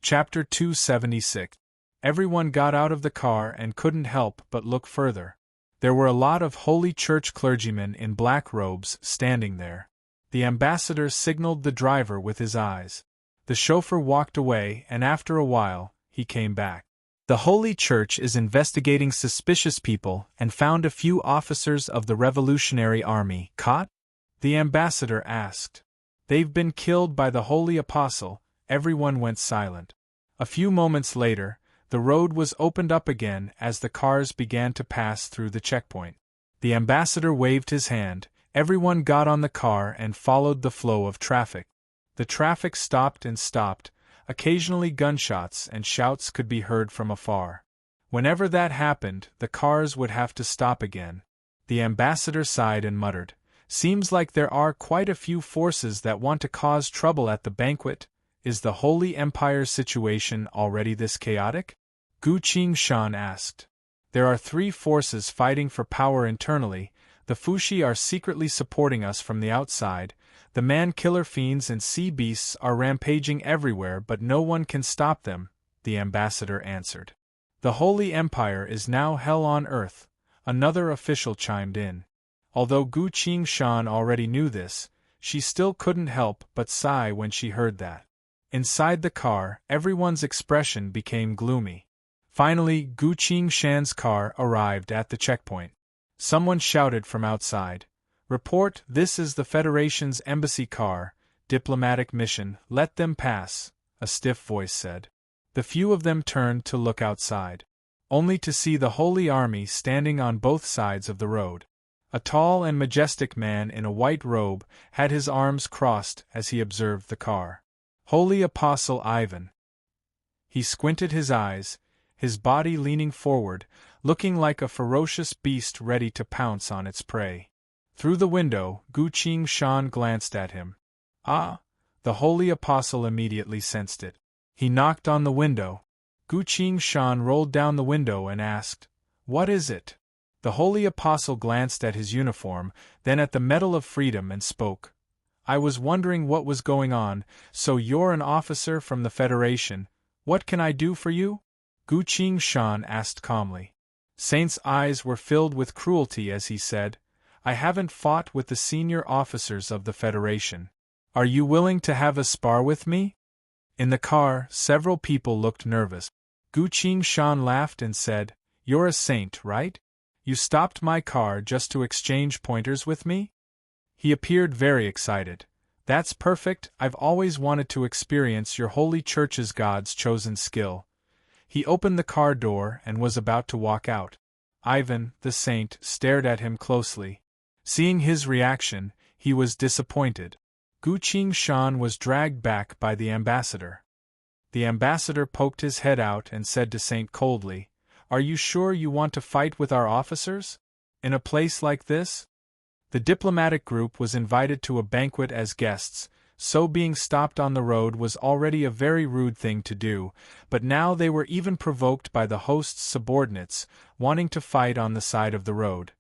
Chapter 276. Everyone got out of the car and couldn't help but look further. There were a lot of Holy Church clergymen in black robes standing there. The ambassador signaled the driver with his eyes. The chauffeur walked away, and after a while, he came back. The Holy Church is investigating suspicious people and found a few officers of the Revolutionary Army caught? The ambassador asked. They've been killed by the Holy Apostle. Everyone went silent. A few moments later, the road was opened up again as the cars began to pass through the checkpoint. The ambassador waved his hand, everyone got on the car and followed the flow of traffic. The traffic stopped and stopped, occasionally gunshots and shouts could be heard from afar. Whenever that happened, the cars would have to stop again. The ambassador sighed and muttered, "Seems like there are quite a few forces that want to cause trouble at the banquet. Is the Holy Empire's situation already this chaotic?" Gu Qingshan asked. "There are 3 forces fighting for power internally. The Fushi are secretly supporting us from the outside. The man-killer fiends and sea beasts are rampaging everywhere, but no one can stop them," the ambassador answered. "The Holy Empire is now hell on earth," another official chimed in. Although Gu Qingshan already knew this, she still couldn't help but sigh when she heard that. Inside the car, everyone's expression became gloomy. Finally, Gu Qingshan's car arrived at the checkpoint. Someone shouted from outside, "Report, this is the Federation's embassy car, diplomatic mission, let them pass," a stiff voice said. The few of them turned to look outside, only to see the Holy Army standing on both sides of the road. A tall and majestic man in a white robe had his arms crossed as he observed the car. Holy Apostle Ivan. He squinted his eyes, his body leaning forward, looking like a ferocious beast ready to pounce on its prey. Through the window, Gu Qingshan glanced at him. Ah! The Holy Apostle immediately sensed it. He knocked on the window. Gu Qingshan rolled down the window and asked, "What is it?" The Holy Apostle glanced at his uniform, then at the Medal of Freedom and spoke. "I was wondering what was going on. So you're an officer from the Federation. What can I do for you?" Gu Qingshan asked calmly. Saint's eyes were filled with cruelty as he said, "I haven't fought with the senior officers of the Federation. Are you willing to have a spar with me?" In the car, several people looked nervous. Gu Qingshan laughed and said, "You're a saint, right? You stopped my car just to exchange pointers with me?" He appeared very excited. "That's perfect, I've always wanted to experience your Holy Church's God's chosen skill." He opened the car door and was about to walk out. Ivan, the saint, stared at him closely. Seeing his reaction, he was disappointed. Gu Qingshan was dragged back by the ambassador. The ambassador poked his head out and said to Saint coldly, "Are you sure you want to fight with our officers? In a place like this?" The diplomatic group was invited to a banquet as guests, so being stopped on the road was already a very rude thing to do, but now they were even provoked by the host's subordinates, wanting to fight on the side of the road.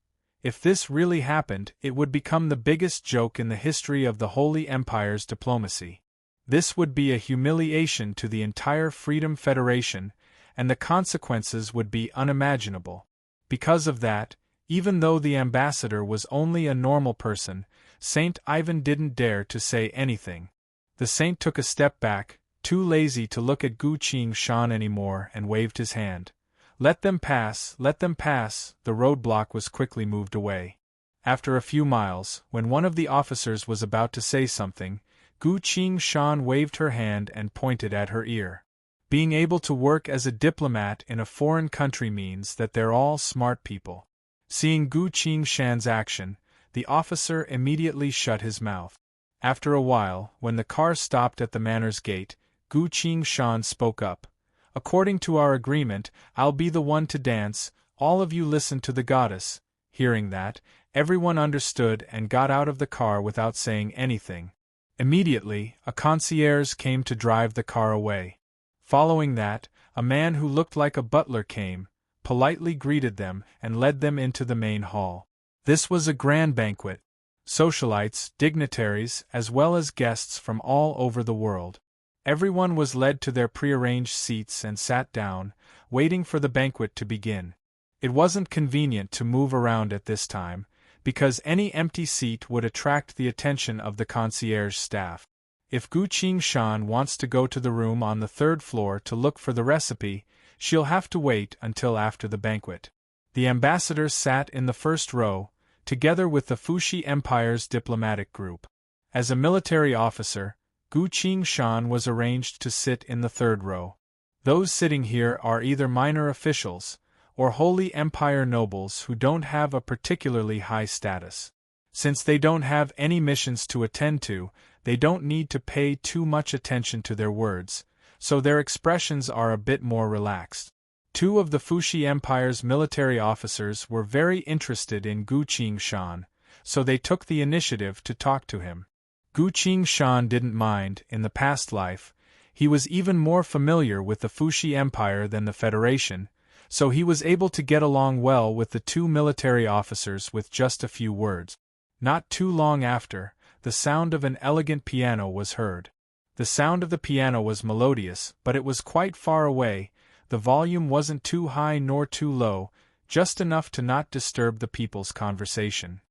If this really happened, it would become the biggest joke in the history of the Holy Empire's diplomacy. This would be a humiliation to the entire Freedom Federation, and the consequences would be unimaginable. Because of that, even though the ambassador was only a normal person, Saint Ivan didn't dare to say anything. The saint took a step back, too lazy to look at Gu Qingshan anymore, and waved his hand. "Let them pass, let them pass." The roadblock was quickly moved away. After a few miles, when one of the officers was about to say something, Gu Qingshan waved her hand and pointed at her ear. Being able to work as a diplomat in a foreign country means that they're all smart people. Seeing Gu Qingshan's action, the officer immediately shut his mouth. After a while, when the car stopped at the manor's gate, Gu Qingshan spoke up. "According to our agreement, I'll be the one to dance, all of you listen to the goddess." Hearing that, everyone understood and got out of the car without saying anything. Immediately, a concierge came to drive the car away. Following that, a man who looked like a butler came, politely greeted them, and led them into the main hall. This was a grand banquet. Socialites, dignitaries, as well as guests from all over the world. Everyone was led to their prearranged seats and sat down, waiting for the banquet to begin. It wasn't convenient to move around at this time, because any empty seat would attract the attention of the concierge staff. If Gu Qingshan wants to go to the room on the third floor to look for the recipe, she'll have to wait until after the banquet. The ambassador sat in the first row, together with the Fuxi Empire's diplomatic group. As a military officer, Gu Qingshan was arranged to sit in the third row. Those sitting here are either minor officials, or Holy Empire nobles who don't have a particularly high status. Since they don't have any missions to attend to, they don't need to pay too much attention to their words, so their expressions are a bit more relaxed. Two of the Fuxi Empire's military officers were very interested in Gu Qingshan, so they took the initiative to talk to him. Gu Qingshan didn't mind. In the past life, he was even more familiar with the Fuxi Empire than the Federation, so he was able to get along well with the two military officers with just a few words. Not too long after, the sound of an elegant piano was heard. The sound of the piano was melodious, but it was quite far away. The volume wasn't too high nor too low, just enough to not disturb the people's conversation.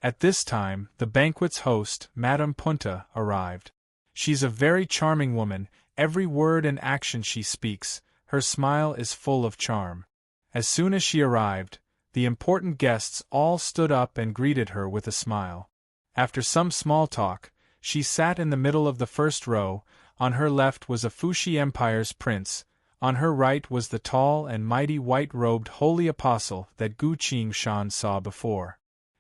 At this time, the banquet's host, Madame Punta, arrived. She's a very charming woman. Every word and action she speaks, her smile is full of charm. As soon as she arrived, the important guests all stood up and greeted her with a smile. After some small talk, she sat in the middle of the first row. On her left was a Fuxi Empire's prince, on her right was the tall and mighty white-robed holy apostle that Gu Qingshan saw before.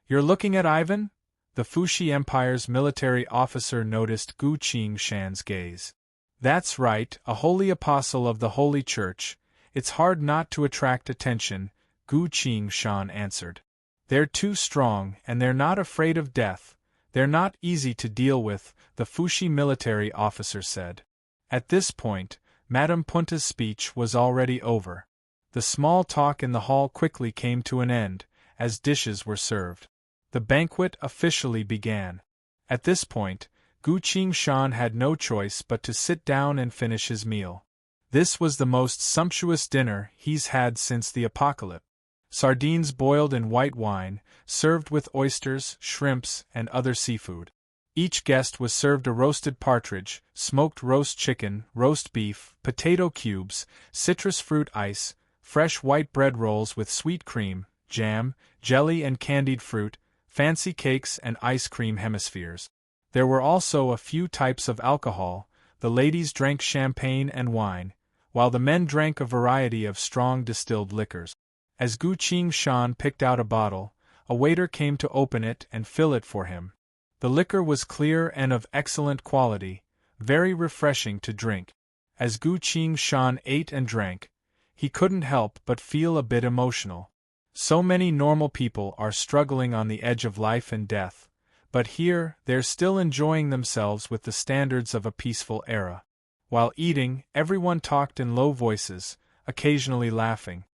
"You're looking at Ivan?" The Fuxi Empire's military officer noticed Gu Qingshan's gaze. "That's right, a holy apostle of the Holy Church. It's hard not to attract attention," Gu Qingshan answered. "They're too strong, and they're not afraid of death. They're not easy to deal with," the Fuxi military officer said. At this point, Madame Punta's speech was already over. The small talk in the hall quickly came to an end, as dishes were served. The banquet officially began. At this point, Gu Qingshan had no choice but to sit down and finish his meal. This was the most sumptuous dinner he's had since the apocalypse. Sardines boiled in white wine, served with oysters, shrimps, and other seafood. Each guest was served a roasted partridge, smoked roast chicken, roast beef, potato cubes, citrus fruit ice, fresh white bread rolls with sweet cream, jam, jelly and candied fruit, fancy cakes and ice cream hemispheres. There were also a few types of alcohol. The ladies drank champagne and wine, while the men drank a variety of strong distilled liquors. As Gu Qingshan picked out a bottle, a waiter came to open it and fill it for him. The liquor was clear and of excellent quality, very refreshing to drink. As Gu Qingshan ate and drank, he couldn't help but feel a bit emotional. So many normal people are struggling on the edge of life and death, but here they're still enjoying themselves with the standards of a peaceful era. While eating, everyone talked in low voices, occasionally laughing.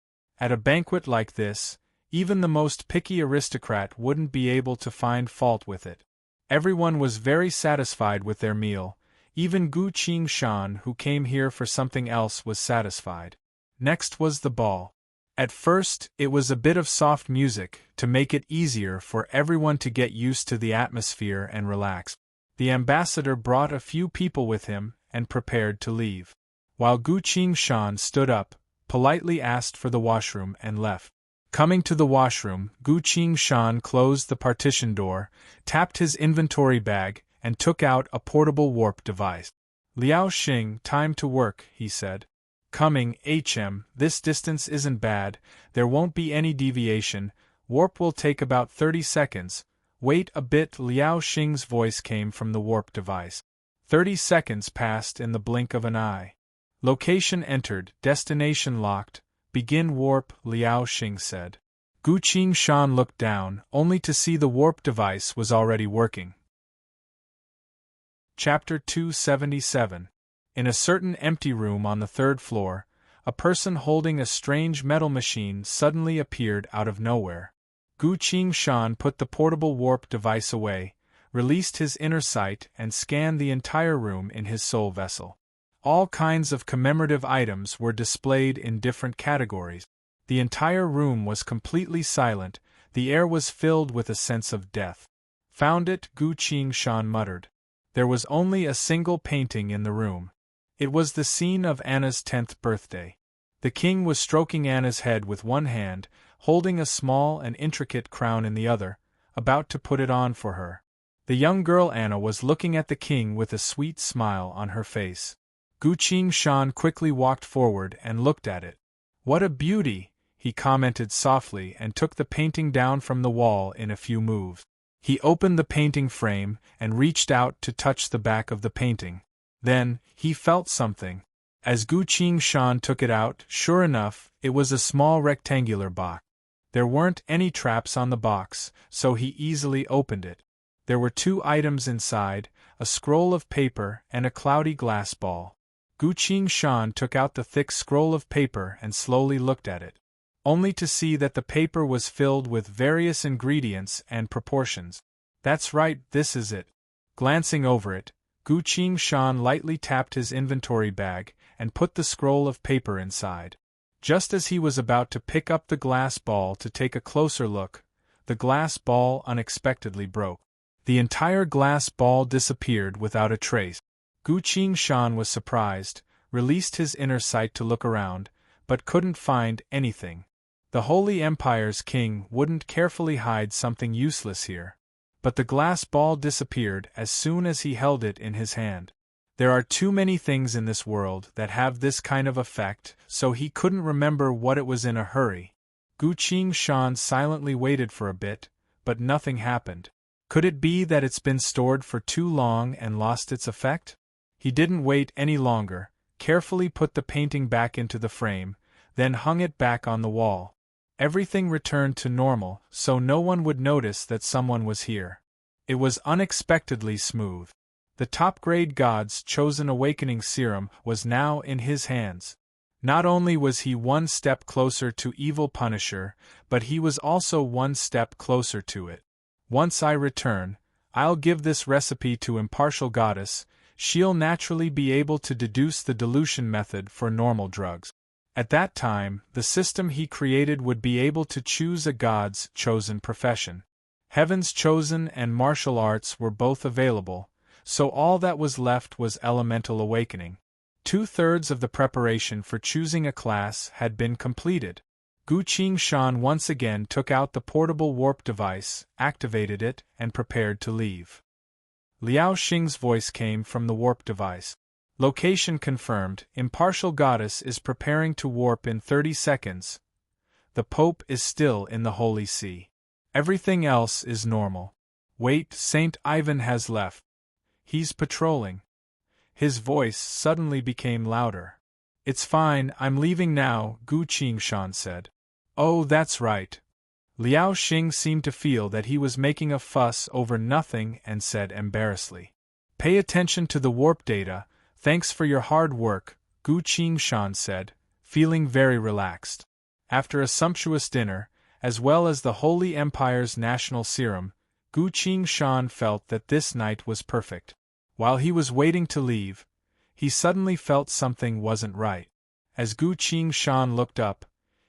At a banquet like this, even the most picky aristocrat wouldn't be able to find fault with it. Everyone was very satisfied with their meal. Even Gu Qingshan, who came here for something else, was satisfied. Next was the ball. At first, it was a bit of soft music, to make it easier for everyone to get used to the atmosphere and relax. The ambassador brought a few people with him and prepared to leave. While Gu Qingshan stood up, politely asked for the washroom and left. Coming to the washroom, Gu Qingshan closed the partition door, tapped his inventory bag, and took out a portable warp device. "Liao Xing, time to work," he said. "Coming, HM, this distance isn't bad, there won't be any deviation, warp will take about 30 seconds, wait a bit." Liao Xing's voice came from the warp device. 30 seconds passed in the blink of an eye. Location entered, destination locked, begin warp, Liao Xing said. Gu Qingshan looked down, only to see the warp device was already working. Chapter 277. In a certain empty room on the third floor, a person holding a strange metal machine suddenly appeared out of nowhere. Gu Qingshan put the portable warp device away, released his inner sight and scanned the entire room in his soul vessel. All kinds of commemorative items were displayed in different categories. The entire room was completely silent, the air was filled with a sense of death. Found it, Gu Qingshan muttered. There was only a single painting in the room. It was the scene of Anna's 10th birthday. The king was stroking Anna's head with one hand, holding a small and intricate crown in the other, about to put it on for her. The young girl Anna was looking at the king with a sweet smile on her face. Gu Qingshan quickly walked forward and looked at it. "What a beauty!" he commented softly and took the painting down from the wall in a few moves. He opened the painting frame and reached out to touch the back of the painting. Then, he felt something. As Gu Qingshan took it out, sure enough, it was a small rectangular box. There weren't any traps on the box, so he easily opened it. There were 2 items inside, a scroll of paper and a cloudy glass ball. Gu Qingshan took out the thick scroll of paper and slowly looked at it, only to see that the paper was filled with various ingredients and proportions. "That's right, this is it." Glancing over it, Gu Qingshan lightly tapped his inventory bag and put the scroll of paper inside. Just as he was about to pick up the glass ball to take a closer look, the glass ball unexpectedly broke. The entire glass ball disappeared without a trace. Gu Qingshan was surprised, released his inner sight to look around, but couldn't find anything. The Holy Empire's king wouldn't carefully hide something useless here. But the glass ball disappeared as soon as he held it in his hand. There are too many things in this world that have this kind of effect, so he couldn't remember what it was in a hurry. Gu Qingshan silently waited for a bit, but nothing happened. Could it be that it's been stored for too long and lost its effect? He didn't wait any longer, carefully put the painting back into the frame, then hung it back on the wall. Everything returned to normal, so no one would notice that someone was here. It was unexpectedly smooth. The top-grade God's chosen awakening serum was now in his hands. Not only was he one step closer to evil Punisher, but he was also one step closer to it. "Once I return, I'll give this recipe to Impartial Goddess. She'll naturally be able to deduce the dilution method for normal drugs. At that time, the system he created would be able to choose a God's chosen profession. Heaven's chosen and martial arts were both available, so all that was left was elemental awakening. 2/3 of the preparation for choosing a class had been completed. Gu Qingshan once again took out the portable warp device, activated it, and prepared to leave. Liao Xing's voice came from the warp device. "Location confirmed. Impartial Goddess is preparing to warp in 30 seconds. The Pope is still in the Holy See. Everything else is normal. Wait, Saint Ivan has left. He's patrolling." His voice suddenly became louder. "It's fine, I'm leaving now," Gu Qingshan said. "Oh, that's right." Liao Xing seemed to feel that he was making a fuss over nothing and said embarrassedly, "Pay attention to the warp data. Thanks for your hard work," Gu Qingshan said, feeling very relaxed. After a sumptuous dinner, as well as the Holy Empire's national serum, Gu Qingshan felt that this night was perfect. While he was waiting to leave, he suddenly felt something wasn't right. As Gu Qingshan looked up,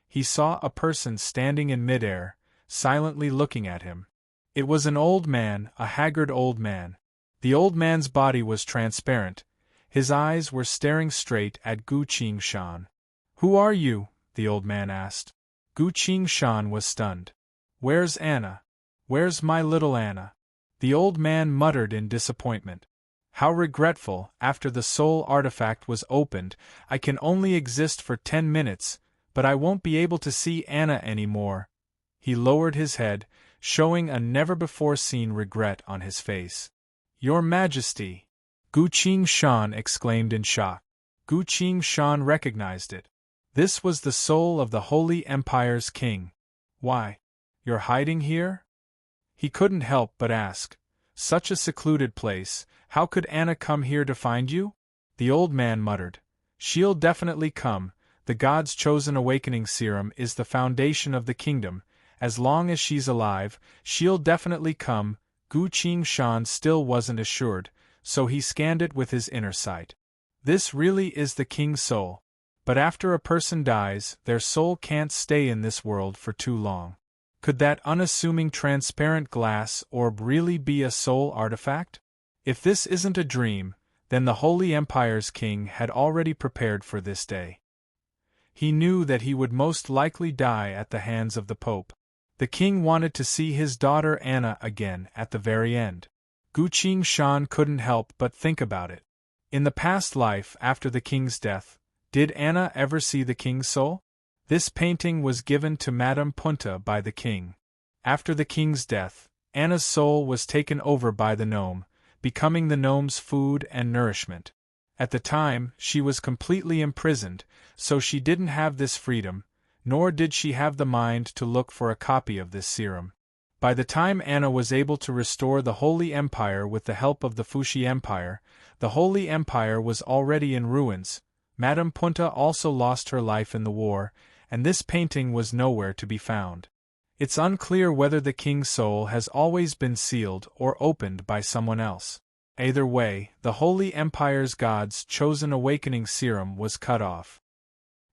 he saw a person standing in midair, silently looking at him. It was an old man, a haggard old man. The old man's body was transparent. His eyes were staring straight at Gu Qingshan. "Who are you?" the old man asked. Gu Qingshan was stunned. "Where's Anna? Where's my little Anna?" The old man muttered in disappointment. "How regretful, after the soul artifact was opened, I can only exist for 10 minutes, but I won't be able to see Anna anymore." He lowered his head, showing a never-before-seen regret on his face. "Your Majesty!" Gu Qingshan exclaimed in shock. Gu Qingshan recognized it. This was the soul of the Holy Empire's king. "Why? You're hiding here?" He couldn't help but ask. "Such a secluded place, how could Anna come here to find you?" The old man muttered. "She'll definitely come. The God's chosen awakening serum is the foundation of the kingdom. As long as she's alive, she'll definitely come." Gu Qingshan still wasn't assured, so he scanned it with his inner sight. This really is the king's soul. But after a person dies, their soul can't stay in this world for too long. Could that unassuming transparent glass orb really be a soul artifact? If this isn't a dream, then the Holy Empire's king had already prepared for this day. He knew that he would most likely die at the hands of the Pope. The king wanted to see his daughter Anna again at the very end. Gu Qingshan couldn't help but think about it. In the past life after the king's death, did Anna ever see the king's soul? This painting was given to Madame Punta by the king. After the king's death, Anna's soul was taken over by the gnome, becoming the gnome's food and nourishment. At the time, she was completely imprisoned, so she didn't have this freedom, nor did she have the mind to look for a copy of this serum. By the time Anna was able to restore the Holy Empire with the help of the Fuxi Empire, the Holy Empire was already in ruins. Madame Punta also lost her life in the war, and this painting was nowhere to be found. It's unclear whether the king's soul has always been sealed or opened by someone else. Either way, the Holy Empire's God's chosen awakening serum was cut off.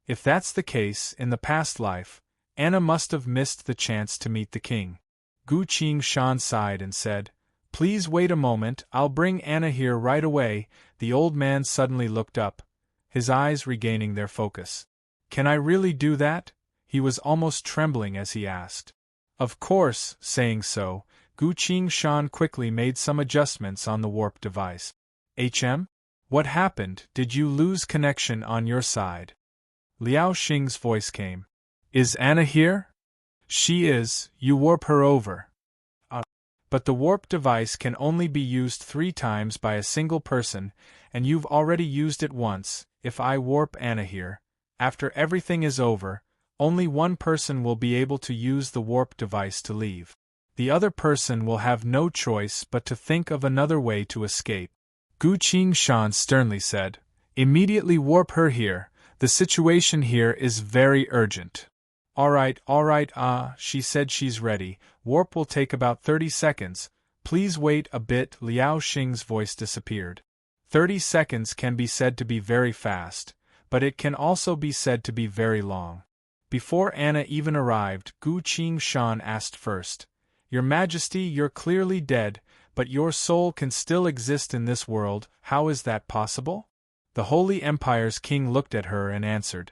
If that's the case, in the past life, Anna must have missed the chance to meet the king. Gu Qingshan sighed and said, "Please wait a moment, I'll bring Anna here right away." The old man suddenly looked up, his eyes regaining their focus. "Can I really do that?" He was almost trembling as he asked. Of course, saying so, Gu Qingshan quickly made some adjustments on the warp device. What happened? Did you lose connection on your side? Liao Xing's voice came. Is Anna here? She is, you warp her over. But the warp device can only be used 3 times by a single person, and you've already used it once. If I warp Anna here, after everything is over, only one person will be able to use the warp device to leave. The other person will have no choice but to think of another way to escape. Gu Qingshan sternly said, "Immediately warp her here. The situation here is very urgent." Alright, she said she's ready. Warp will take about 30 seconds. Please wait a bit. Liao Xing's voice disappeared. 30 seconds can be said to be very fast, but it can also be said to be very long. Before Anna even arrived, Gu Qingshan asked first, "Your Majesty, you're clearly dead, but your soul can still exist in this world. How is that possible?" The Holy Empire's king looked at her and answered,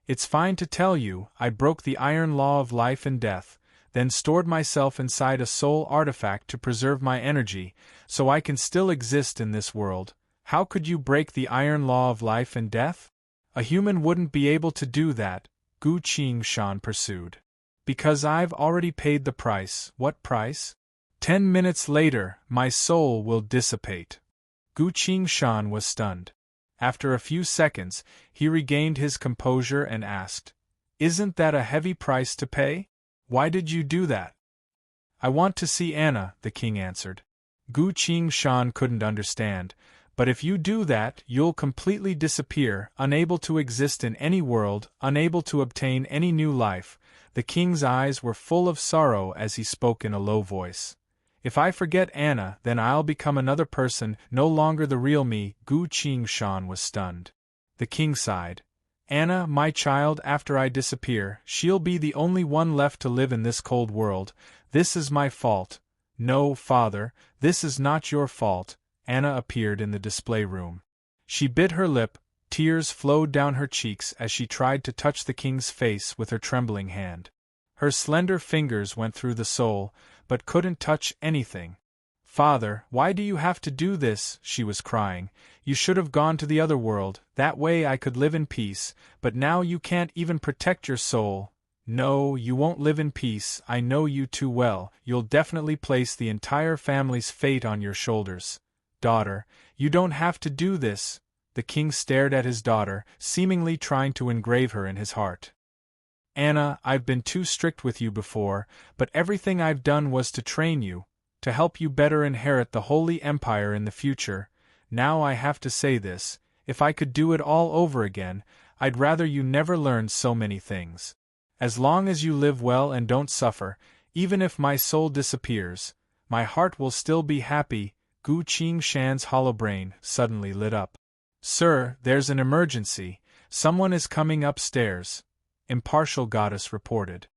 "It's fine to tell you, I broke the iron law of life and death, then stored myself inside a soul artifact to preserve my energy, so I can still exist in this world. How could you break the iron law of life and death? A human wouldn't be able to do that," Gu Qingshan pursued. "Because I've already paid the price." "What price?" 10 minutes later, my soul will dissipate." Gu Qingshan was stunned. After a few seconds, he regained his composure and asked, "Isn't that a heavy price to pay? Why did you do that?" "I want to see Anna," the king answered. Gu Qingshan couldn't understand, "But if you do that, you'll completely disappear, unable to exist in any world, unable to obtain any new life." The king's eyes were full of sorrow as he spoke in a low voice. "If I forget Anna, then I'll become another person, no longer the real me." Gu Qingshan was stunned. The king sighed. "Anna, my child, after I disappear, she'll be the only one left to live in this cold world. This is my fault." "No, father, this is not your fault." Anna appeared in the display room. She bit her lip, tears flowed down her cheeks as she tried to touch the king's face with her trembling hand. Her slender fingers went through the soul, but couldn't touch anything. "Father, why do you have to do this?" she was crying. "You should have gone to the other world, that way I could live in peace, but now you can't even protect your soul." "No, you won't live in peace, I know you too well. You'll definitely place the entire family's fate on your shoulders." "Daughter, you don't have to do this." The king stared at his daughter, seemingly trying to engrave her in his heart. "Anna, I've been too strict with you before, but everything I've done was to train you, to help you better inherit the Holy Empire in the future. Now I have to say this, if I could do it all over again, I'd rather you never learned so many things. As long as you live well and don't suffer, even if my soul disappears, my heart will still be happy." Gu Qingshan's hollow brain suddenly lit up. Sir, there's an emergency. Someone is coming upstairs, impartial goddess reported.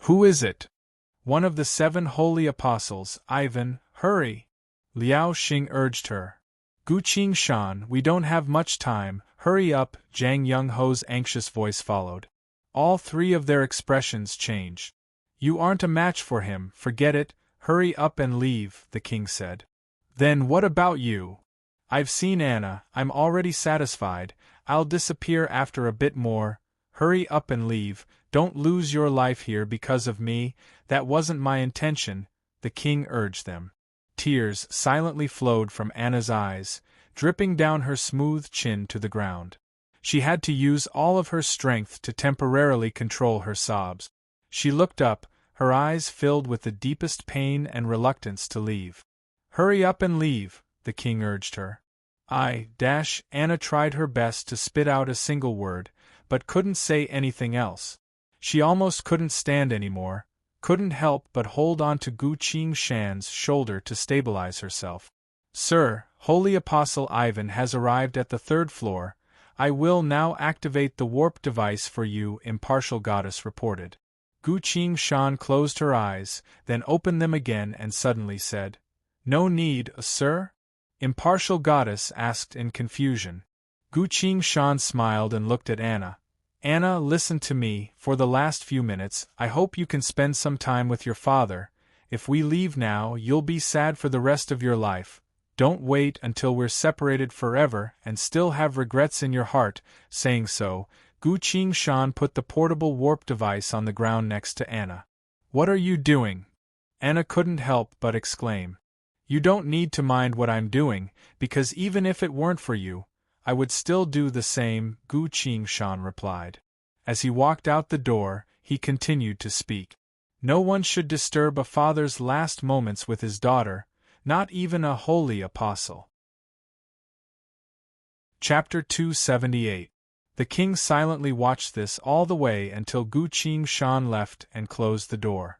Who is it? One of the 7 holy apostles, Ivan. Hurry! Liao Xing urged her. Gu Shan, we don't have much time, hurry up, Zhang Yongho's anxious voice followed. All 3 of their expressions changed. You aren't a match for him, forget it, hurry up and leave, the king said. Then what about you? I've seen Anna, I'm already satisfied, I'll disappear after a bit more, hurry up and leave, don't lose your life here because of me, that wasn't my intention, the king urged them. Tears silently flowed from Anna's eyes, dripping down her smooth chin to the ground. She had to use all of her strength to temporarily control her sobs. She looked up, her eyes filled with the deepest pain and reluctance to leave. Hurry up and leave, the king urged her. Anna tried her best to spit out a single word, but couldn't say anything else. She almost couldn't stand anymore, couldn't help but hold on to Gu Shan's shoulder to stabilize herself. Sir, Holy Apostle Ivan has arrived at the 3rd floor. I will now activate the warp device for you, impartial goddess reported. Gu Shan closed her eyes, then opened them again and suddenly said, No need, sir? Impartial goddess asked in confusion. Gu Shan smiled and looked at Anna. Anna, listen to me, for the last few minutes, I hope you can spend some time with your father. If we leave now, you'll be sad for the rest of your life. Don't wait until we're separated forever and still have regrets in your heart. Saying so, Gu Shan put the portable warp device on the ground next to Anna. What are you doing? Anna couldn't help but exclaim. You don't need to mind what I'm doing, because even if it weren't for you, I would still do the same, Gu Shan replied. As he walked out the door, he continued to speak. No one should disturb a father's last moments with his daughter, not even a holy apostle. Chapter 278. The king silently watched this all the way until Gu Shan left and closed the door.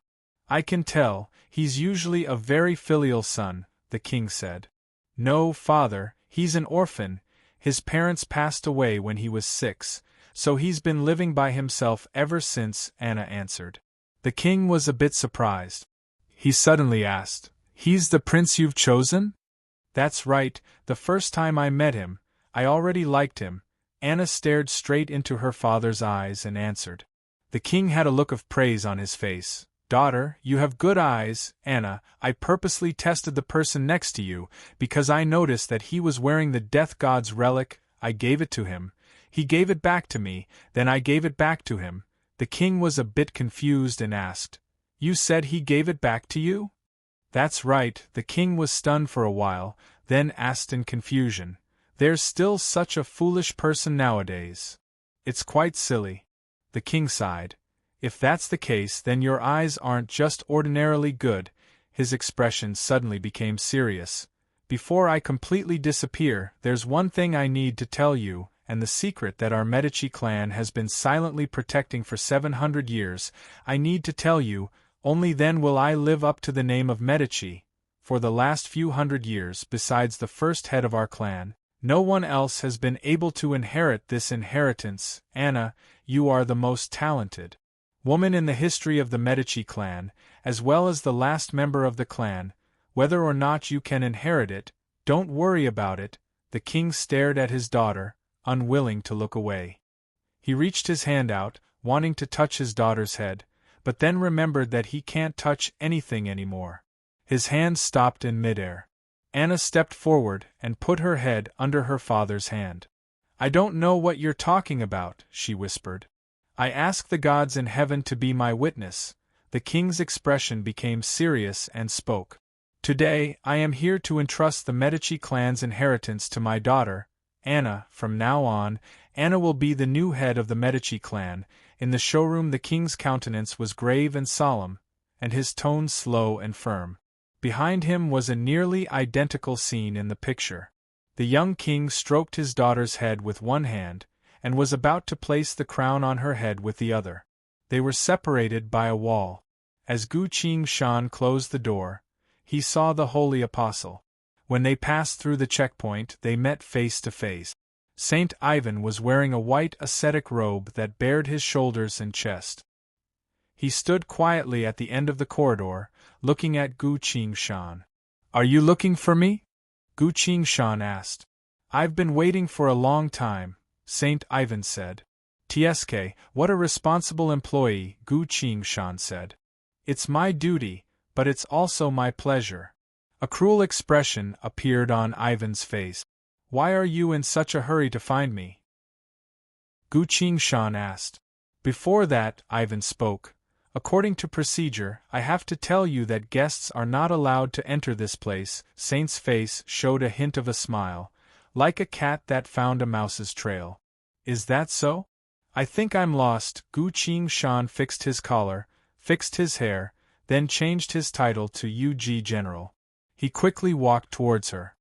I can tell, he's usually a very filial son, the king said. No, father, he's an orphan. His parents passed away when he was 6, so he's been living by himself ever since, Anna answered. The king was a bit surprised. He suddenly asked, He's the prince you've chosen? That's right, the first time I met him, I already liked him. Anna stared straight into her father's eyes and answered. The king had a look of praise on his face. Daughter, you have good eyes, Anna. I purposely tested the person next to you, because I noticed that he was wearing the death god's relic. I gave it to him. He gave it back to me, then I gave it back to him. The king was a bit confused and asked, You said he gave it back to you? That's right, the king was stunned for a while, then asked in confusion. There's still such a foolish person nowadays. It's quite silly. The king sighed. If that's the case, then your eyes aren't just ordinarily good. His expression suddenly became serious. Before I completely disappear, there's one thing I need to tell you, and the secret that our Medici clan has been silently protecting for 700 years. I need to tell you, only then will I live up to the name of Medici. For the last few hundred years, besides the first head of our clan, no one else has been able to inherit this inheritance. Anna, you are the most talented woman in the history of the Medici clan, as well as the last member of the clan. Whether or not you can inherit it, don't worry about it. The king stared at his daughter, unwilling to look away. He reached his hand out, wanting to touch his daughter's head, but then remembered that he can't touch anything anymore. His hand stopped in midair. Anna stepped forward and put her head under her father's hand. I don't know what you're talking about, she whispered. I ask the gods in heaven to be my witness. The king's expression became serious and spoke. Today, I am here to entrust the Medici clan's inheritance to my daughter, Anna. From now on, Anna will be the new head of the Medici clan. In the showroom the king's countenance was grave and solemn, and his tone slow and firm. Behind him was a nearly identical scene in the picture. The young king stroked his daughter's head with one hand, and was about to place the crown on her head with the other. They were separated by a wall. As Gu Shan closed the door, he saw the holy apostle. When they passed through the checkpoint, they met face to face. Saint Ivan was wearing a white ascetic robe that bared his shoulders and chest. He stood quietly at the end of the corridor, looking at Gu Qingshan. "Are you looking for me?" Gu Qingshan asked. "I've been waiting for a long time," Saint Ivan said. "Tsk, what a responsible employee," Gu Qingshan said. "It's my duty, but it's also my pleasure." A cruel expression appeared on Ivan's face. "Why are you in such a hurry to find me?" Gu Qingshan asked. "Before that," Ivan spoke, "according to procedure, I have to tell you that guests are not allowed to enter this place." Saint's face showed a hint of a smile, like a cat that found a mouse's trail. "Is that so? I think I'm lost." Gu Qingshan fixed his collar, fixed his hair, then changed his title to UG General. He quickly walked towards her.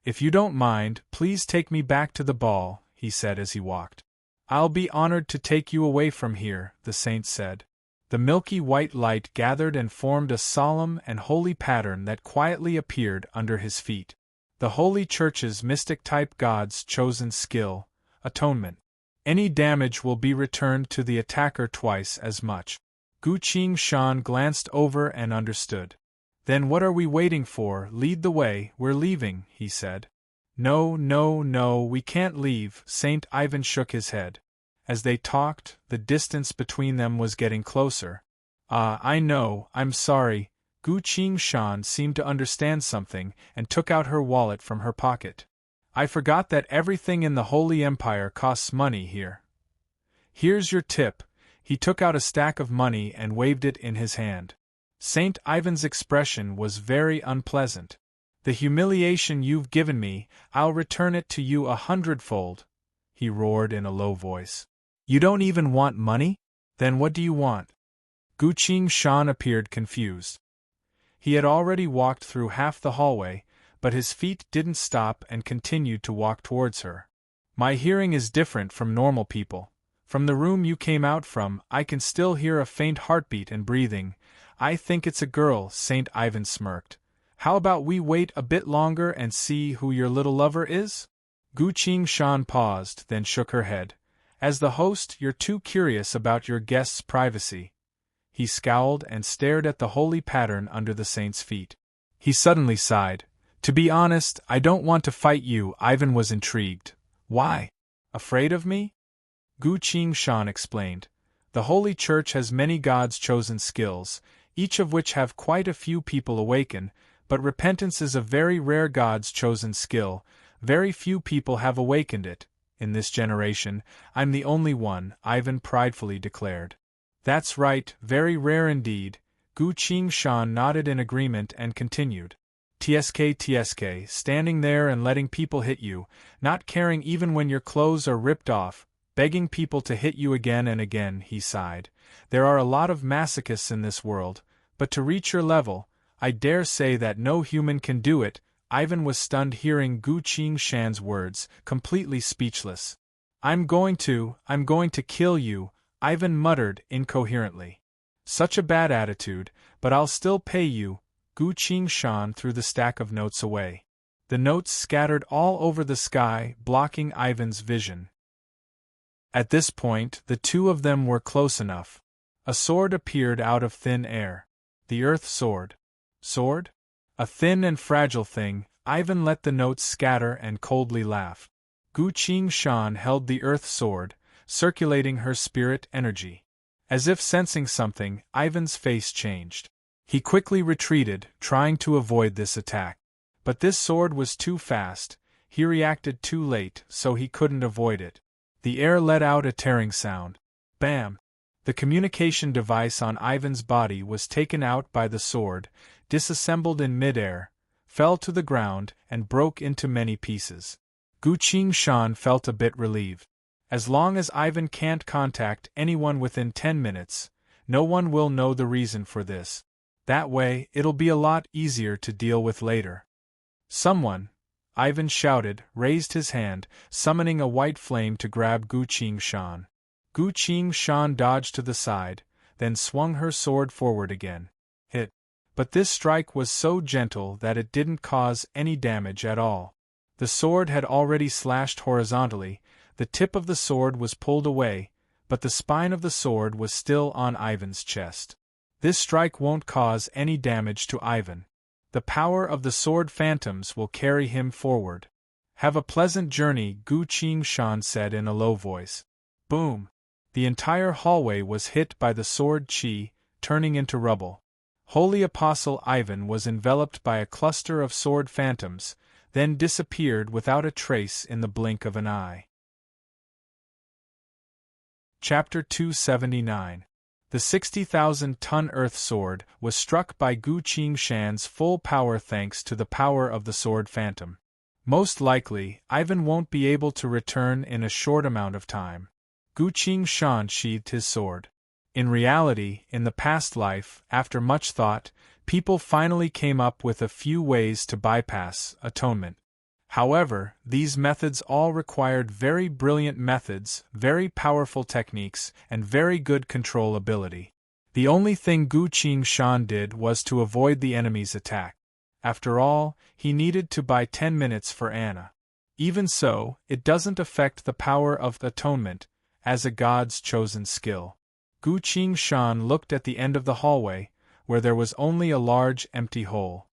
"If you don't mind, please take me back to the ball," he said as he walked. "I'll be honored to take you away from here," the saint said. The milky white light gathered and formed a solemn and holy pattern that quietly appeared under his feet. The Holy Church's mystic-type God's chosen skill, atonement. Any damage will be returned to the attacker twice as much. Gu Qingshan glanced over and understood. "Then what are we waiting for? Lead the way, we're leaving," he said. "No, no, no, we can't leave," Saint Ivan shook his head. As they talked, the distance between them was getting closer. "Ah, I know, I'm sorry." Gu Qingshan seemed to understand something and took out her wallet from her pocket. "I forgot that everything in the Holy Empire costs money here. Here's your tip." He took out a stack of money and waved it in his hand. Saint Ivan's expression was very unpleasant. "The humiliation you've given me, I'll return it to you 100-fold," he roared in a low voice. "You don't even want money? Then what do you want?" Gu Qingshan appeared confused. He had already walked through half the hallway, but his feet didn't stop and continued to walk towards her. "My hearing is different from normal people. From the room you came out from, I can still hear a faint heartbeat and breathing. I think it's a girl," Saint Ivan smirked. "How about we wait a bit longer and see who your little lover is?" Gu Qingshan paused, then shook her head. "As the host, you're too curious about your guest's privacy." He scowled and stared at the holy pattern under the saint's feet. He suddenly sighed. "To be honest, I don't want to fight you." Ivan was intrigued. "Why? Afraid of me?" Gu Qingshan explained. "The Holy Church has many God's chosen skills, each of which have quite a few people awaken, but repentance is a very rare God's chosen skill. Very few people have awakened it. In this generation, I'm the only one," Ivan pridefully declared. "That's right, very rare indeed." Gu Qingshan nodded in agreement and continued. Tsk, standing there and letting people hit you, not caring even when your clothes are ripped off, begging people to hit you again and again," he sighed. "There are a lot of masochists in this world, but to reach your level, I dare say that no human can do it." Ivan was stunned hearing Gu Qingshan's words, completely speechless. I'm going to kill you," Ivan muttered incoherently. "Such a bad attitude, but I'll still pay you." Gu Qingshan threw the stack of notes away. The notes scattered all over the sky, blocking Ivan's vision. At this point, the two of them were close enough. A sword appeared out of thin air. The earth sword. Sword? A thin and fragile thing. Ivan let the notes scatter and coldly laughed. Gu Qingshan held the earth sword, circulating her spirit energy. As if sensing something, Ivan's face changed. He quickly retreated, trying to avoid this attack. But this sword was too fast. He reacted too late, so he couldn't avoid it. The air let out a tearing sound. Bam! The communication device on Ivan's body was taken out by the sword, disassembled in midair, fell to the ground, and broke into many pieces. Gu Qingshan felt a bit relieved. As long as Ivan can't contact anyone within 10 minutes, no one will know the reason for this. That way, it'll be a lot easier to deal with later. "Someone!" Ivan shouted, raised his hand, summoning a white flame to grab Gu Qingshan. Gu Qingshan dodged to the side, then swung her sword forward again. Hit! But this strike was so gentle that it didn't cause any damage at all. The sword had already slashed horizontally, the tip of the sword was pulled away, but the spine of the sword was still on Ivan's chest. This strike won't cause any damage to Ivan. The power of the sword phantoms will carry him forward. Have a pleasant journey, Gu Qingshan said in a low voice. Boom! The entire hallway was hit by the sword chi, turning into rubble. Holy Apostle Ivan was enveloped by a cluster of sword phantoms, then disappeared without a trace in the blink of an eye. Chapter 279. The 60,000-ton earth sword was struck by Gu Qingshan's full power thanks to the power of the sword phantom. Most likely, Ivan won't be able to return in a short amount of time. Gu Qingshan sheathed his sword. In reality, in the past life, after much thought, people finally came up with a few ways to bypass atonement. However, these methods all required very brilliant methods, very powerful techniques, and very good control ability. The only thing Gu Qingshan did was to avoid the enemy's attack. After all, he needed to buy 10 minutes for Anna. Even so, it doesn't affect the power of atonement, as a god's chosen skill. Gu Qingshan looked at the end of the hallway, where there was only a large empty hole.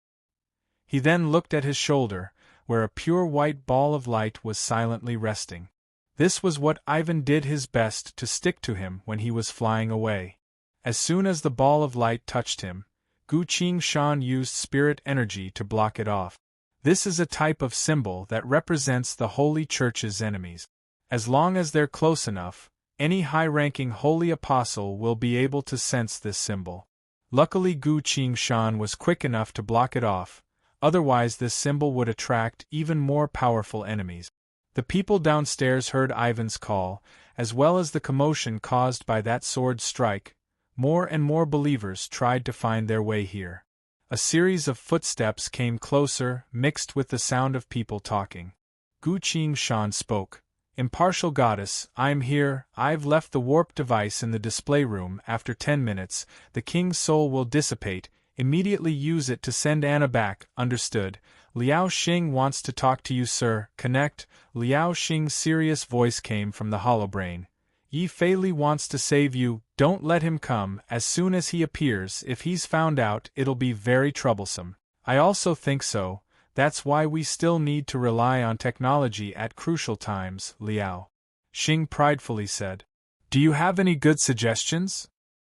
He then looked at his shoulder, where a pure white ball of light was silently resting. This was what Ivan did his best to stick to him when he was flying away. As soon as the ball of light touched him, Gu Qingshan used spirit energy to block it off. This is a type of symbol that represents the Holy Church's enemies. As long as they're close enough, any high-ranking holy apostle will be able to sense this symbol. Luckily Gu Qingshan was quick enough to block it off, otherwise this symbol would attract even more powerful enemies. The people downstairs heard Ivan's call, as well as the commotion caused by that sword strike. More and more believers tried to find their way here. A series of footsteps came closer, mixed with the sound of people talking. Gu Qingshan spoke. Impartial goddess, I'm here. I've left the warp device in the display room. After 10 minutes, the king's soul will dissipate. Immediately use it to send Anna back. Understood. Liao Xing wants to talk to you, sir. Connect. Liao Xing's serious voice came from the holobrain. Yi Fei Li wants to save you. Don't let him come. As soon as he appears, if he's found out, it'll be very troublesome. I also think so. That's why we still need to rely on technology at crucial times, Liao Xing pridefully said. Do you have any good suggestions?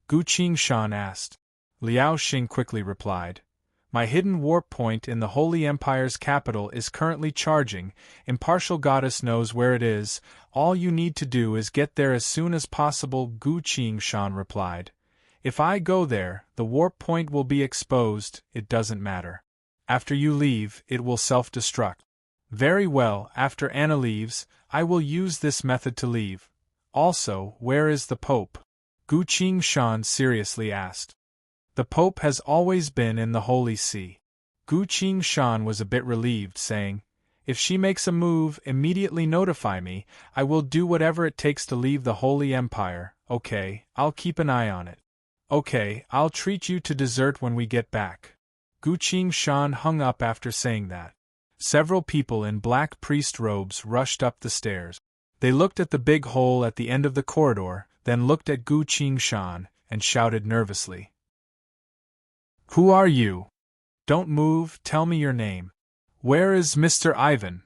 Gu Qingshan asked. Liao Xing quickly replied. My hidden warp point in the Holy Empire's capital is currently charging. Impartial goddess knows where it is. All you need to do is get there as soon as possible, Gu Qingshan replied. If I go there, the warp point will be exposed. It doesn't matter. After you leave, it will self-destruct. Very well, after Anna leaves, I will use this method to leave. Also, where is the Pope? Gu Qingshan seriously asked. The Pope has always been in the Holy See. Gu Qingshan was a bit relieved, saying, If she makes a move, immediately notify me. I will do whatever it takes to leave the Holy Empire. Okay, I'll keep an eye on it. Okay, I'll treat you to dessert when we get back. Gu Qingshan hung up after saying that. Several people in black priest robes rushed up the stairs. They looked at the big hole at the end of the corridor, then looked at Gu Qingshan, and shouted nervously. Who are you? Don't move, tell me your name. Where is Mr. Ivan?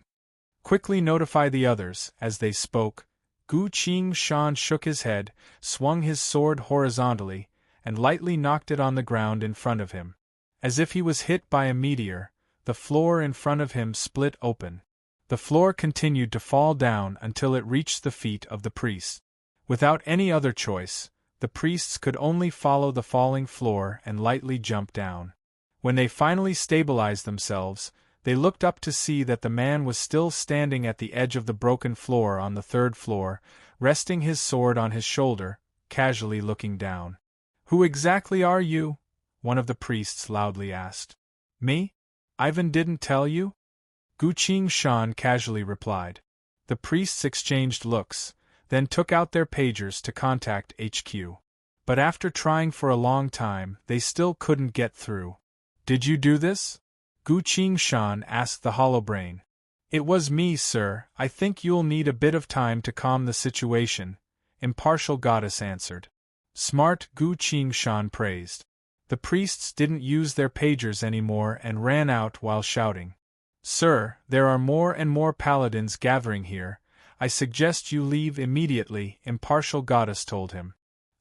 Quickly notify the others. As they spoke, Gu Qingshan shook his head, swung his sword horizontally, and lightly knocked it on the ground in front of him. As if he was hit by a meteor, the floor in front of him split open. The floor continued to fall down until it reached the feet of the priests. Without any other choice, the priests could only follow the falling floor and lightly jump down. When they finally stabilized themselves, they looked up to see that the man was still standing at the edge of the broken floor on the 3rd floor, resting his sword on his shoulder, casually looking down. Who exactly are you? One of the priests loudly asked. Me? Ivan didn't tell you? Gu Qingshan casually replied. The priests exchanged looks, then took out their pagers to contact HQ. But after trying for a long time, they still couldn't get through. Did you do this? Gu Qingshan asked the holobrain. It was me, sir. I think you'll need a bit of time to calm the situation, impartial goddess answered. Smart, Gu Qingshan praised. The priests didn't use their pagers anymore and ran out while shouting. Sir, there are more and more paladins gathering here. I suggest you leave immediately, impartial goddess told him.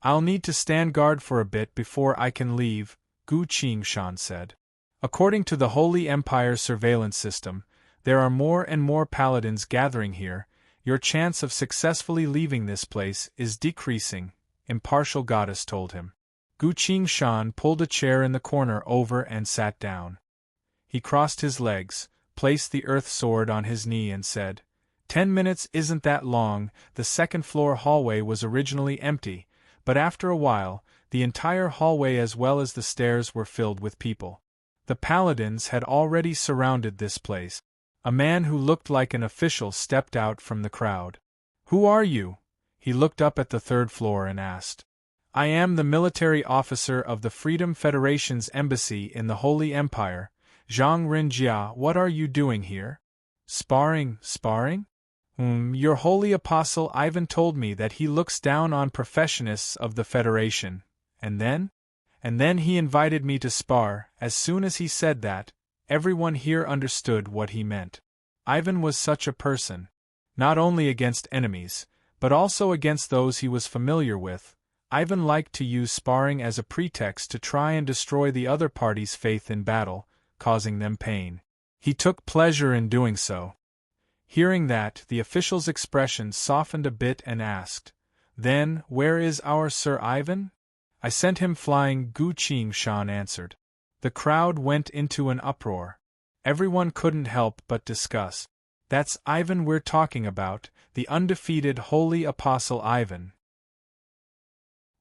I'll need to stand guard for a bit before I can leave, Gu Qingshan said. According to the Holy Empire's surveillance system, there are more and more paladins gathering here. Your chance of successfully leaving this place is decreasing, impartial goddess told him. Gu Qingshan pulled a chair in the corner over and sat down. He crossed his legs, placed the earth sword on his knee and said, 10 minutes isn't that long. The second-floor hallway was originally empty, but after a while, the entire hallway as well as the stairs were filled with people. The paladins had already surrounded this place. A man who looked like an official stepped out from the crowd. Who are you? He looked up at the third floor and asked. I am the military officer of the Freedom Federation's embassy in the Holy Empire. Zhang Rinjia, what are you doing here? Sparring? Your holy apostle Ivan told me that he looks down on professionists of the Federation. And then? And then he invited me to spar. As soon as he said that, everyone here understood what he meant. Ivan was such a person. Not only against enemies, but also against those he was familiar with. Ivan liked to use sparring as a pretext to try and destroy the other party's faith in battle, causing them pain. He took pleasure in doing so. Hearing that, the official's expression softened a bit and asked, Then, where is our Sir Ivan? I sent him flying, Gu Qingshan answered. The crowd went into an uproar. Everyone couldn't help but discuss. That's Ivan we're talking about, the undefeated holy apostle Ivan.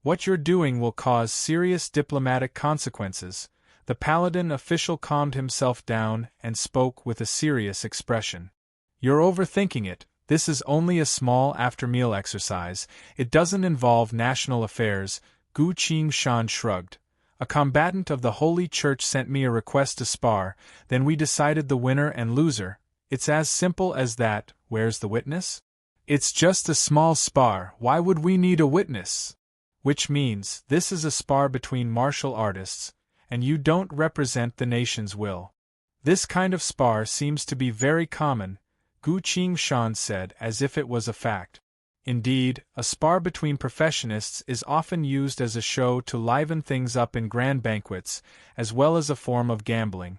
What you're doing will cause serious diplomatic consequences. The paladin official calmed himself down and spoke with a serious expression. You're overthinking it. This is only a small after-meal exercise. It doesn't involve national affairs. Gu Qingshan shrugged. A combatant of the Holy Church sent me a request to spar, then we decided the winner and loser. It's as simple as that. Where's the witness? It's just a small spar. Why would we need a witness? Which means, this is a spar between martial artists, and you don't represent the nation's will. This kind of spar seems to be very common, Gu Qingshan said as if it was a fact. Indeed, a spar between professionists is often used as a show to liven things up in grand banquets, as well as a form of gambling.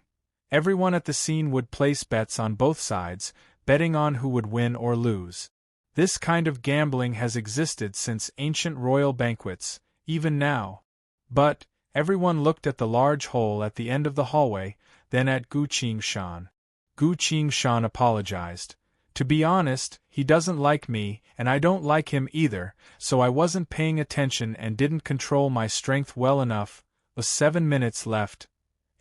Everyone at the scene would place bets on both sides, betting on who would win or lose. This kind of gambling has existed since ancient royal banquets, even now. But, everyone looked at the large hole at the end of the hallway, then at Gu Qingshan. Gu Qingshan apologized. To be honest, he doesn't like me, and I don't like him either, so I wasn't paying attention and didn't control my strength well enough. With 7 minutes left,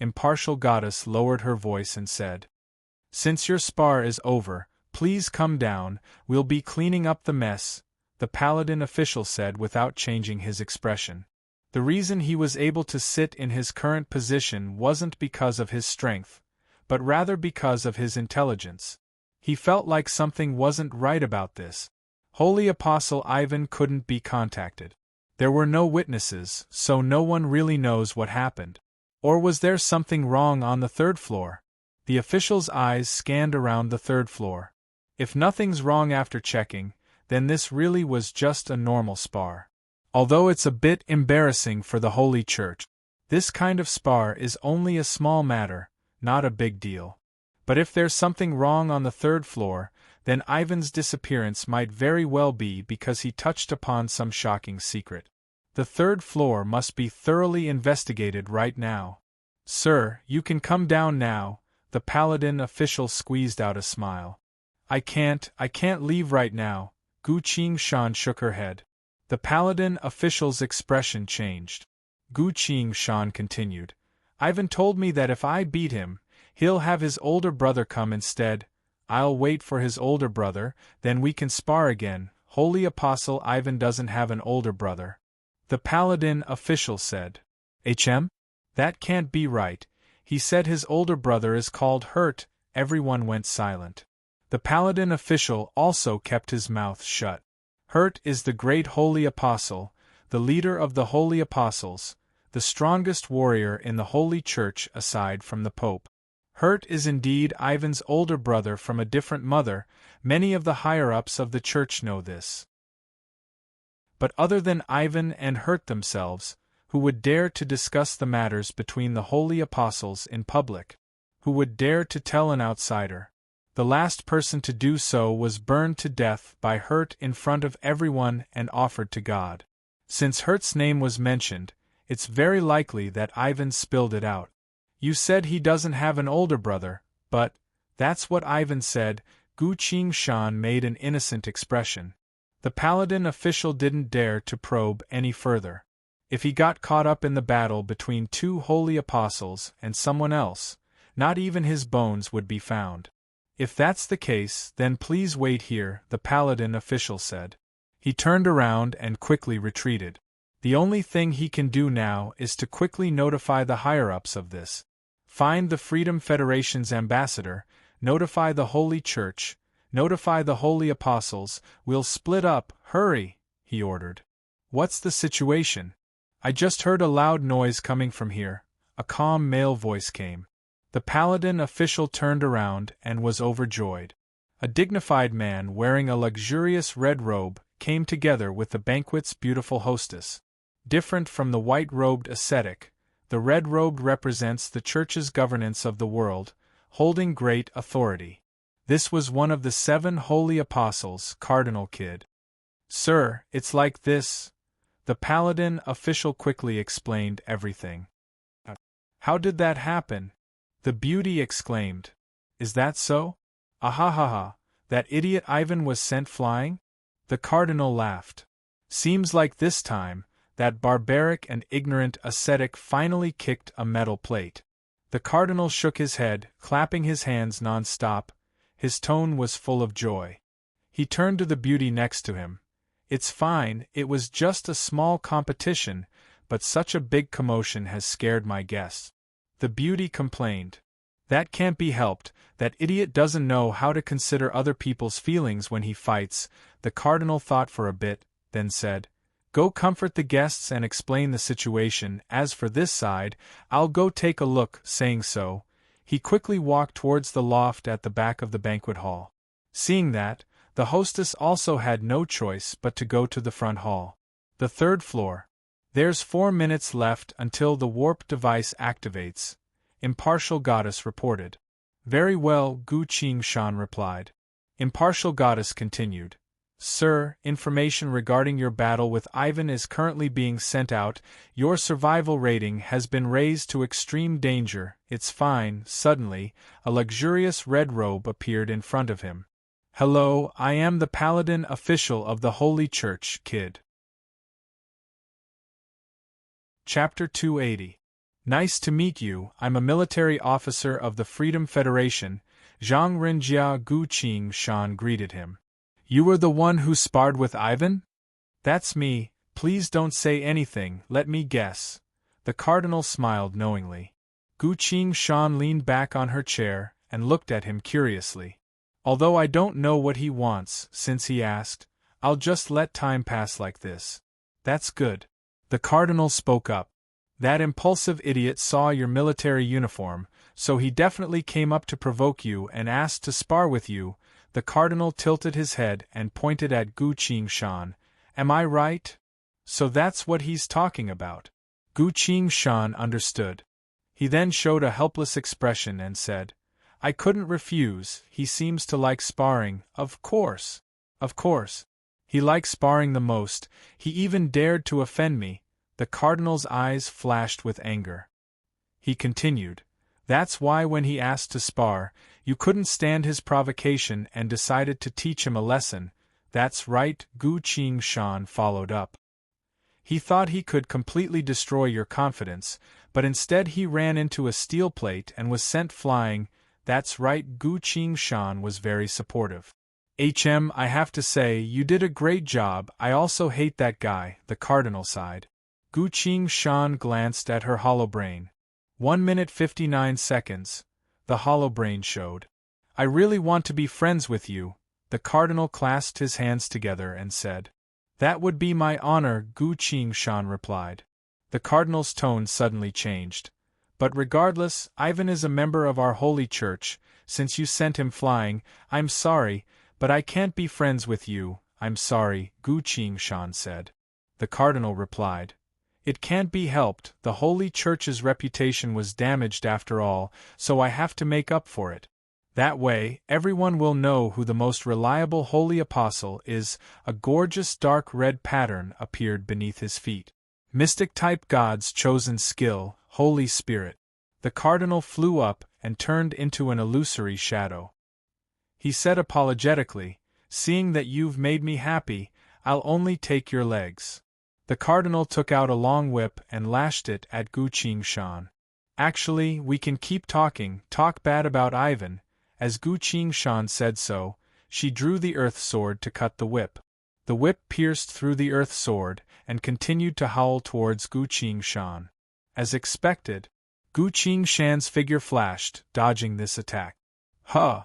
impartial goddess lowered her voice and said, Since your spar is over, please come down, we'll be cleaning up the mess, the paladin official said without changing his expression. The reason he was able to sit in his current position wasn't because of his strength, but rather because of his intelligence. He felt like something wasn't right about this. Holy Apostle Ivan couldn't be contacted. There were no witnesses, so no one really knows what happened. Or was there something wrong on the third floor? The official's eyes scanned around the third floor. If nothing's wrong after checking, then this really was just a normal spar. Although it's a bit embarrassing for the Holy Church, this kind of spar is only a small matter, not a big deal. But if there's something wrong on the third floor, then Ivan's disappearance might very well be because he touched upon some shocking secret. The third floor must be thoroughly investigated right now. Sir, you can come down now, the paladin official squeezed out a smile. I can't leave right now, Gu Qingshan shook her head. The paladin official's expression changed. Gu Qingshan continued. Ivan told me that if I beat him, he'll have his older brother come instead. I'll wait for his older brother, then we can spar again. Holy Apostle Ivan doesn't have an older brother. The paladin official said. That can't be right. He said his older brother is called Hurt. Everyone went silent. The paladin official also kept his mouth shut. Hurt is the great holy apostle, the leader of the holy apostles, the strongest warrior in the Holy Church aside from the Pope. Hurt is indeed Ivan's older brother from a different mother. Many of the higher-ups of the church know this. But other than Ivan and Hurt themselves, who would dare to discuss the matters between the holy apostles in public? Who would dare to tell an outsider? The last person to do so was burned to death by Hurt in front of everyone and offered to God. Since Hurt's name was mentioned, it's very likely that Ivan spilled it out. You said he doesn't have an older brother, but that's what Ivan said. Gu Qingshan made an innocent expression. The paladin official didn't dare to probe any further. If he got caught up in the battle between two holy apostles and someone else, not even his bones would be found. If that's the case, then please wait here, the paladin official said. He turned around and quickly retreated. The only thing he can do now is to quickly notify the higher-ups of this. Find the Freedom Federation's ambassador, notify the Holy Church, notify the Holy Apostles. We'll split up, hurry, he ordered. What's the situation? I just heard a loud noise coming from here, a calm male voice came. The paladin official turned around and was overjoyed. A dignified man wearing a luxurious red robe came together with the banquet's beautiful hostess. Different from the white-robed ascetic, the red-robed represents the Church's governance of the world, holding great authority. This was one of the 7 holy apostles, Cardinal Kid. Sir, it's like this. The paladin official quickly explained everything. How did that happen? The beauty exclaimed. Is that so? Ahahaha, that idiot Ivan was sent flying? The cardinal laughed. Seems like this time, that barbaric and ignorant ascetic finally kicked a metal plate. The cardinal shook his head, clapping his hands non-stop. His tone was full of joy. He turned to the beauty next to him. It's fine, it was just a small competition, but such a big commotion has scared my guests. The beauty complained. That can't be helped, that idiot doesn't know how to consider other people's feelings when he fights. The cardinal thought for a bit, then said, Go comfort the guests and explain the situation. As for this side, I'll go take a look. Saying so, he quickly walked towards the loft at the back of the banquet hall. Seeing that, the hostess also had no choice but to go to the front hall. The 3rd floor. There's 4 minutes left until the warp device activates, Impartial Goddess reported. Very well, Gu Qingshan replied. Impartial Goddess continued. Sir, information regarding your battle with Ivan is currently being sent out. Your survival rating has been raised to extreme danger. It's fine. Suddenly, a luxurious red robe appeared in front of him. Hello, I am the paladin official of the Holy Church, Kid. Chapter 280. Nice to meet you, I'm a military officer of the Freedom Federation. Zhang Renjia Gu Qingshan greeted him. You were the one who sparred with Ivan? That's me, please don't say anything, let me guess. The cardinal smiled knowingly. Gu Qingshan leaned back on her chair and looked at him curiously. Although I don't know what he wants, since he asked, I'll just let time pass like this. That's good. The cardinal spoke up. That impulsive idiot saw your military uniform, so he definitely came up to provoke you and asked to spar with you. The cardinal tilted his head and pointed at Gu Qingshan. Am I right? So that's what he's talking about. Gu Qingshan understood. He then showed a helpless expression and said, I couldn't refuse, he seems to like sparring. Of course. Of course. He likes sparring the most, he even dared to offend me. The cardinal's eyes flashed with anger. He continued, That's why when he asked to spar, you couldn't stand his provocation and decided to teach him a lesson. That's right, Gu Qingshan followed up. He thought he could completely destroy your confidence, but instead he ran into a steel plate and was sent flying. That's right, Gu Qingshan was very supportive. I have to say, you did a great job. I also hate that guy, the cardinal sighed. Gu Qingshan glanced at her holobrain. 1 minute 59 seconds. The holobrain showed. I really want to be friends with you. The cardinal clasped his hands together and said. That would be my honor, Gu Qingshan replied. The cardinal's tone suddenly changed. But regardless, Ivan is a member of our holy church. Since you sent him flying, I'm sorry, but I can't be friends with you. I'm sorry, Gu Qingshan said. The cardinal replied. It can't be helped, the holy church's reputation was damaged after all, so I have to make up for it. That way, everyone will know who the most reliable holy apostle is. A gorgeous dark red pattern appeared beneath his feet. Mystic-type God's chosen skill, Holy Spirit. The cardinal flew up and turned into an illusory shadow. He said apologetically, seeing that you've made me happy, I'll only take your legs. The cardinal took out a long whip and lashed it at Gu Qingshan. Actually, we can keep talking, talk bad about Ivan. As Gu Qingshan said so, she drew the earth sword to cut the whip. The whip pierced through the earth sword and continued to howl towards Gu Qingshan. As expected, Gu Qingshan's figure flashed, dodging this attack. Huh!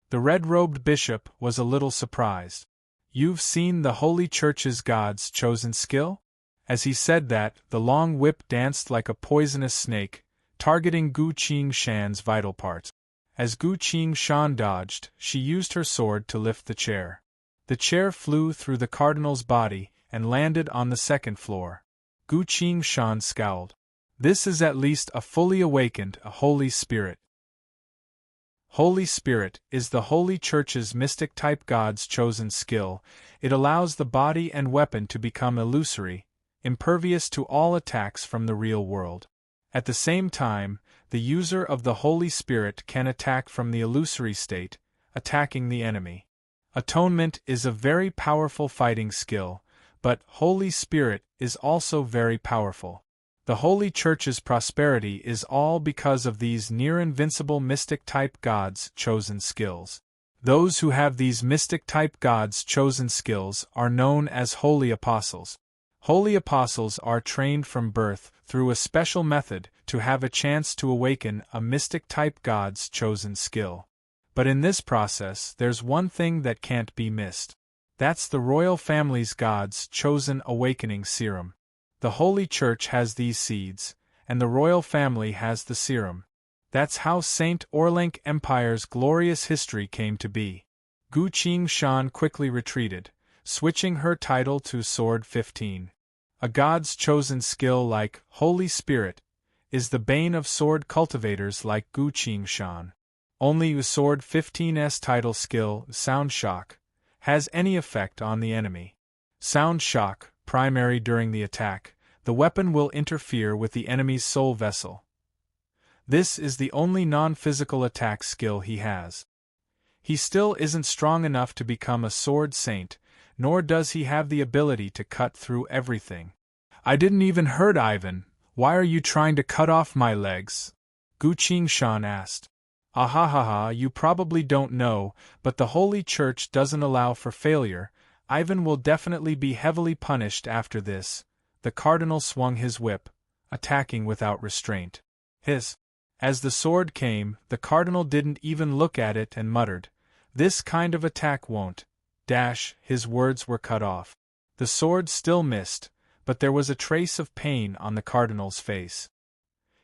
The red-robed bishop was a little surprised. You've seen the Holy Church's God's chosen skill? As he said that, the long whip danced like a poisonous snake, targeting Gu Qingshan's vital parts. As Gu Qingshan dodged, she used her sword to lift the chair. The chair flew through the cardinal's body and landed on the second floor. Gu Qingshan scowled. This is at least a fully awakened Holy Spirit. Holy Spirit is the Holy Church's mystic-type God's chosen skill. It allows the body and weapon to become illusory, impervious to all attacks from the real world. At the same time, the user of the Holy Spirit can attack from the illusory state, attacking the enemy. Atonement is a very powerful fighting skill, but Holy Spirit is also very powerful. The Holy Church's prosperity is all because of these near-invincible mystic-type God's chosen skills. Those who have these mystic-type God's chosen skills are known as holy apostles. Holy apostles are trained from birth through a special method to have a chance to awaken a mystic-type God's chosen skill. But in this process, there's one thing that can't be missed. That's the royal family's God's chosen awakening serum. The Holy Church has these seeds, and the royal family has the serum. That's how Saint Orlenk Empire's glorious history came to be. Gu Qingshan quickly retreated, switching her title to Sword 15. A God's chosen skill like Holy Spirit is the bane of sword cultivators like Gu Qingshan. Only Sword 15's title skill, Sound Shock, has any effect on the enemy. Sound Shock, primary during the attack, the weapon will interfere with the enemy's soul vessel. This is the only non-physical attack skill he has. He still isn't strong enough to become a sword saint, nor does he have the ability to cut through everything. I didn't even hurt Ivan. Why are you trying to cut off my legs? Gu Qingshan asked. Ahahaha, you probably don't know, but the Holy Church doesn't allow for failure. Ivan will definitely be heavily punished after this. The cardinal swung his whip, attacking without restraint. Hiss. As the sword came, the cardinal didn't even look at it and muttered, "This kind of attack won't." His words were cut off. The sword still missed, but there was a trace of pain on the cardinal's face.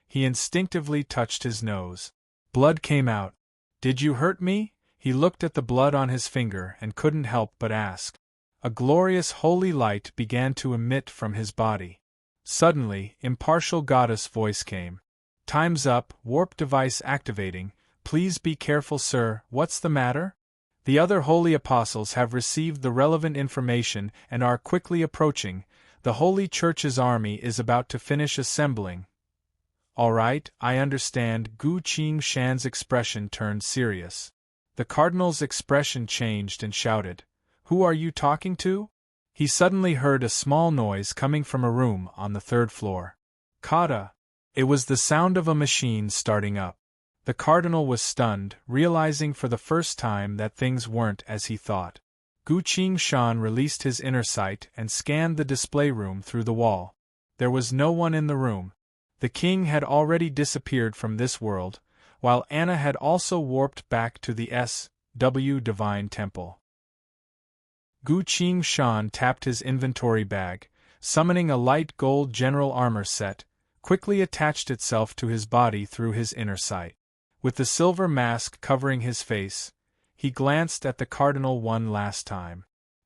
He instinctively touched his nose. Blood came out. "Did you hurt me?" He looked at the blood on his finger and couldn't help but ask. A glorious holy light began to emit from his body. Suddenly, impartial goddess voice came. "Time's up, warp device activating. Please be careful, sir. What's the matter?" The other holy apostles have received the relevant information and are quickly approaching. The Holy Church's army is about to finish assembling. All right, I understand. Gu Qingshan's expression turned serious. The cardinal's expression changed and shouted, "Who are you talking to?" He suddenly heard a small noise coming from a room on the third floor. Kata! It was the sound of a machine starting up. The cardinal was stunned, realizing for the first time that things weren't as he thought. Gu Qingshan released his inner sight and scanned the display room through the wall. There was no one in the room. The king had already disappeared from this world. while Anna had also warped back to the S.W. Divine Temple. Gu Qing Shan tapped his inventory bag, summoning a light gold general armor set, quickly attached itself to his body through his inner sight. With the silver mask covering his face, he glanced at the Cardinal one last time.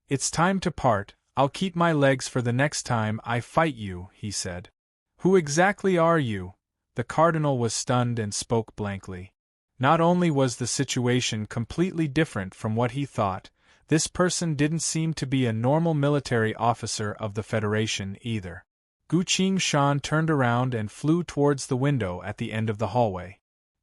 "It's time to part, I'll keep my legs for the next time I fight you," he said. "Who exactly are you?" The Cardinal was stunned and spoke blankly. Not only was the situation completely different from what he thought, this person didn't seem to be a normal military officer of the Federation either. Gu Qing Shan turned around and flew towards the window at the end of the hallway.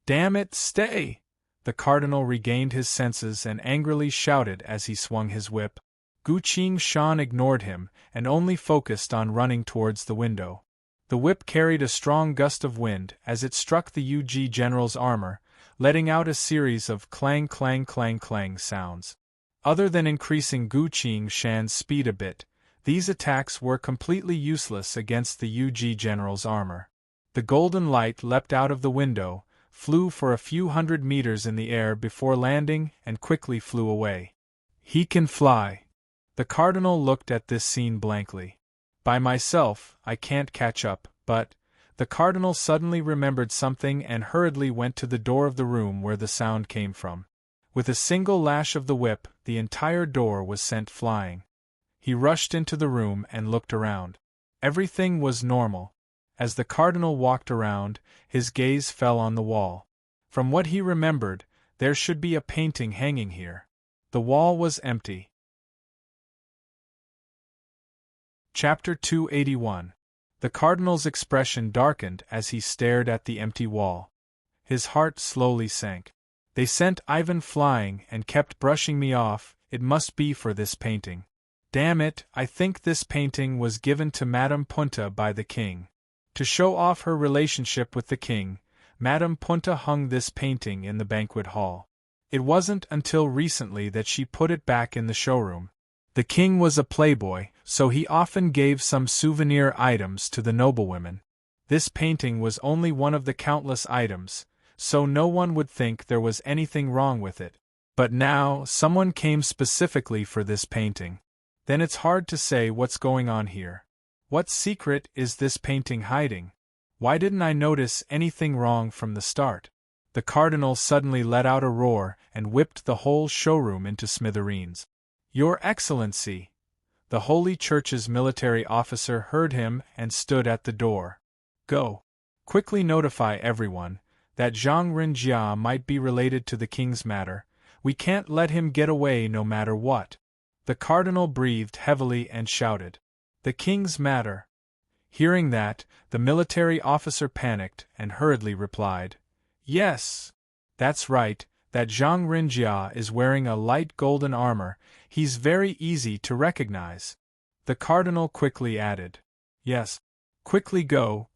"Damn it, stay!" The Cardinal regained his senses and angrily shouted as he swung his whip. Gu Qing Shan ignored him and only focused on running towards the window. The whip carried a strong gust of wind as it struck the UG General's armor, letting out a series of clang clang clang clang sounds. Other than increasing Gu Qing Shan's speed a bit, these attacks were completely useless against the UG General's armor. The golden light leapt out of the window, flew for a few hundred meters in the air before landing and quickly flew away. "He can fly." The Cardinal looked at this scene blankly. "By myself, I can't catch up, but—" The Cardinal suddenly remembered something and hurriedly went to the door of the room where the sound came from. With a single lash of the whip, the entire door was sent flying. He rushed into the room and looked around. Everything was normal. As the Cardinal walked around, his gaze fell on the wall. From what he remembered, there should be a painting hanging here. The wall was empty. Chapter 281. The Cardinal's expression darkened as he stared at the empty wall. His heart slowly sank. "They sent Ivan flying and kept brushing me off, it must be for this painting. Damn it, I think this painting was given to Madame Punta by the king. To show off her relationship with the king, Madame Punta hung this painting in the banquet hall. It wasn't until recently that she put it back in the showroom. The king was a playboy, so he often gave some souvenir items to the noblewomen. This painting was only one of the countless items, so no one would think there was anything wrong with it. But now, someone came specifically for this painting. Then it's hard to say what's going on here. What secret is this painting hiding? Why didn't I notice anything wrong from the start?" The Cardinal suddenly let out a roar and whipped the whole showroom into smithereens. "Your Excellency!" The Holy Church's military officer heard him and stood at the door. "Go. Quickly notify everyone that Zhang Renjia might be related to the king's matter. We can't let him get away no matter what." The Cardinal breathed heavily and shouted, "The king's matter?" Hearing that, the military officer panicked and hurriedly replied, "Yes. That's right, that Zhang Renjia is wearing a light golden armor, he's very easy to recognize." The Cardinal quickly added, "Yes. Quickly go,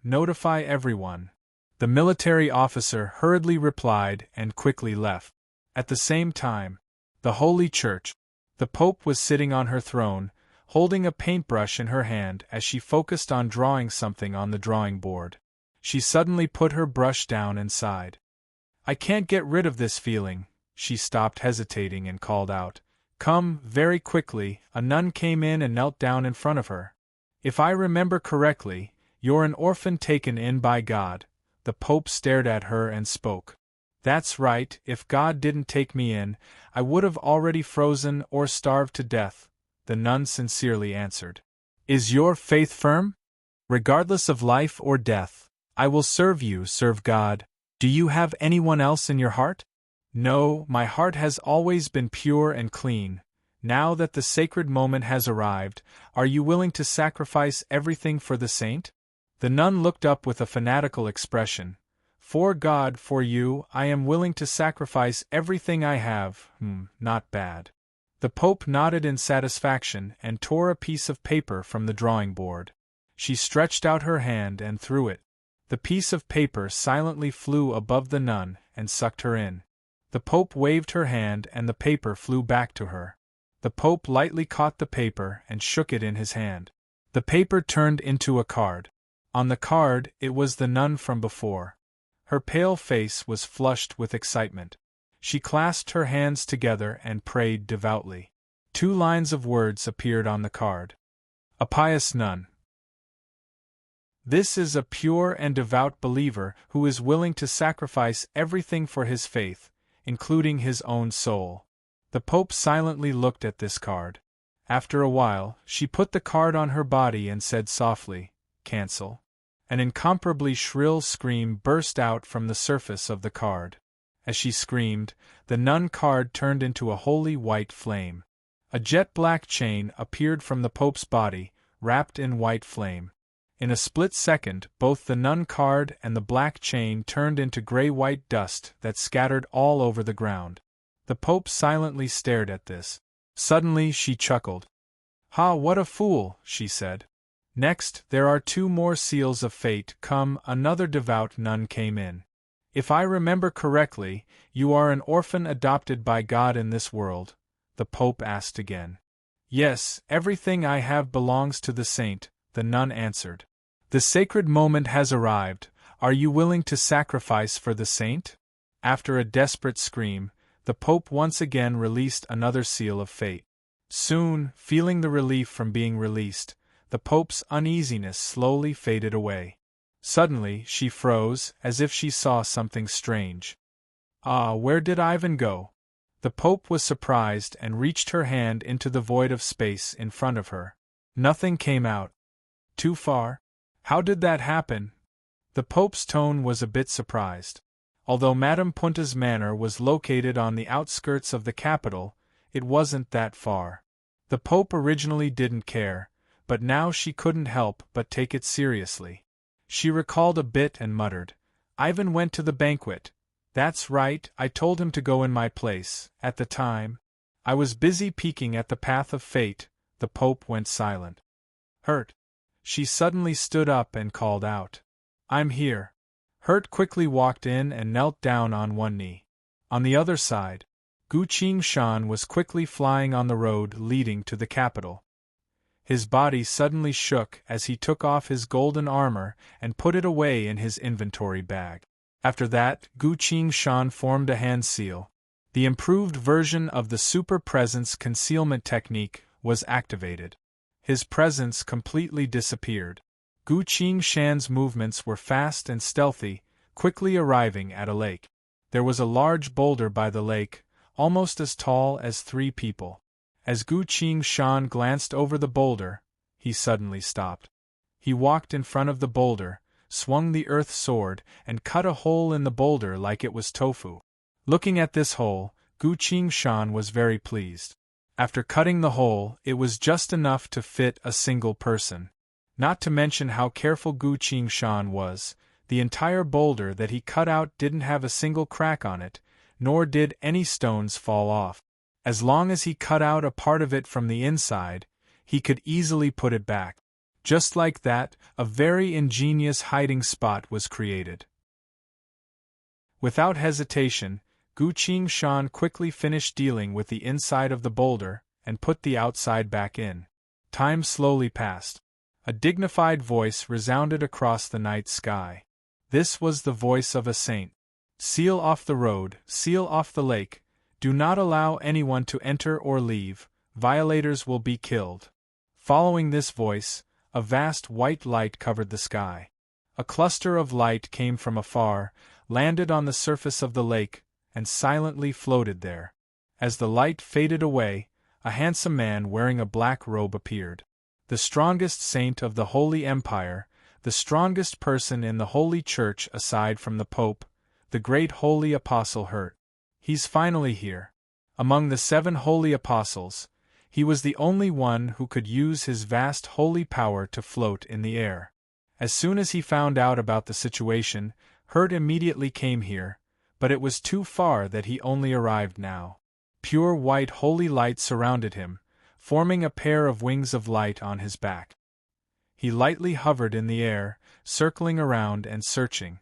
notify everyone." The military officer hurriedly replied and quickly left. At the same time, the Holy Church. The Pope was sitting on her throne, holding a paintbrush in her hand as she focused on drawing something on the drawing board. She suddenly put her brush down and sighed. "I can't get rid of this feeling." She stopped hesitating and called out, "Come!" Very quickly, a nun came in and knelt down in front of her. "If I remember correctly, you're an orphan taken in by God." The Pope stared at her and spoke. "That's right, if God didn't take me in, I would have already frozen or starved to death," the nun sincerely answered. "Is your faith firm? Regardless of life or death, I will serve you, serve God. Do you have anyone else in your heart?" "No, my heart has always been pure and clean. Now that the sacred moment has arrived, are you willing to sacrifice everything for the saint?" The nun looked up with a fanatical expression. "For God, for you, I am willing to sacrifice everything I have." Not bad. The Pope nodded in satisfaction and tore a piece of paper from the drawing board. She stretched out her hand and threw it. The piece of paper silently flew above the nun and sucked her in. The Pope waved her hand and the paper flew back to her. The Pope lightly caught the paper and shook it in his hand. The paper turned into a card. On the card, it was the nun from before. Her pale face was flushed with excitement. She clasped her hands together and prayed devoutly. 2 lines of words appeared on the card. A pious nun. This is a pure and devout believer who is willing to sacrifice everything for his faith, including his own soul. The Pope silently looked at this card. After a while, she put the card on her body and said softly, "Cancel." An incomparably shrill scream burst out from the surface of the card. As she screamed, the nun card turned into a holy white flame. A jet-black chain appeared from the Pope's body, wrapped in white flame. In a split second, both the nun card and the black chain turned into gray-white dust that scattered all over the ground. The Pope silently stared at this. Suddenly she chuckled. "Ha, what a fool," she said. "Next, there are 2 more seals of fate. Come." Another devout nun came in. "If I remember correctly, you are an orphan adopted by God in this world?" the Pope asked again. "Yes, everything I have belongs to the saint," the nun answered. "The sacred moment has arrived. Are you willing to sacrifice for the saint?" After a desperate scream, the Pope once again released another seal of fate. Soon, feeling the relief from being released, the Pope's uneasiness slowly faded away. Suddenly, she froze, as if she saw something strange. Ah, where did Ivan go? The Pope was surprised and reached her hand into the void of space in front of her. Nothing came out. Too far? How did that happen? The Pope's tone was a bit surprised. Although Madame Punta's manor was located on the outskirts of the capital, it wasn't that far. The Pope originally didn't care, but now she couldn't help but take it seriously. She recalled a bit and muttered, "Ivan went to the banquet. That's right, I told him to go in my place. At the time, I was busy peeking at the path of fate." The Pope went silent. "Hurt." She suddenly stood up and called out, "I'm here." Hurt quickly walked in and knelt down on one knee. On the other side, Gu Qingshan was quickly flying on the road leading to the capital. His body suddenly shook as he took off his golden armor and put it away in his inventory bag. After that, Gu Qingshan formed a hand seal. The improved version of the super presence concealment technique was activated. His presence completely disappeared. Gu Qingshan's movements were fast and stealthy, quickly arriving at a lake. There was a large boulder by the lake, almost as tall as 3 people. As Gu Qingshan glanced over the boulder, he suddenly stopped. He walked in front of the boulder, swung the earth sword, and cut a hole in the boulder like it was tofu. Looking at this hole, Gu Qingshan was very pleased. After cutting the hole, it was just enough to fit a single person. Not to mention how careful Gu Qingshan was, the entire boulder that he cut out didn't have a single crack on it, nor did any stones fall off. As long as he cut out a part of it from the inside, he could easily put it back. Just like that, a very ingenious hiding spot was created. Without hesitation, Gu Qingshan quickly finished dealing with the inside of the boulder and put the outside back in. Time slowly passed. A dignified voice resounded across the night sky. This was the voice of a saint. "Seal off the road, seal off the lake. Do not allow anyone to enter or leave. Violators will be killed." Following this voice, a vast white light covered the sky. A cluster of light came from afar, landed on the surface of the lake, and silently floated there. As the light faded away, a handsome man wearing a black robe appeared. The strongest saint of the Holy Empire, the strongest person in the Holy Church aside from the Pope, the great Holy Apostle Hurt. He's finally here. Among the 7 Holy Apostles, he was the only one who could use his vast holy power to float in the air. As soon as he found out about the situation, Hurt immediately came here, but it was too far that he only arrived now. Pure white holy light surrounded him, forming a pair of wings of light on his back. He lightly hovered in the air, circling around and searching.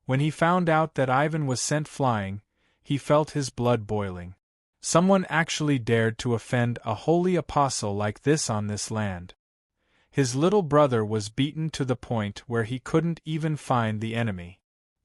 When he found out that Ivan was sent flying, he felt his blood boiling. Someone actually dared to offend a holy apostle like this on this land. His little brother was beaten to the point where he couldn't even find the enemy.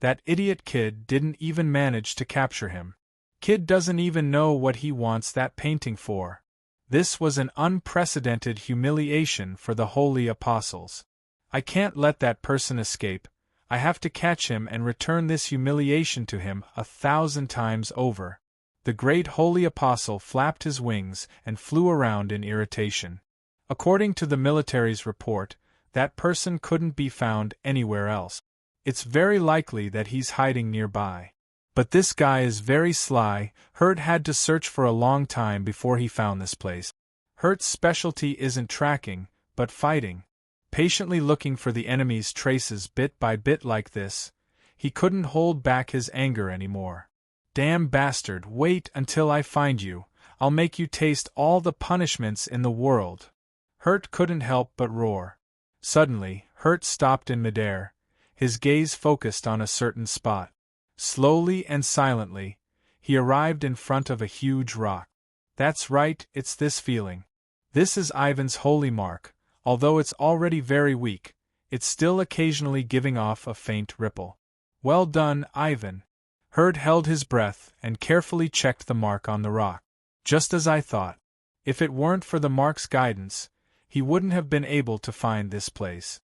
That idiot kid didn't even manage to capture him. Kid doesn't even know what he wants that painting for. This was an unprecedented humiliation for the holy apostles. I can't let that person escape. I have to catch him and return this humiliation to him 1,000 times over. The great holy apostle flapped his wings and flew around in irritation. According to the military's report, that person couldn't be found anywhere else. It's very likely that he's hiding nearby. But this guy is very sly. Hurt had to search for a long time before he found this place. Hurt's specialty isn't tracking, but fighting. Patiently looking for the enemy's traces bit by bit like this, he couldn't hold back his anger anymore. Damn bastard, wait until I find you. I'll make you taste all the punishments in the world. Hurt couldn't help but roar. Suddenly, Hurt stopped in midair, his gaze focused on a certain spot. Slowly and silently, he arrived in front of a huge rock. That's right, it's this feeling. This is Ivan's holy mark. Although it's already very weak, it's still occasionally giving off a faint ripple. Well done, Ivan. Hurt held his breath and carefully checked the mark on the rock. Just as I thought. If it weren't for the mark's guidance, he wouldn't have been able to find this place.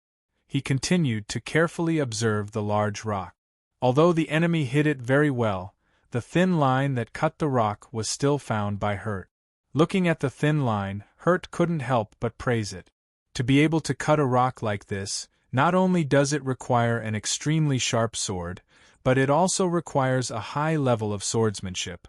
He continued to carefully observe the large rock. Although the enemy hid it very well, the thin line that cut the rock was still found by Hurt. Looking at the thin line, Hurt couldn't help but praise it. To be able to cut a rock like this, not only does it require an extremely sharp sword, but it also requires a high level of swordsmanship.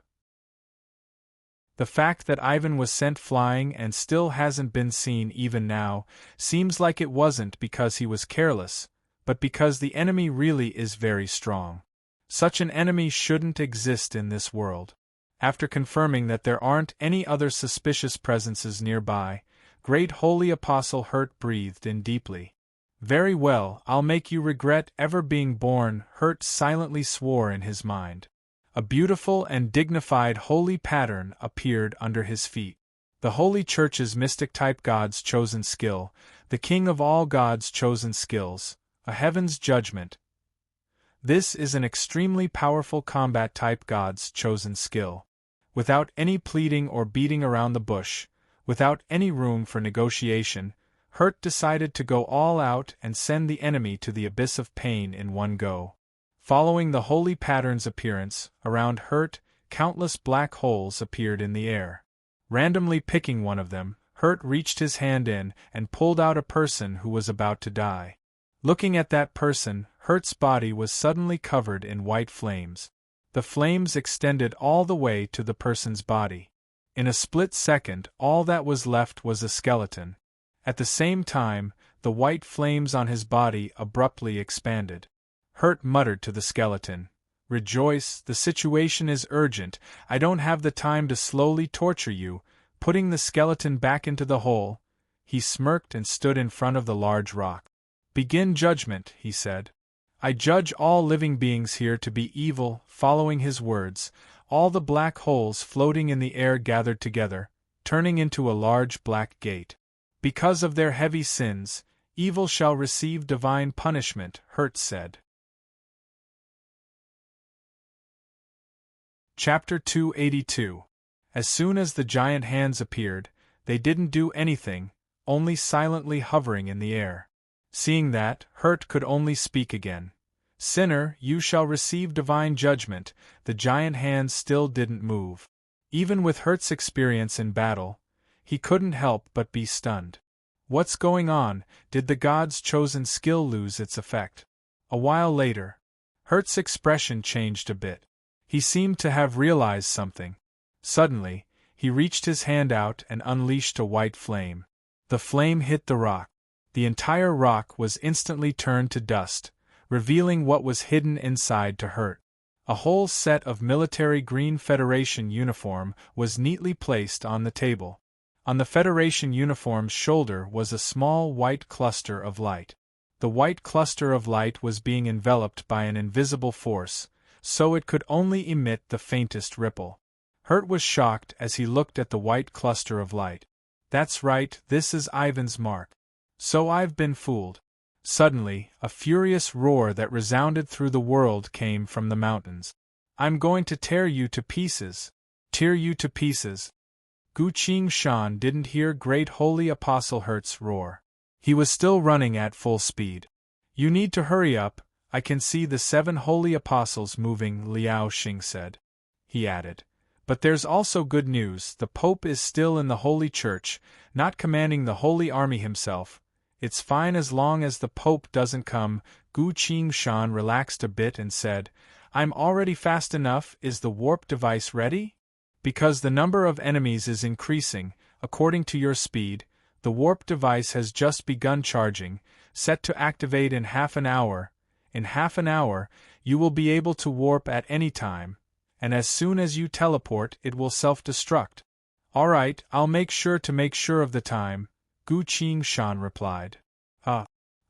The fact that Ivan was sent flying and still hasn't been seen even now seems like it wasn't because he was careless, but because the enemy really is very strong. Such an enemy shouldn't exist in this world. After confirming that there aren't any other suspicious presences nearby, Great Holy Apostle Hurt breathed in deeply. Very well, I'll make you regret ever being born, Hurt silently swore in his mind. A beautiful and dignified holy pattern appeared under his feet. The Holy Church's mystic-type God's chosen skill, the king of all God's chosen skills, a heaven's judgment. This is an extremely powerful combat-type God's chosen skill. Without any pleading or beating around the bush, without any room for negotiation, Hurt decided to go all out and send the enemy to the abyss of pain in one go. Following the holy pattern's appearance, around Hurt, countless black holes appeared in the air. Randomly picking one of them, Hurt reached his hand in and pulled out a person who was about to die. Looking at that person, Hurt's body was suddenly covered in white flames. The flames extended all the way to the person's body. In a split second, all that was left was a skeleton. At the same time, the white flames on his body abruptly expanded. Hurt muttered to the skeleton, "Rejoice, the situation is urgent, I don't have the time to slowly torture you." Putting the skeleton back into the hole, he smirked and stood in front of the large rock. "Begin judgment," he said. "I judge all living beings here to be evil." Following his words, all the black holes floating in the air gathered together, turning into a large black gate. "Because of their heavy sins, evil shall receive divine punishment," Hurt said. Chapter 282. As soon as the giant hands appeared, they didn't do anything, only silently hovering in the air. Seeing that, Hurt could only speak again. "Sinner, you shall receive divine judgment." The giant hands still didn't move. Even with Hurt's experience in battle, he couldn't help but be stunned. What's going on? Did the God's chosen skill lose its effect? A while later, Hurt's expression changed a bit. He seemed to have realized something. Suddenly, he reached his hand out and unleashed a white flame. The flame hit the rock. The entire rock was instantly turned to dust, revealing what was hidden inside to Hurt. A whole set of military Green Federation uniform was neatly placed on the table. On the Federation uniform's shoulder was a small white cluster of light. The white cluster of light was being enveloped by an invisible force, so it could only emit the faintest ripple. Hurt was shocked as he looked at the white cluster of light. "That's right, this is Ivan's mark. So I've been fooled. Suddenly, a furious roar that resounded through the world came from the mountains. I'm going to tear you to pieces. Tear you to pieces. Gu Shan didn't hear great holy apostle Hertz roar. He was still running at full speed. You need to hurry up, I can see the 7 holy apostles moving, Liao Xing said. He added. But there's also good news, the Pope is still in the Holy Church, not commanding the Holy Army himself. It's fine as long as the Pope doesn't come. Gu Shan relaxed a bit and said, I'm already fast enough, is the warp device ready? Because the number of enemies is increasing, according to your speed, the warp device has just begun charging, set to activate in half an hour. In half an hour, you will be able to warp at any time, and as soon as you teleport it will self-destruct. Alright, I'll make sure of the time, Gu Shan replied.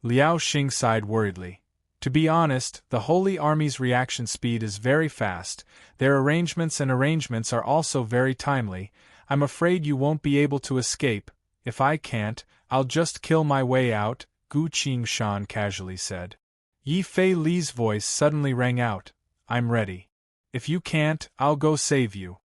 Liao Xing sighed worriedly. To be honest, the Holy Army's reaction speed is very fast, their arrangements are also very timely. I'm afraid you won't be able to escape. If I can't, I'll just kill my way out, Gu Shan casually said. Yi Fei Li's voice suddenly rang out. I'm ready. If you can't, I'll go save you.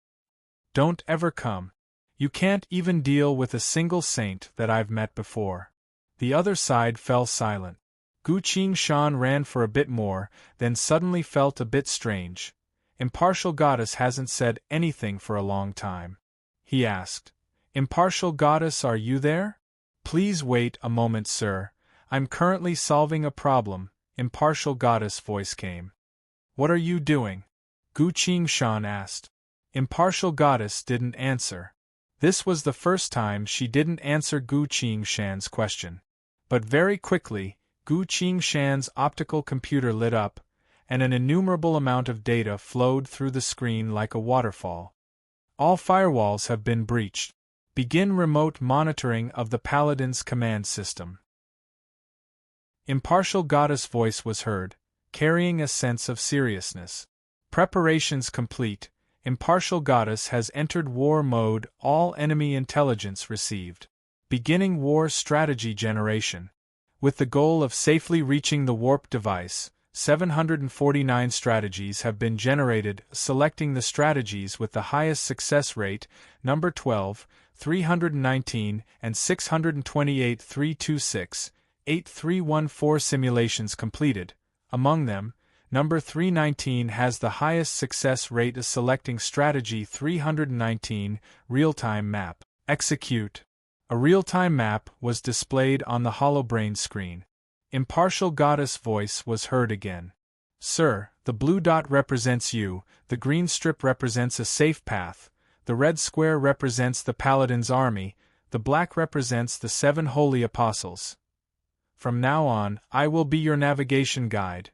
Don't ever come. You can't even deal with a single saint that I've met before. The other side fell silent. Gu Shan ran for a bit more, then suddenly felt a bit strange. Impartial Goddess hasn't said anything for a long time. He asked. Impartial Goddess, are you there? Please wait a moment, sir. I'm currently solving a problem, Impartial Goddess' voice came. What are you doing? Gu Shan asked. Impartial Goddess didn't answer. This was the first time she didn't answer Gu Shan's question. But very quickly, Gu Shan's optical computer lit up, and an innumerable amount of data flowed through the screen like a waterfall. All firewalls have been breached. Begin remote monitoring of the Paladin's command system. Impartial Goddess' voice was heard, carrying a sense of seriousness. Preparations complete. Impartial Goddess has entered war mode, all enemy intelligence received. Beginning war strategy generation. With the goal of safely reaching the warp device, 749 strategies have been generated, selecting the strategies with the highest success rate, number 12, 319, and 628 326, 8314 simulations completed. Among them, number 319 has the highest success rate of selecting strategy 319, real-time map. Execute. A real-time map was displayed on the holobrain screen. Impartial Goddess' voice was heard again. Sir, the blue dot represents you, the green strip represents a safe path, the red square represents the Paladin's army, the black represents the 7 holy apostles. From now on, I will be your navigation guide.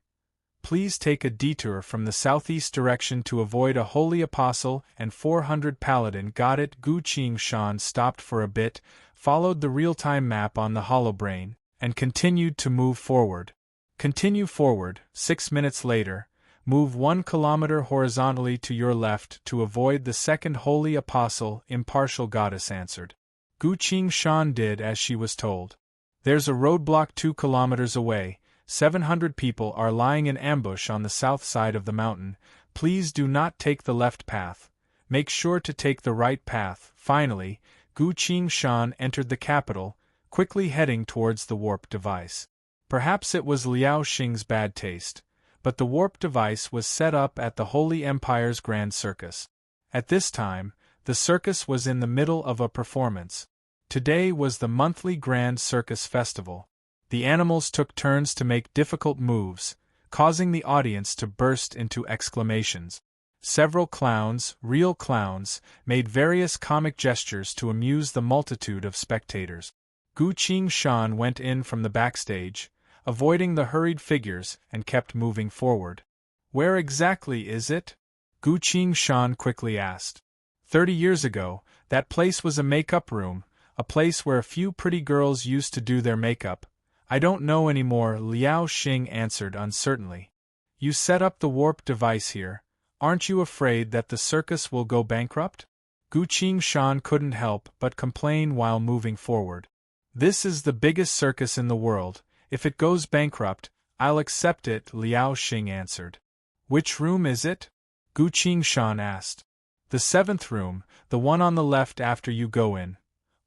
Please take a detour from the southeast direction to avoid a holy apostle and 400 paladin. Got it? Gu Shan stopped for a bit, followed the real-time map on the holobrain, and continued to move forward. Continue forward. 6 minutes later, move 1 kilometer horizontally to your left to avoid the 2nd holy apostle, Impartial Goddess answered. Gu Shan did as she was told. There's a roadblock 2 kilometers away. 700 people are lying in ambush on the south side of the mountain. Please do not take the left path. Make sure to take the right path. Finally, Gu Shan entered the capital, quickly heading towards the warp device. Perhaps it was Liao Xing's bad taste, but the warp device was set up at the Holy Empire's Grand Circus. At this time, the circus was in the middle of a performance. Today was the monthly Grand Circus Festival. The animals took turns to make difficult moves, causing the audience to burst into exclamations. Several clowns, real clowns, made various comic gestures to amuse the multitude of spectators. Gu Shan went in from the backstage, avoiding the hurried figures, and kept moving forward. Where exactly is it? Gu Shan quickly asked. 30 years ago, that place was a makeup room, a place where a few pretty girls used to do their makeup. I don't know anymore, Liao Xing answered uncertainly. You set up the warp device here. Aren't you afraid that the circus will go bankrupt? Gu Shan couldn't help but complain while moving forward. This is the biggest circus in the world, If it goes bankrupt, I'll accept it, Liao Xing answered. Which room is it? Gu Qingshan asked. The 7th room, the one on the left after you go in.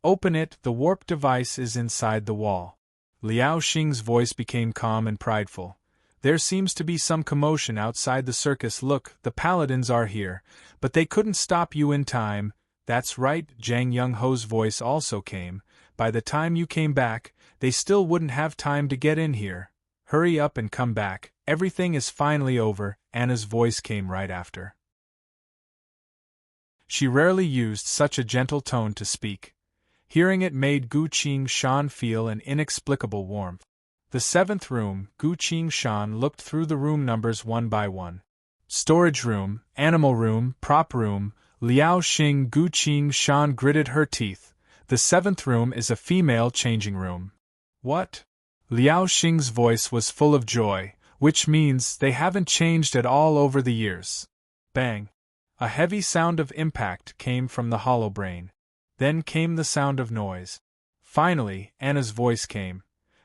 Open it, the warp device is inside the wall. Liao Xing's voice became calm and prideful. There seems to be some commotion outside the circus. Look, the paladins are here, but they couldn't stop you in time. That's right, Zhang Yongho's voice also came. By the time you came back, they still wouldn't have time to get in here. Hurry up and come back, everything is finally over, Anna's voice came right after. She rarely used such a gentle tone to speak. Hearing it made Gu Qingshan feel an inexplicable warmth. The 7th room, Gu Qingshan looked through the room numbers one by one. Storage room, animal room, prop room, Liao Xing. Gu Qingshan gritted her teeth. The 7th room is a female changing room. What? Liao Xing's voice was full of joy, which means they haven't changed at all over the years. Bang! A heavy sound of impact came from the hollow brain. Then came the sound of noise. Finally, Anna's voice came.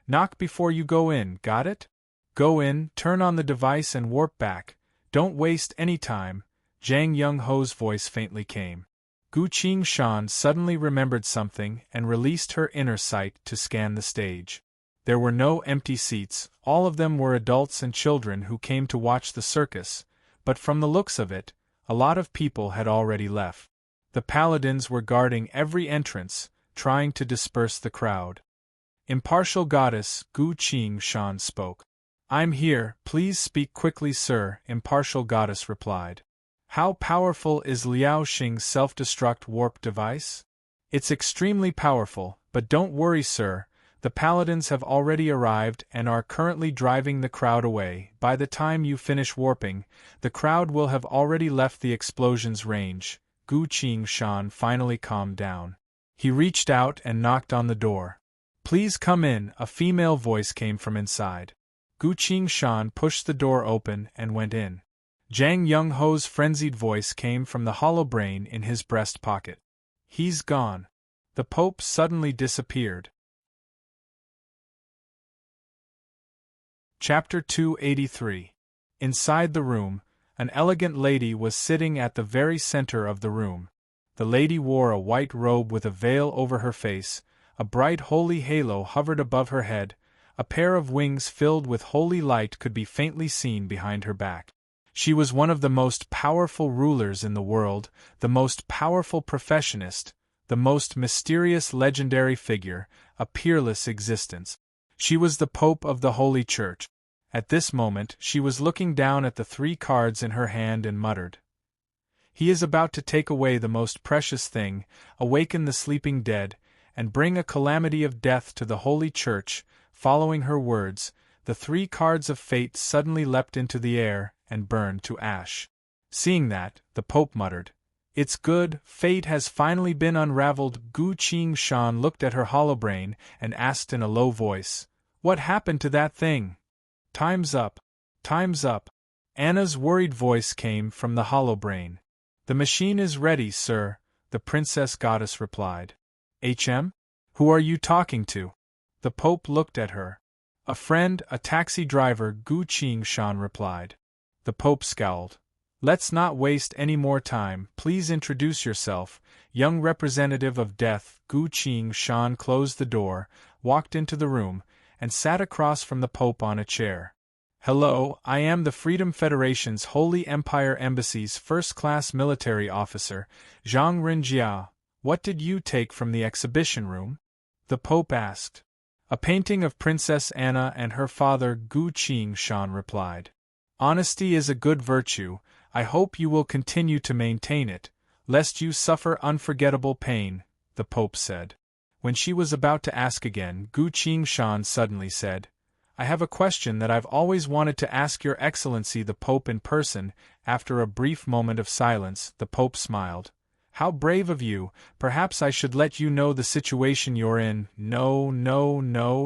Knock before you go in, got it? Go in, turn on the device and warp back. Don't waste any time. Zhang Yongho's voice faintly came. Gu Qingshan suddenly remembered something and released her inner sight to scan the stage. There were no empty seats, all of them were adults and children who came to watch the circus, but from the looks of it, a lot of people had already left. The paladins were guarding every entrance, trying to disperse the crowd. Impartial goddess, Gu Qingshan spoke. I'm here, please speak quickly, sir, Impartial goddess replied. How powerful is Liao Xing's self-destruct warp device? It's extremely powerful, but don't worry, sir. The paladins have already arrived and are currently driving the crowd away. By the time you finish warping, the crowd will have already left the explosion's range. Gu Qingshan finally calmed down. He reached out and knocked on the door. Please come in, a female voice came from inside. Gu Qingshan pushed the door open and went in. Zhang Yongho's frenzied voice came from the hollow brain in his breast pocket. He's gone. The Pope suddenly disappeared. Chapter 283. Inside the room, an elegant lady was sitting at the very center of the room. The lady wore a white robe with a veil over her face, a bright holy halo hovered above her head, a pair of wings filled with holy light could be faintly seen behind her back. She was one of the most powerful rulers in the world, the most powerful professionist, the most mysterious legendary figure, a peerless existence. She was the Pope of the Holy Church. At this moment she was looking down at the 3 cards in her hand and muttered, He is about to take away the most precious thing, awaken the sleeping dead, and bring a calamity of death to the Holy Church. Following her words, the 3 cards of fate suddenly leapt into the air and burned to ash. Seeing that, the Pope muttered, It's good, fate has finally been unraveled. Gu Qingshan looked at her holobrain and asked in a low voice, What happened to that thing? Time's up. Time's up. Anna's worried voice came from the holobrain. The machine is ready, sir, the princess goddess replied. Who are you talking to? The Pope looked at her. A friend, a taxi driver, Gu Qingshan replied. The Pope scowled. Let's not waste any more time, please introduce yourself, young representative of death. Gu Qingshan closed the door, walked into the room, and sat across from the Pope on a chair. Hello, I am the Freedom Federation's Holy Empire Embassy's first-class military officer, Zhang Renjia. What did you take from the exhibition room? The Pope asked. A painting of Princess Anna and her father, Gu Qingshan replied. Honesty is a good virtue, I hope you will continue to maintain it, lest you suffer unforgettable pain, the Pope said. When she was about to ask again, Gu Qingshan suddenly said, I have a question that I've always wanted to ask Your Excellency the Pope in person. After a brief moment of silence, the Pope smiled. How brave of you, perhaps I should let you know the situation you're in. No,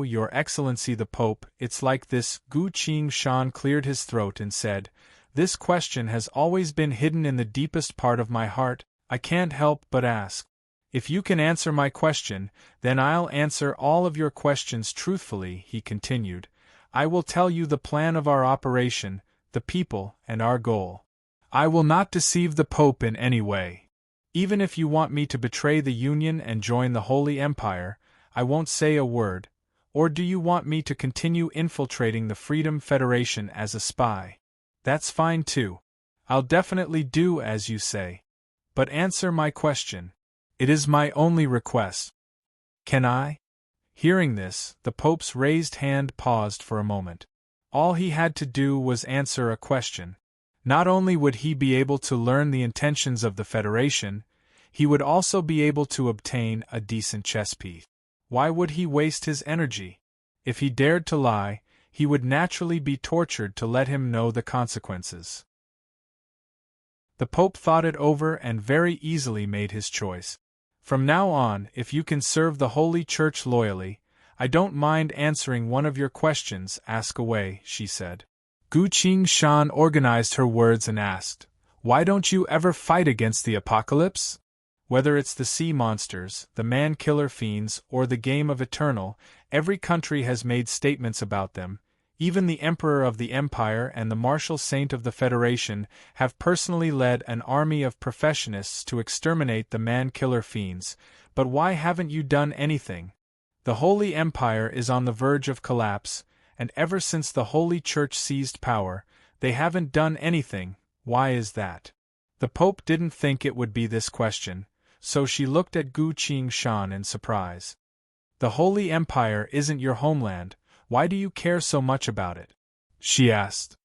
Your Excellency the Pope, it's like this. Gu Qingshan cleared his throat and said, This question has always been hidden in the deepest part of my heart, I can't help but ask. If you can answer my question, then I'll answer all of your questions truthfully, he continued. I will tell you the plan of our operation, the people, and our goal. I will not deceive the Pope in any way. Even if you want me to betray the Union and join the Holy Empire, I won't say a word. Or do you want me to continue infiltrating the Freedom Federation as a spy? That's fine too. I'll definitely do as you say. But answer my question. It is my only request. Can I? Hearing this, the Pope's raised hand paused for a moment. All he had to do was answer a question. Not only would he be able to learn the intentions of the Federation, he would also be able to obtain a decent chess piece. Why would he waste his energy? If he dared to lie, he would naturally be tortured to let him know the consequences. The Pope thought it over and very easily made his choice. From now on, if you can serve the Holy Church loyally, I don't mind answering one of your questions. Ask away, she said. Gu Qingshan organized her words and asked, Why don't you ever fight against the apocalypse? Whether it's the sea monsters, the man-killer fiends, or the game of Eternal, every country has made statements about them. Even the Emperor of the Empire and the Martial Saint of the Federation have personally led an army of professionists to exterminate the man-killer fiends. But why haven't you done anything? The Holy Empire is on the verge of collapse, and ever since the Holy Church seized power, they haven't done anything. Why is that? The Pope didn't think it would be this question, so she looked at Gu Qingshan in surprise. The Holy Empire isn't your homeland. Why do you care so much about it? She asked.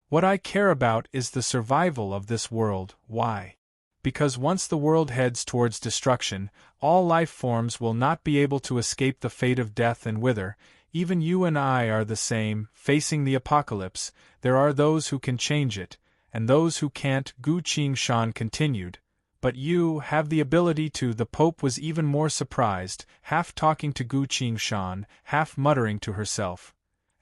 What I care about is the survival of this world. Why? Because once the world heads towards destruction, all life forms will not be able to escape the fate of death and wither. Even you and I are the same, facing the apocalypse. There are those who can change it, and those who can't, Gu Qingshan continued. But you have the ability to. The Pope was even more surprised, half talking to Gu Qingshan, half muttering to herself.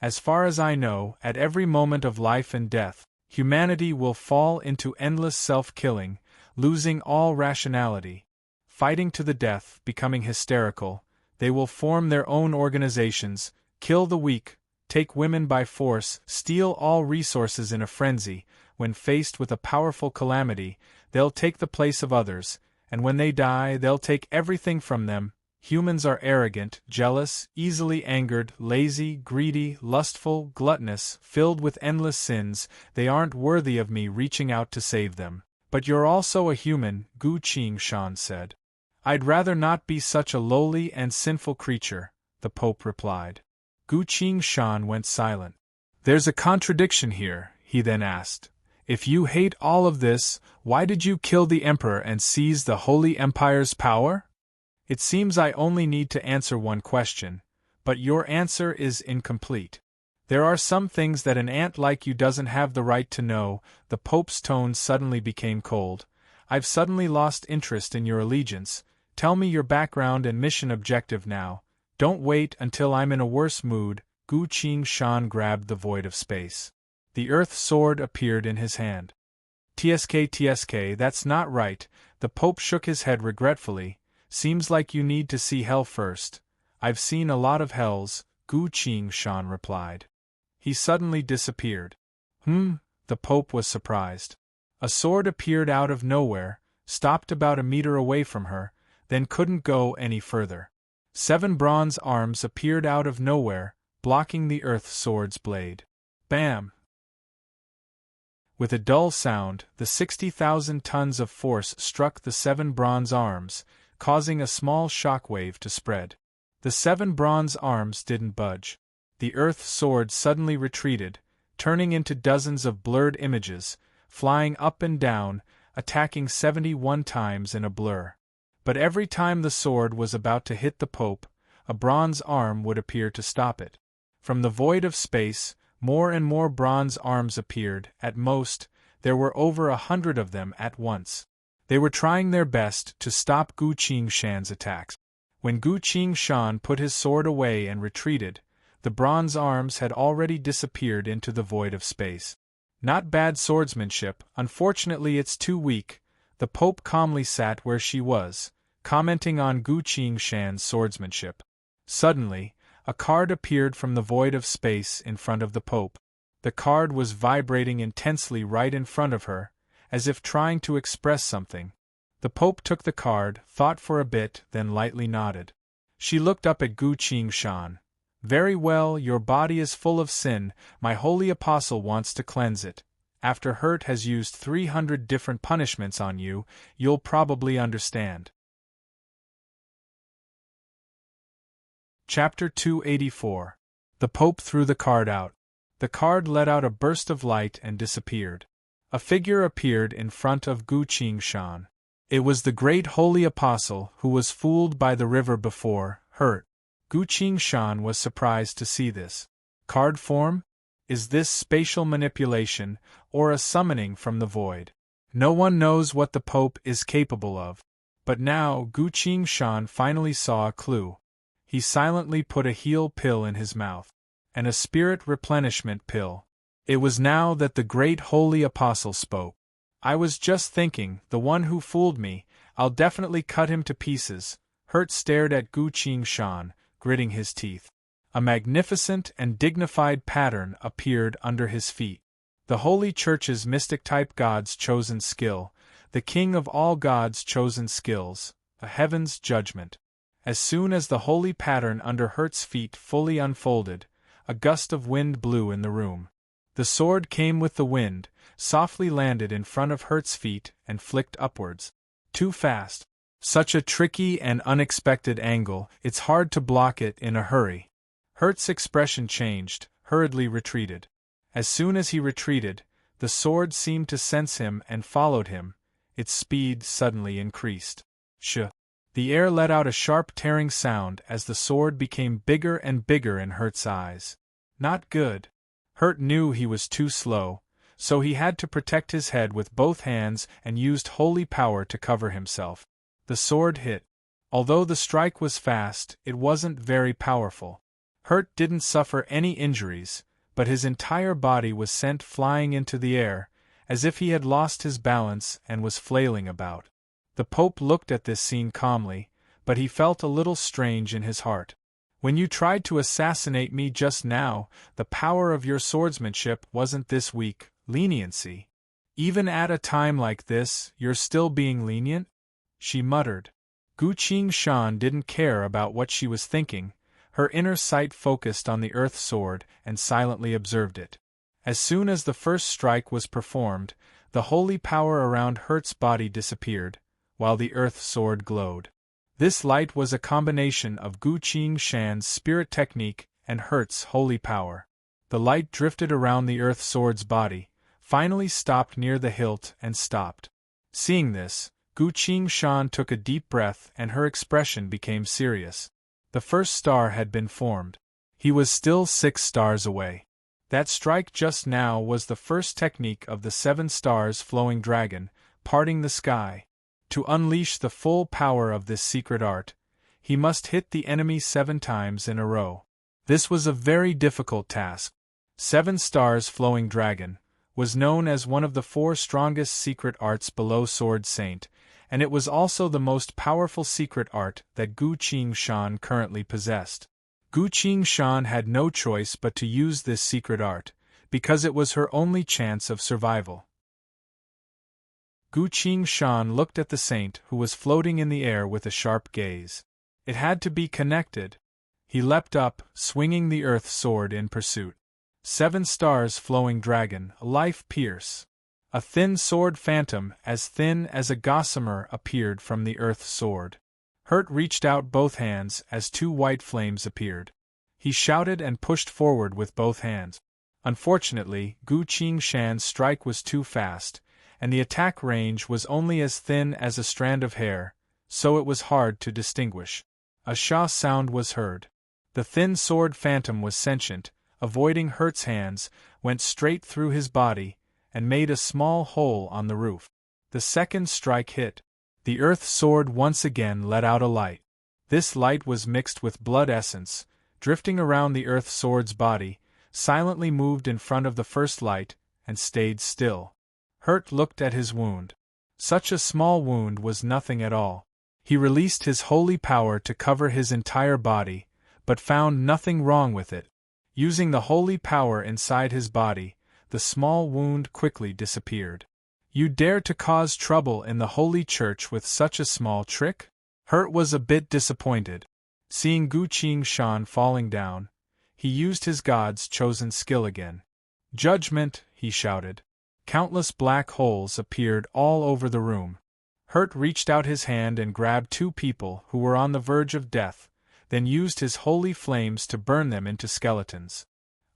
As far as I know, at every moment of life and death, humanity will fall into endless self-killing, losing all rationality. Fighting to the death, becoming hysterical, they will form their own organizations, kill the weak, take women by force, steal all resources in a frenzy. When faced with a powerful calamity, they'll take the place of others, and when they die, they'll take everything from them. Humans are arrogant, jealous, easily angered, lazy, greedy, lustful, gluttonous, filled with endless sins. They aren't worthy of me reaching out to save them. But you're also a human, Gu Qingshan said. I'd rather not be such a lowly and sinful creature, the Pope replied. Gu Qingshan went silent. There's a contradiction here, he then asked. If you hate all of this, why did you kill the Emperor and seize the Holy Empire's power? It seems I only need to answer one question, but your answer is incomplete. There are some things that an ant like you doesn't have the right to know. The Pope's tone suddenly became cold. I've suddenly lost interest in your allegiance. Tell me your background and mission objective now. Don't wait until I'm in a worse mood. Gu Qingshan grabbed the void of space. The earth sword appeared in his hand. TSK, that's not right. The Pope shook his head regretfully. Seems like you need to see hell first. I've seen a lot of hells, Gu Qingshan replied. He suddenly disappeared. The Pope was surprised. A sword appeared out of nowhere, stopped about a meter away from her, then couldn't go any further. 7 bronze arms appeared out of nowhere, blocking the earth sword's blade. Bam! With a dull sound, the 60,000 tons of force struck the 7 bronze arms, causing a small shockwave to spread. The 7 bronze arms didn't budge. The earth sword suddenly retreated, turning into dozens of blurred images, flying up and down, attacking 71 times in a blur. But every time the sword was about to hit the Pope, a bronze arm would appear to stop it. From the void of space, more and more bronze arms appeared. At most, there were over 100 of them at once. They were trying their best to stop Gu Qingshan's attacks. When Gu Qingshan put his sword away and retreated, the bronze arms had already disappeared into the void of space. Not bad swordsmanship, unfortunately it's too weak. The Pope calmly sat where she was, commenting on Gu Qingshan's swordsmanship. Suddenly, a card appeared from the void of space in front of the Pope. The card was vibrating intensely right in front of her, as if trying to express something. The Pope took the card, thought for a bit, then lightly nodded. She looked up at Gu Qingshan. "Very well, your body is full of sin, my holy apostle wants to cleanse it. After Hurt has used 300 different punishments on you, you'll probably understand." Chapter 284. The Pope threw the card out. The card let out a burst of light and disappeared. A figure appeared in front of Gu Qingshan. It was the great holy apostle who was fooled by the river before, Hurt. Gu Qingshan was surprised to see this. Card form? Is this spatial manipulation, or a summoning from the void? No one knows what the Pope is capable of. But now Gu Qingshan finally saw a clue. He silently put a heal pill in his mouth. And a spirit replenishment pill. It was now that the great holy apostle spoke. "I was just thinking, the one who fooled me, I'll definitely cut him to pieces." Hurt stared at Gu Qingshan, gritting his teeth. A magnificent and dignified pattern appeared under his feet. The Holy Church's mystic-type God's chosen skill, the King of all God's chosen skills, a heaven's judgment. As soon as the holy pattern under Hurt's feet fully unfolded, a gust of wind blew in the room. The sword came with the wind, softly landed in front of Hurt's feet, and flicked upwards. Too fast. Such a tricky and unexpected angle, it's hard to block it in a hurry. Hurt's expression changed, hurriedly retreated. As soon as he retreated, the sword seemed to sense him and followed him. Its speed suddenly increased. The air let out a sharp tearing sound as the sword became bigger and bigger in Hurt's eyes. Not good. Hurt knew he was too slow, so he had to protect his head with both hands and used holy power to cover himself. The sword hit. Although the strike was fast, it wasn't very powerful. Hurt didn't suffer any injuries, but his entire body was sent flying into the air, as if he had lost his balance and was flailing about. The Pope looked at this scene calmly, but he felt a little strange in his heart. "When you tried to assassinate me just now, the power of your swordsmanship wasn't this weak. Leniency. Even at a time like this, you're still being lenient?" she muttered. Gu Qingshan didn't care about what she was thinking. Her inner sight focused on the earth sword and silently observed it. As soon as the first strike was performed, the holy power around Hurt's body disappeared, while the earth sword glowed. This light was a combination of Gu Qingshan's spirit technique and Hurt's holy power. The light drifted around the earth sword's body, finally stopped near the hilt and stopped. Seeing this, Gu Qingshan took a deep breath and her expression became serious. The first star had been formed. He was still 6 stars away. That strike just now was the first technique of the 7 stars flowing dragon, parting the sky. To unleash the full power of this secret art, he must hit the enemy 7 times in a row. This was a very difficult task. 7 stars flowing dragon was known as one of the 4 strongest secret arts below Sword Saint, and it was also the most powerful secret art that Gu Qingshan currently possessed. Gu Qingshan had no choice but to use this secret art, because it was her only chance of survival. Gu Qingshan looked at the saint who was floating in the air with a sharp gaze. It had to be connected. He leapt up, swinging the earth sword in pursuit. 7 stars flowing dragon, a life pierce. A thin sword phantom as thin as a gossamer appeared from the earth sword. Hurt reached out both hands as 2 white flames appeared. He shouted and pushed forward with both hands. Unfortunately, Gu Qingshan's strike was too fast, and the attack range was only as thin as a strand of hair, so it was hard to distinguish. A sha sound was heard. The thin sword phantom was sentient, avoiding Hurt's hands, went straight through his body, and made a small hole on the roof. The second strike hit. The earth sword once again let out a light. This light was mixed with blood essence, drifting around the earth sword's body, silently moved in front of the first light, and stayed still. Hurt looked at his wound. Such a small wound was nothing at all. He released his holy power to cover his entire body, but found nothing wrong with it. Using the holy power inside his body, the small wound quickly disappeared. You dare to cause trouble in the Holy Church with such a small trick? Hurt was a bit disappointed. Seeing Gu Qingshan falling down, he used his god's chosen skill again. Judgment, he shouted. Countless black holes appeared all over the room. Hurt reached out his hand and grabbed two people who were on the verge of death, then used his holy flames to burn them into skeletons.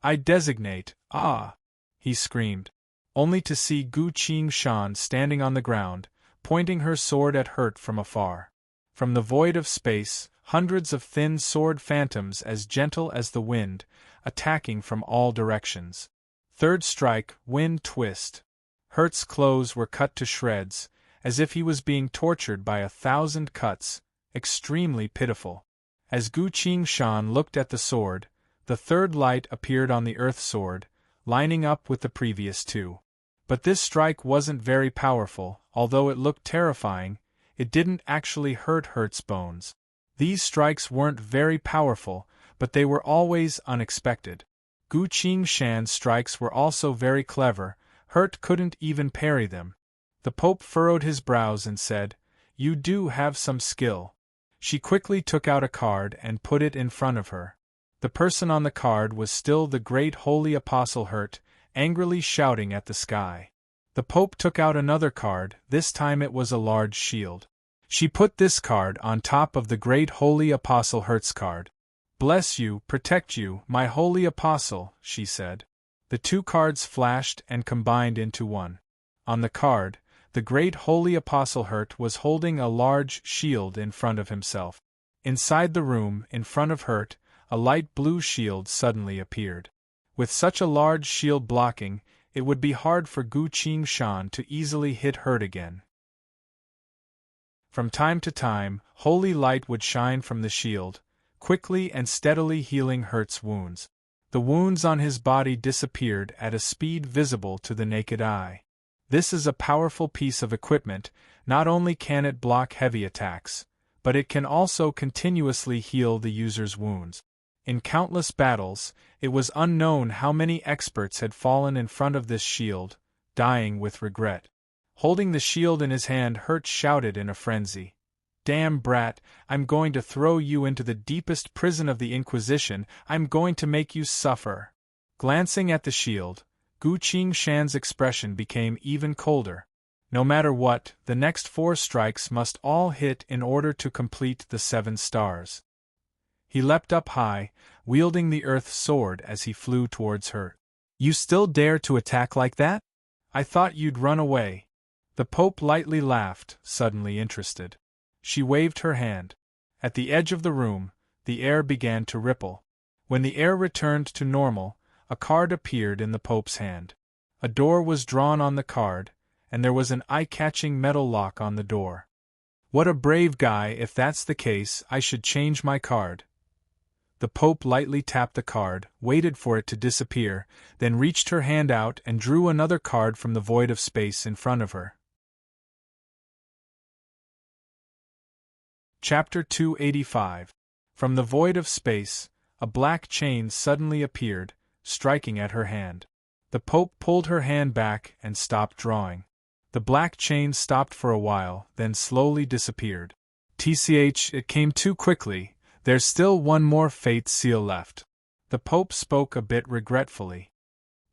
I designate, ah! He screamed, only to see Gu Qingshan standing on the ground, pointing her sword at Hurt from afar. From the void of space, hundreds of thin sword phantoms as gentle as the wind, attacking from all directions. Third strike, wind twist. Hurt's clothes were cut to shreds, as if he was being tortured by 1,000 cuts, extremely pitiful. As Gu Qingshan looked at the sword, the third light appeared on the earth sword, lining up with the previous two. But this strike wasn't very powerful, although it looked terrifying. It didn't actually hurt Hurt's bones. These strikes weren't very powerful, but they were always unexpected. Gu Qingshan's strikes were also very clever. Hurt couldn't even parry them. The Pope furrowed his brows and said, "You do have some skill." She quickly took out a card and put it in front of her. The person on the card was still the great holy apostle Hurt, angrily shouting at the sky. The Pope took out another card, this time it was a large shield. She put this card on top of the great holy apostle Hurt's card. "Bless you, protect you, my holy apostle," she said. The two cards flashed and combined into one. On the card, the great holy apostle Hurt was holding a large shield in front of himself. Inside the room, in front of Hurt, a light blue shield suddenly appeared. With such a large shield blocking, it would be hard for Gu Qingshan to easily hit Hurt again. From time to time, holy light would shine from the shield, quickly and steadily healing Hurt's wounds. The wounds on his body disappeared at a speed visible to the naked eye. This is a powerful piece of equipment. Not only can it block heavy attacks, but it can also continuously heal the user's wounds. In countless battles, it was unknown how many experts had fallen in front of this shield, dying with regret. Holding the shield in his hand, Hurt shouted in a frenzy, "Damn brat, I'm going to throw you into the deepest prison of the Inquisition. I'm going to make you suffer." Glancing at the shield, Gu Qingshan's expression became even colder. No matter what, the next 4 strikes must all hit in order to complete the 7 stars. He leapt up high, wielding the earth sword as he flew towards her. "You still dare to attack like that? I thought you'd run away." The Pope lightly laughed, suddenly interested. She waved her hand. At the edge of the room, the air began to ripple. When the air returned to normal, a card appeared in the Pope's hand. A door was drawn on the card, and there was an eye-catching metal lock on the door. "What a brave guy! If that's the case, I should change my card." The Pope lightly tapped the card, waited for it to disappear, then reached her hand out and drew another card from the void of space in front of her. Chapter 285. From the void of space, a black chain suddenly appeared, striking at her hand. The Pope pulled her hand back and stopped drawing. The black chain stopped for a while, then slowly disappeared. It came too quickly. There's still one more fate seal left. The Pope spoke a bit regretfully.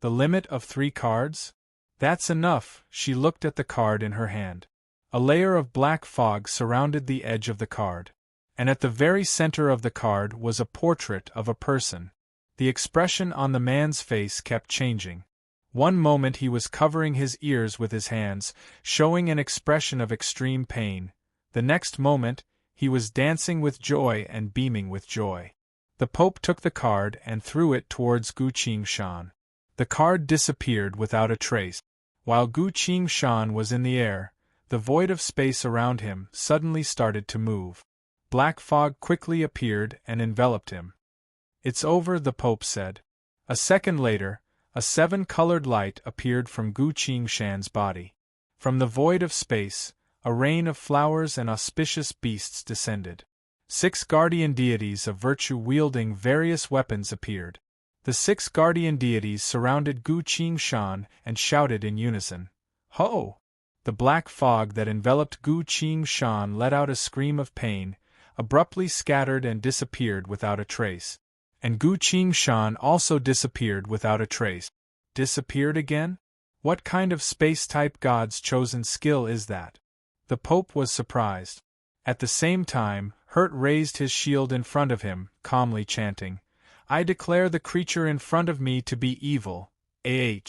The limit of 3 cards? That's enough. She looked at the card in her hand. A layer of black fog surrounded the edge of the card. And at the very center of the card was a portrait of a person. The expression on the man's face kept changing. One moment he was covering his ears with his hands, showing an expression of extreme pain. The next moment, he was dancing with joy and beaming with joy. The Pope took the card and threw it towards Gu Qingshan. The card disappeared without a trace. While Gu Qingshan was in the air, the void of space around him suddenly started to move. Black fog quickly appeared and enveloped him. "It's over," the Pope said. A second later, a 7-colored light appeared from Gu Qingshan's body. From the void of space, A rain of flowers and auspicious beasts descended. 6 guardian deities of virtue wielding various weapons appeared. The 6 guardian deities surrounded Gu Qingshan and shouted in unison, "Ho!" The black fog that enveloped Gu Qingshan let out a scream of pain, abruptly scattered and disappeared without a trace. And Gu Qingshan also disappeared without a trace. Disappeared again? What kind of space-type god's chosen skill is that? The Pope was surprised. At the same time, Hurt raised his shield in front of him, calmly chanting, "I declare the creature in front of me to be evil, ah."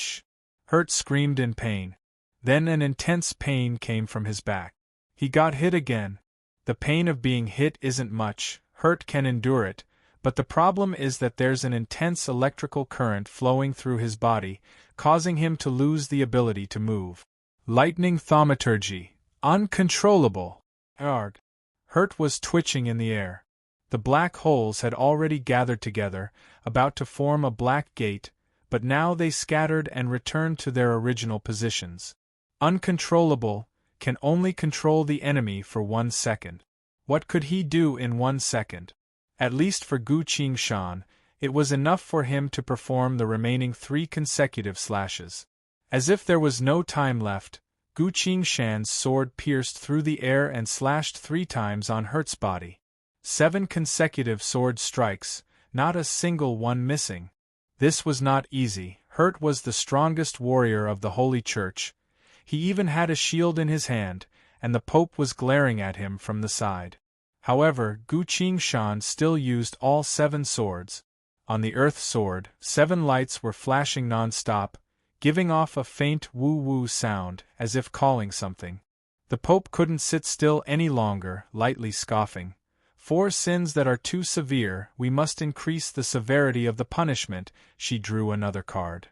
Hurt screamed in pain. Then an intense pain came from his back. He got hit again. The pain of being hit isn't much, Hurt can endure it, but the problem is that there's an intense electrical current flowing through his body, causing him to lose the ability to move. Lightning thaumaturgy. Uncontrollable. Arg. Hurt was twitching in the air. The black holes had already gathered together, about to form a black gate, but now they scattered and returned to their original positions. Uncontrollable, can only control the enemy for 1 second. What could he do in 1 second? At least for Gu Qingshan, it was enough for him to perform the remaining 3 consecutive slashes. As if there was no time left, Gu Qingshan's sword pierced through the air and slashed 3 times on Hurt's body. 7 consecutive sword strikes, not a single one missing. This was not easy. Hurt was the strongest warrior of the Holy Church. He even had a shield in his hand, and the Pope was glaring at him from the side. However, Gu Qingshan still used all 7 swords. On the Earth Sword, 7 lights were flashing non-stop, giving off a faint woo-woo sound, as if calling something. The Pope couldn't sit still any longer, lightly scoffing. "For sins that are too severe, we must increase the severity of the punishment." She drew another card.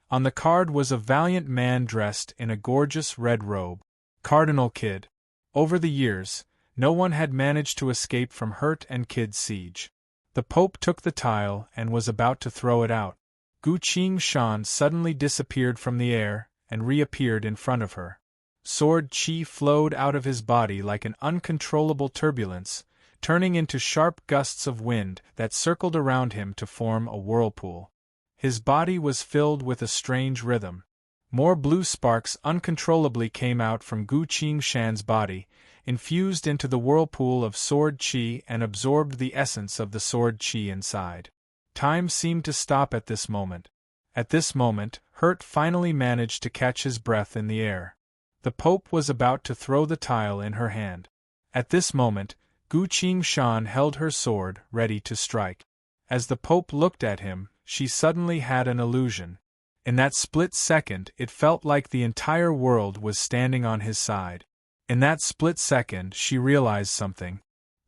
On the card was a valiant man dressed in a gorgeous red robe. Cardinal Kidd. Over the years, no one had managed to escape from Hurt and Kidd's siege. The Pope took the tile and was about to throw it out. Gu Qingshan suddenly disappeared from the air and reappeared in front of her. Sword chi flowed out of his body like an uncontrollable turbulence, turning into sharp gusts of wind that circled around him to form a whirlpool. His body was filled with a strange rhythm. More blue sparks uncontrollably came out from Gu Qingshan's body, infused into the whirlpool of sword chi and absorbed the essence of the sword chi inside. Time seemed to stop at this moment. At this moment, Hurt finally managed to catch his breath in the air. The Pope was about to throw the tile in her hand. At this moment, Gu Qingshan held her sword, ready to strike. As the Pope looked at him, she suddenly had an illusion. In that split second, it felt like the entire world was standing on his side. In that split second, she realized something.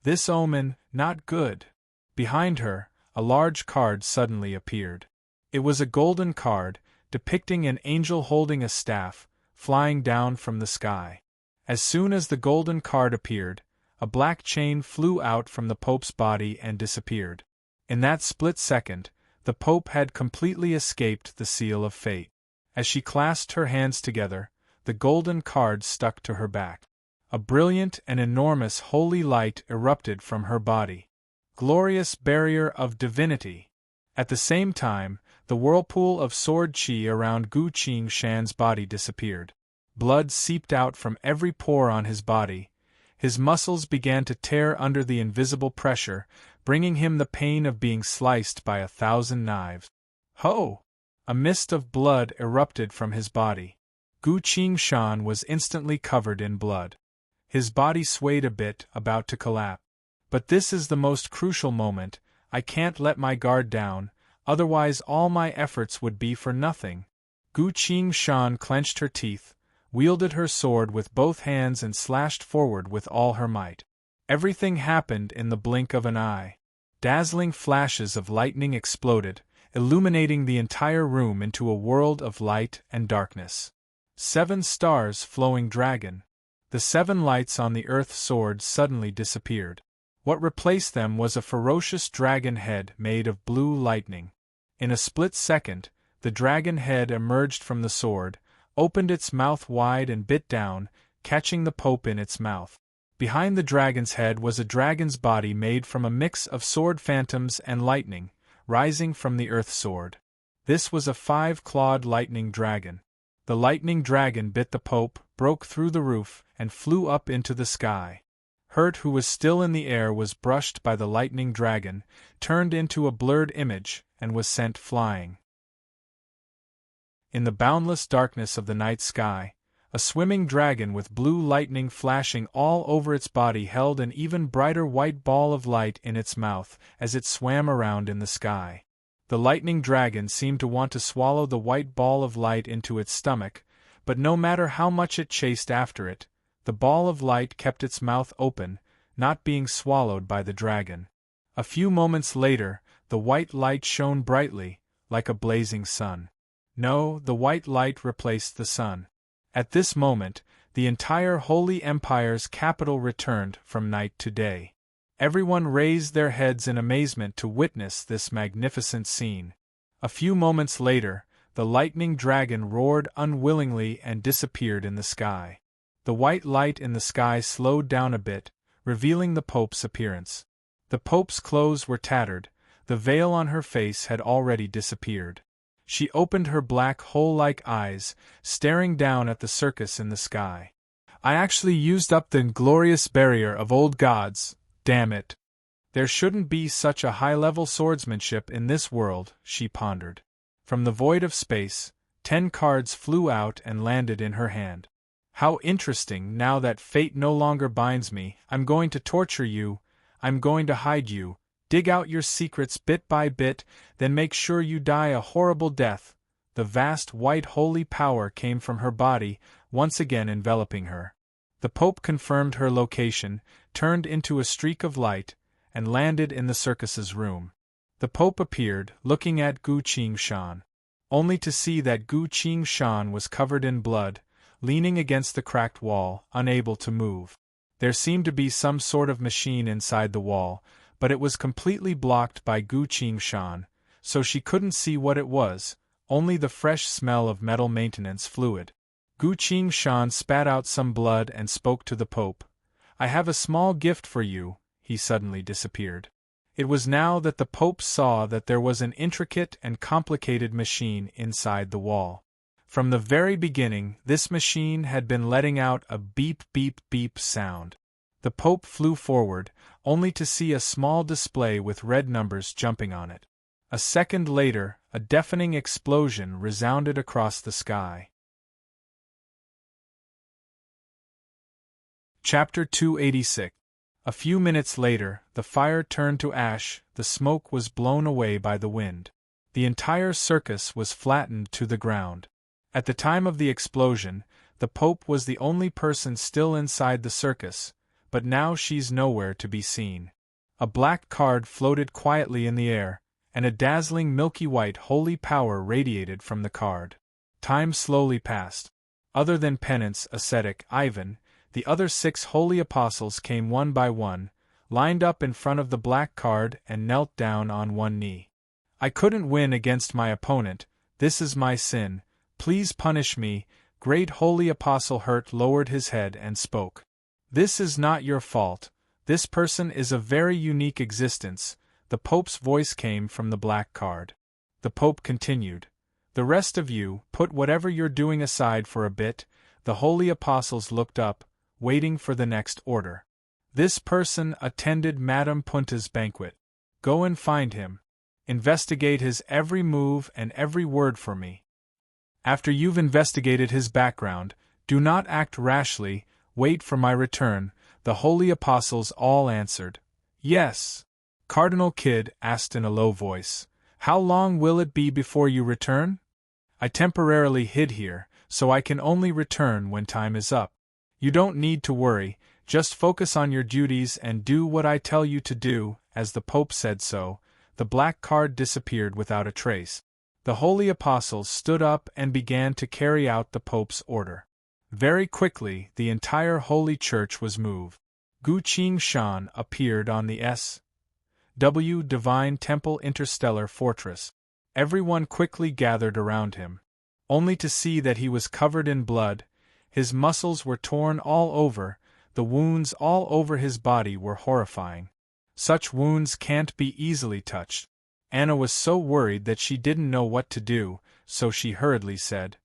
This omen, not good. Behind her, a large card suddenly appeared. It was a golden card, depicting an angel holding a staff, flying down from the sky. As soon as the golden card appeared, a black chain flew out from the Pope's body and disappeared. In that split second, the Pope had completely escaped the seal of fate. As she clasped her hands together, the golden card stuck to her back. A brilliant and enormous holy light erupted from her body. Glorious barrier of divinity! At the same time, the whirlpool of sword chi around Gu Qingshan's body disappeared. Blood seeped out from every pore on his body. His muscles began to tear under the invisible pressure, bringing him the pain of being sliced by 1,000 knives. Ho! A mist of blood erupted from his body. Gu Qingshan was instantly covered in blood. His body swayed a bit, about to collapse. But this is the most crucial moment. I can't let my guard down, otherwise all my efforts would be for nothing. Gu Qingshan clenched her teeth, wielded her sword with both hands and slashed forward with all her might. Everything happened in the blink of an eye. Dazzling flashes of lightning exploded, illuminating the entire room into a world of light and darkness. 7 stars flowing dragon. The 7 lights on the Earth Sword suddenly disappeared. What replaced them was a ferocious dragon head made of blue lightning. In a split second, the dragon head emerged from the sword, opened its mouth wide and bit down, catching the Pope in its mouth. Behind the dragon's head was a dragon's body made from a mix of sword phantoms and lightning, rising from the earth sword. This was a 5-clawed lightning dragon. The lightning dragon bit the Pope, broke through the roof, and flew up into the sky. Hurt, who was still in the air, was brushed by the lightning dragon, turned into a blurred image, and was sent flying. In the boundless darkness of the night sky, a swimming dragon with blue lightning flashing all over its body held an even brighter white ball of light in its mouth as it swam around in the sky. The lightning dragon seemed to want to swallow the white ball of light into its stomach, but no matter how much it chased after it, the ball of light kept its mouth open, not being swallowed by the dragon. A few moments later, the white light shone brightly, like a blazing sun. No, the white light replaced the sun. At this moment, the entire Holy Empire's capital returned from night to day. Everyone raised their heads in amazement to witness this magnificent scene. A few moments later, the lightning dragon roared unwillingly and disappeared in the sky. The white light in the sky slowed down a bit, revealing the Pope's appearance. The Pope's clothes were tattered, the veil on her face had already disappeared. She opened her black hole-like eyes, staring down at the circus in the sky. I actually used up the glorious barrier of old gods, damn it. There shouldn't be such a high-level swordsmanship in this world, she pondered. From the void of space, 10 cards flew out and landed in her hand. How interesting, now that fate no longer binds me. I'm going to torture you, I'm going to hide you, dig out your secrets bit by bit, then make sure you die a horrible death. The vast white holy power came from her body, once again enveloping her. The Pope confirmed her location, turned into a streak of light, and landed in the circus's room. The Pope appeared, looking at Gu Qingshan, only to see that Gu Qingshan was covered in blood, leaning against the cracked wall, unable to move. There seemed to be some sort of machine inside the wall, but it was completely blocked by Gu Qingshan, so she couldn't see what it was, only the fresh smell of metal maintenance fluid. Gu Qingshan spat out some blood and spoke to the Pope. I have a small gift for you. He suddenly disappeared. It was now that the Pope saw that there was an intricate and complicated machine inside the wall. From the very beginning, this machine had been letting out a beep-beep-beep sound. The Pope flew forward, only to see a small display with red numbers jumping on it. A second later, a deafening explosion resounded across the sky. Chapter 286. A few minutes later, the fire turned to ash, the smoke was blown away by the wind. The entire circus was flattened to the ground. At the time of the explosion, the Pope was the only person still inside the circus, but now she's nowhere to be seen. A black card floated quietly in the air, and a dazzling milky white holy power radiated from the card. Time slowly passed. Other than Penance, Ascetic, Ivan, the other 6 holy apostles came one by one, lined up in front of the black card and knelt down on one knee. I couldn't win against my opponent, this is my sin, please punish me. Great holy apostle Hurt lowered his head and spoke. This is not your fault, this person is a very unique existence. The Pope's voice came from the black card. The Pope continued. The rest of you, put whatever you're doing aside for a bit. The holy apostles looked up, waiting for the next order. This person attended Madame Punta's banquet. Go and find him. Investigate his every move and every word for me. After you've investigated his background, do not act rashly, wait for my return. The holy apostles all answered. Yes. Cardinal Kidd asked in a low voice, how long will it be before you return? I temporarily hid here, so I can only return when time is up. You don't need to worry, just focus on your duties and do what I tell you to do. As the Pope said so, the black card disappeared without a trace. The holy apostles stood up and began to carry out the Pope's order. Very quickly, the entire holy church was moved. Gu Qingshan appeared on the S.W. Divine Temple Interstellar Fortress. Everyone quickly gathered around him. only to see that he was covered in blood. His muscles were torn all over, the wounds all over his body were horrifying. Such wounds can't be easily touched. Anna was so worried that she didn't know what to do, so she hurriedly said,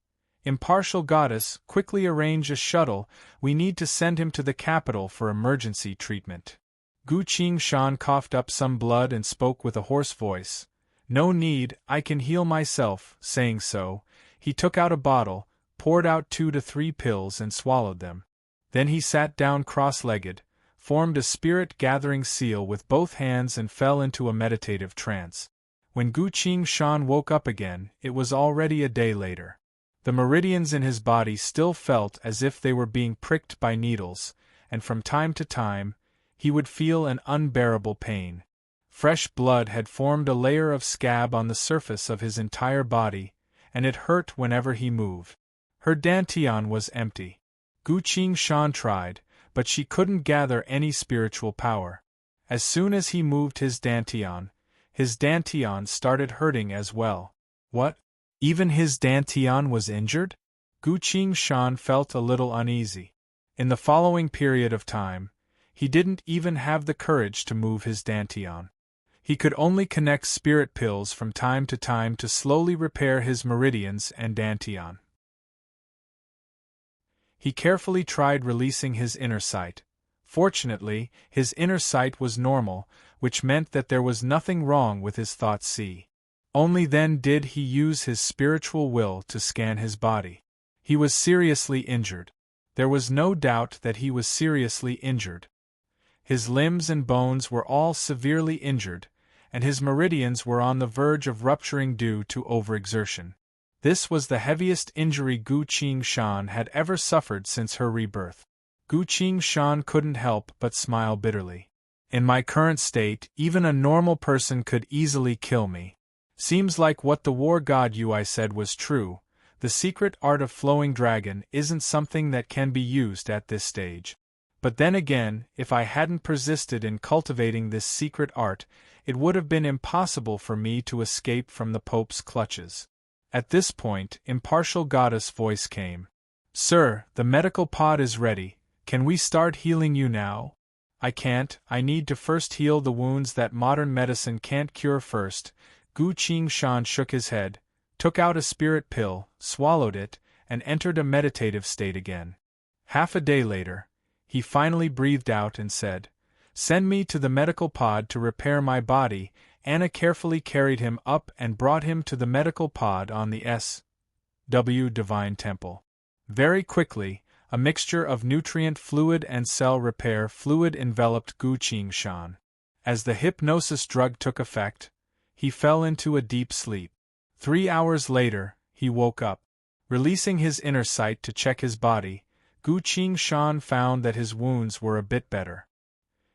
"Impartial goddess, quickly arrange a shuttle, we need to send him to the capital for emergency treatment." Gu Qingshan coughed up some blood and spoke with a hoarse voice. "No need, I can heal myself." Saying so, he took out a bottle, poured out 2 to 3 pills and swallowed them. Then he sat down cross-legged, formed a spirit-gathering seal with both hands and fell into a meditative trance. When Gu Qingshan woke up again, it was already a day later. The meridians in his body still felt as if they were being pricked by needles, and from time to time, he would feel an unbearable pain. Fresh blood had formed a layer of scab on the surface of his entire body, and it hurt whenever he moved. Her dantian was empty. Gu Qingshan tried, but she couldn't gather any spiritual power. As soon as he moved his dantian started hurting as well. What? Even his dantian was injured? Gu Qingshan felt a little uneasy. In the following period of time, he didn't even have the courage to move his dantian. He could only connect spirit pills from time to time to slowly repair his meridians and dantian. He carefully tried releasing his inner sight. Fortunately, his inner sight was normal, which meant that there was nothing wrong with his thoughts. Only then did he use his spiritual will to scan his body. He was seriously injured. There was no doubt that he was seriously injured. His limbs and bones were all severely injured, and his meridians were on the verge of rupturing due to overexertion. This was the heaviest injury Gu Qingshan had ever suffered since her rebirth. Gu Qingshan couldn't help but smile bitterly. "In my current state, even a normal person could easily kill me. Seems like what the war god Yui said was true. The secret art of flowing dragon isn't something that can be used at this stage. But then again, if I hadn't persisted in cultivating this secret art, it would have been impossible for me to escape from the Pope's clutches." At this point, impartial goddess' voice came. "Sir, the medical pod is ready. Can we start healing you now?" "I can't, I need to first heal the wounds that modern medicine can't cure first." Gu Qingshan shook his head, took out a spirit pill, swallowed it, and entered a meditative state again. Half a day later, he finally breathed out and said, "Send me to the medical pod to repair my body." Anna carefully carried him up and brought him to the medical pod on the S.W. Divine Temple. Very quickly, a mixture of nutrient fluid and cell repair fluid enveloped Gu Qingshan. As the hypnosis drug took effect, he fell into a deep sleep. 3 hours later, he woke up. Releasing his inner sight to check his body, Gu Qingshan found that his wounds were a bit better.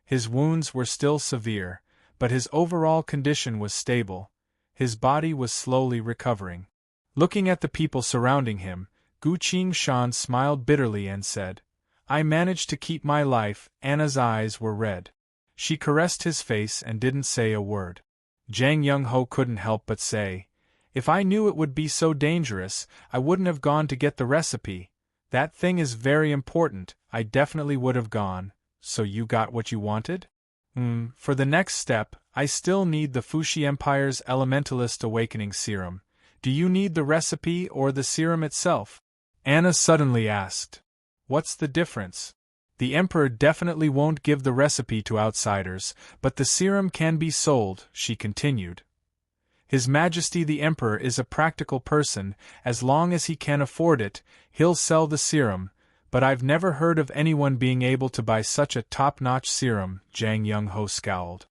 His wounds were still severe, but his overall condition was stable. His body was slowly recovering. Looking at the people surrounding him, Gu Qingshan smiled bitterly and said, "I managed to keep my life." Anna's eyes were red. She caressed his face and didn't say a word. Jang Young-ho couldn't help but say, "If I knew it would be so dangerous, I wouldn't have gone to get the recipe. That thing is very important, I definitely would have gone." "So you got what you wanted?" For the next step, I still need the Fuxi Empire's Elementalist Awakening Serum. Do you need the recipe or the serum itself?" Anna suddenly asked. "What's the difference?" "The Emperor definitely won't give the recipe to outsiders, but the serum can be sold," she continued. "His Majesty the Emperor is a practical person. As long as he can afford it, he'll sell the serum, but I've never heard of anyone being able to buy such a top-notch serum." Jang Young-ho scowled.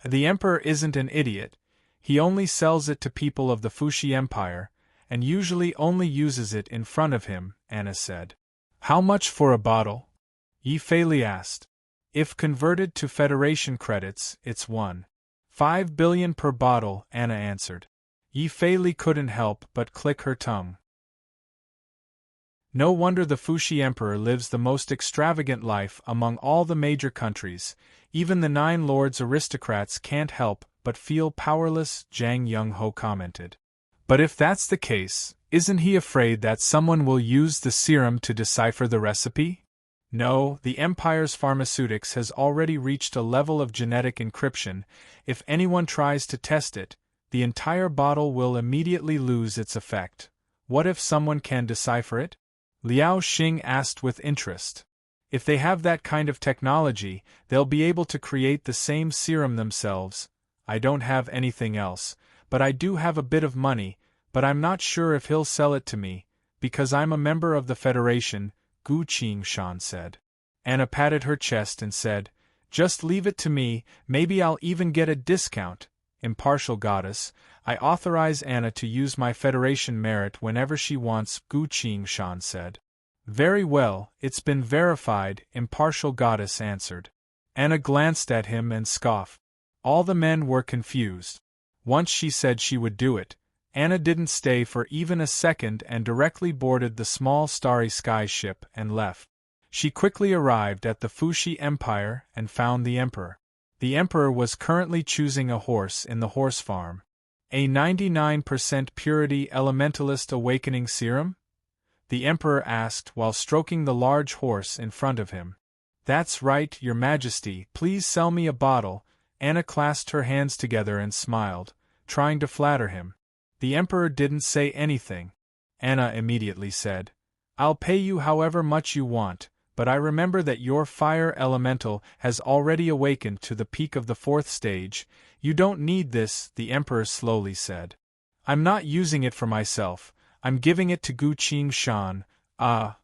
"The Emperor isn't an idiot. He only sells it to people of the Fuxi Empire, and usually only uses it in front of him," Anna said. "How much for a bottle?" Yi Fei asked. "If converted to Federation credits, it's 1.5 billion per bottle," Anna answered. Yi Fei couldn't help but click her tongue. No wonder the Fuxi Emperor lives the most extravagant life among all the major countries. Even the 9 lords aristocrats can't help but feel powerless, Jang Young-ho commented. But if that's the case, isn't he afraid that someone will use the serum to decipher the recipe? No, the Empire's pharmaceutics has already reached a level of genetic encryption. If anyone tries to test it, the entire bottle will immediately lose its effect. What if someone can decipher it? Liao Xing asked with interest. If they have that kind of technology, they'll be able to create the same serum themselves. I don't have anything else, but I do have a bit of money, but I'm not sure if he'll sell it to me, because I'm a member of the Federation, Gu Qingshan said. Anna patted her chest and said, "Just leave it to me, maybe I'll even get a discount." Impartial goddess, I authorize Anna to use my Federation merit whenever she wants, Gu Qingshan said. Very well, it's been verified, impartial goddess answered. Anna glanced at him and scoffed. All the men were confused. Once she said she would do it, Anna didn't stay for even a second and directly boarded the small Starry Sky ship and left. She quickly arrived at the Fuxi Empire and found the Emperor. The Emperor was currently choosing a horse in the horse farm. A 99% purity elementalist awakening serum? The Emperor asked while stroking the large horse in front of him. That's right, Your Majesty, please sell me a bottle. Anna clasped her hands together and smiled, trying to flatter him. The Emperor didn't say anything. Anna immediately said, I'll pay you however much you want, but I remember that your fire elemental has already awakened to the peak of the 4th stage. You don't need this, the Emperor slowly said. I'm not using it for myself, I'm giving it to Gu Qingshan. Ah.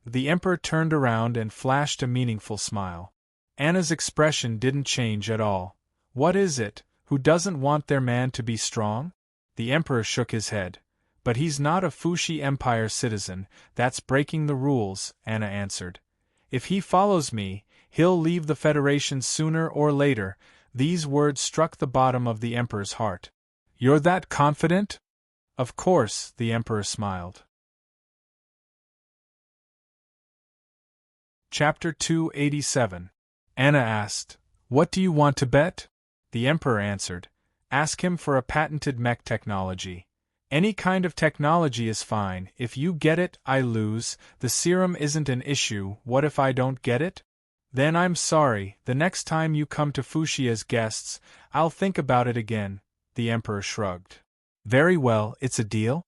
The Emperor turned around and flashed a meaningful smile. Anna's expression didn't change at all. What is it? Who doesn't want their man to be strong? The Emperor shook his head. But he's not a Fuxi Empire citizen, that's breaking the rules, Anna answered. If he follows me, he'll leave the Federation sooner or later. These words struck the bottom of the Emperor's heart. You're that confident? Of course, the Emperor smiled. Chapter 287. Anna asked, What do you want to bet? The Emperor answered, Ask him for a patented mech technology. Any kind of technology is fine. If you get it, I lose. The serum isn't an issue. What if I don't get it? Then I'm sorry. The next time you come to Fuxi as guests, I'll think about it again. The Emperor shrugged. Very well, it's a deal?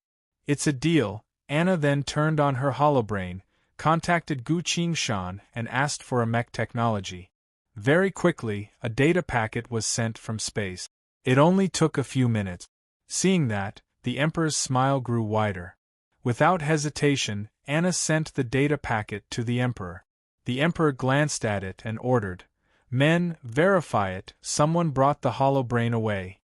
It's a deal. Anna then turned on her holobrain, contacted Gu Qingshan, and asked for a mech technology. Very quickly, a data packet was sent from space. It only took a few minutes. Seeing that, the Emperor's smile grew wider. Without hesitation, Anna sent the data packet to the Emperor. The Emperor glanced at it and ordered, Men, verify it. Someone brought the holobrain away.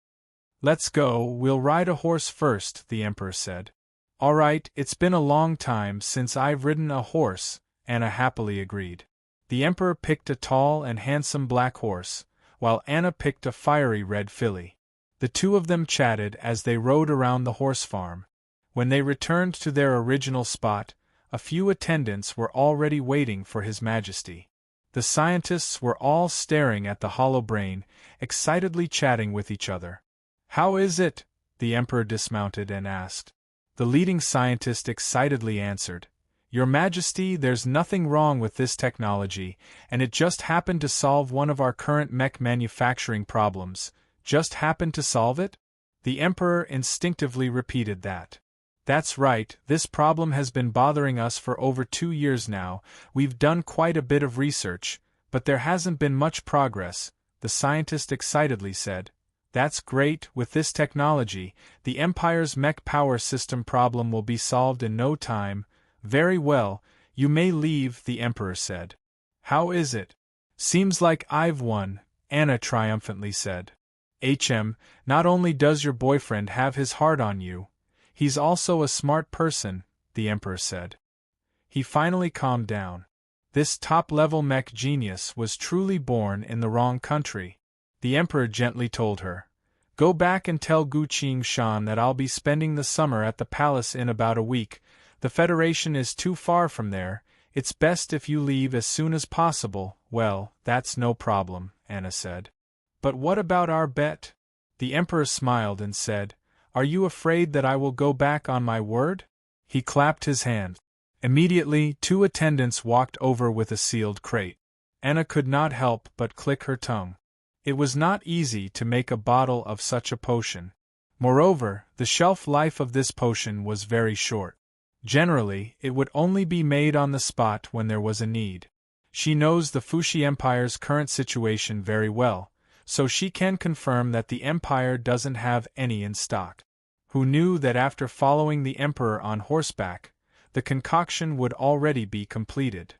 Let's go, we'll ride a horse first, the Emperor said. All right, it's been a long time since I've ridden a horse, Anna happily agreed. The Emperor picked a tall and handsome black horse, while Anna picked a fiery red filly. The two of them chatted as they rode around the horse farm. When they returned to their original spot, a few attendants were already waiting for His Majesty. The scientists were all staring at the holobrain, excitedly chatting with each other. How is it? The Emperor dismounted and asked. The leading scientist excitedly answered, Your Majesty, there's nothing wrong with this technology, and it just happened to solve one of our current mech manufacturing problems. Just happened to solve it? The Emperor instinctively repeated that. That's right, this problem has been bothering us for over 2 years now. We've done quite a bit of research, but there hasn't been much progress, the scientist excitedly said. That's great, with this technology, the Empire's mech power system problem will be solved in no time. Very well, you may leave, the Emperor said. How is it? Seems like I've won, Anna triumphantly said. Not only does your boyfriend have his heart on you, he's also a smart person, the Emperor said. He finally calmed down. This top-level mech genius was truly born in the wrong country. The Emperor gently told her, Go back and tell Gu Qingshan that I'll be spending the summer at the palace in about a week. The Federation is too far from there. It's best if you leave as soon as possible. Well, that's no problem, Anna said. But what about our bet? The Emperor smiled and said, Are you afraid that I will go back on my word? He clapped his hand. Immediately, 2 attendants walked over with a sealed crate. Anna could not help but click her tongue. It was not easy to make a bottle of such a potion. Moreover, the shelf life of this potion was very short. Generally, it would only be made on the spot when there was a need. She knows the Fushi Empire's current situation very well, so she can confirm that the Empire doesn't have any in stock. Who knew that after following the Emperor on horseback, the concoction would already be completed?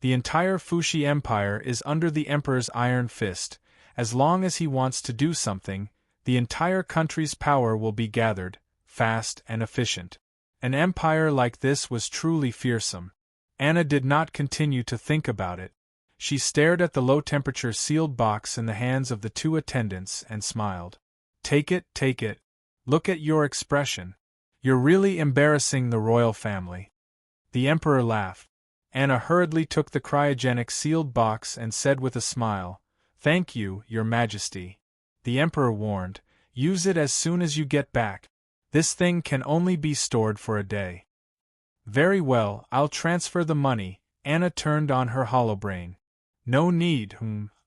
The entire Fushi Empire is under the Emperor's iron fist. As long as he wants to do something, the entire country's power will be gathered, fast and efficient. An empire like this was truly fearsome. Anna did not continue to think about it. She stared at the low-temperature sealed box in the hands of the 2 attendants and smiled. Take it, take it. Look at your expression. You're really embarrassing the royal family. The Emperor laughed. Anna hurriedly took the cryogenic sealed box and said with a smile, Thank you, Your Majesty. The Emperor warned, Use it as soon as you get back. This thing can only be stored for a day. Very well, I'll transfer the money. Anna turned on her holobrain. No need,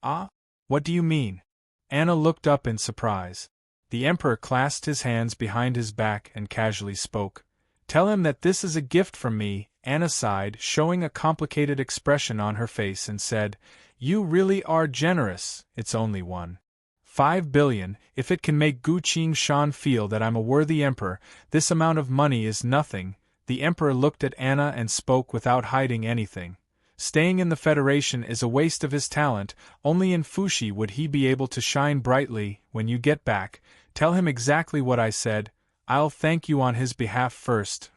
What do you mean? Anna looked up in surprise. The Emperor clasped his hands behind his back and casually spoke. Tell him that this is a gift from me. Anna sighed, showing a complicated expression on her face, and said, You really are generous. It's only 1.5 billion. If it can make Gu Qingshan feel that I'm a worthy emperor, this amount of money is nothing. The Emperor looked at Anna and spoke without hiding anything. Staying in the Federation is a waste of his talent. Only in Fushi would he be able to shine brightly. When you get back, tell him exactly what I said. I'll thank you on his behalf first.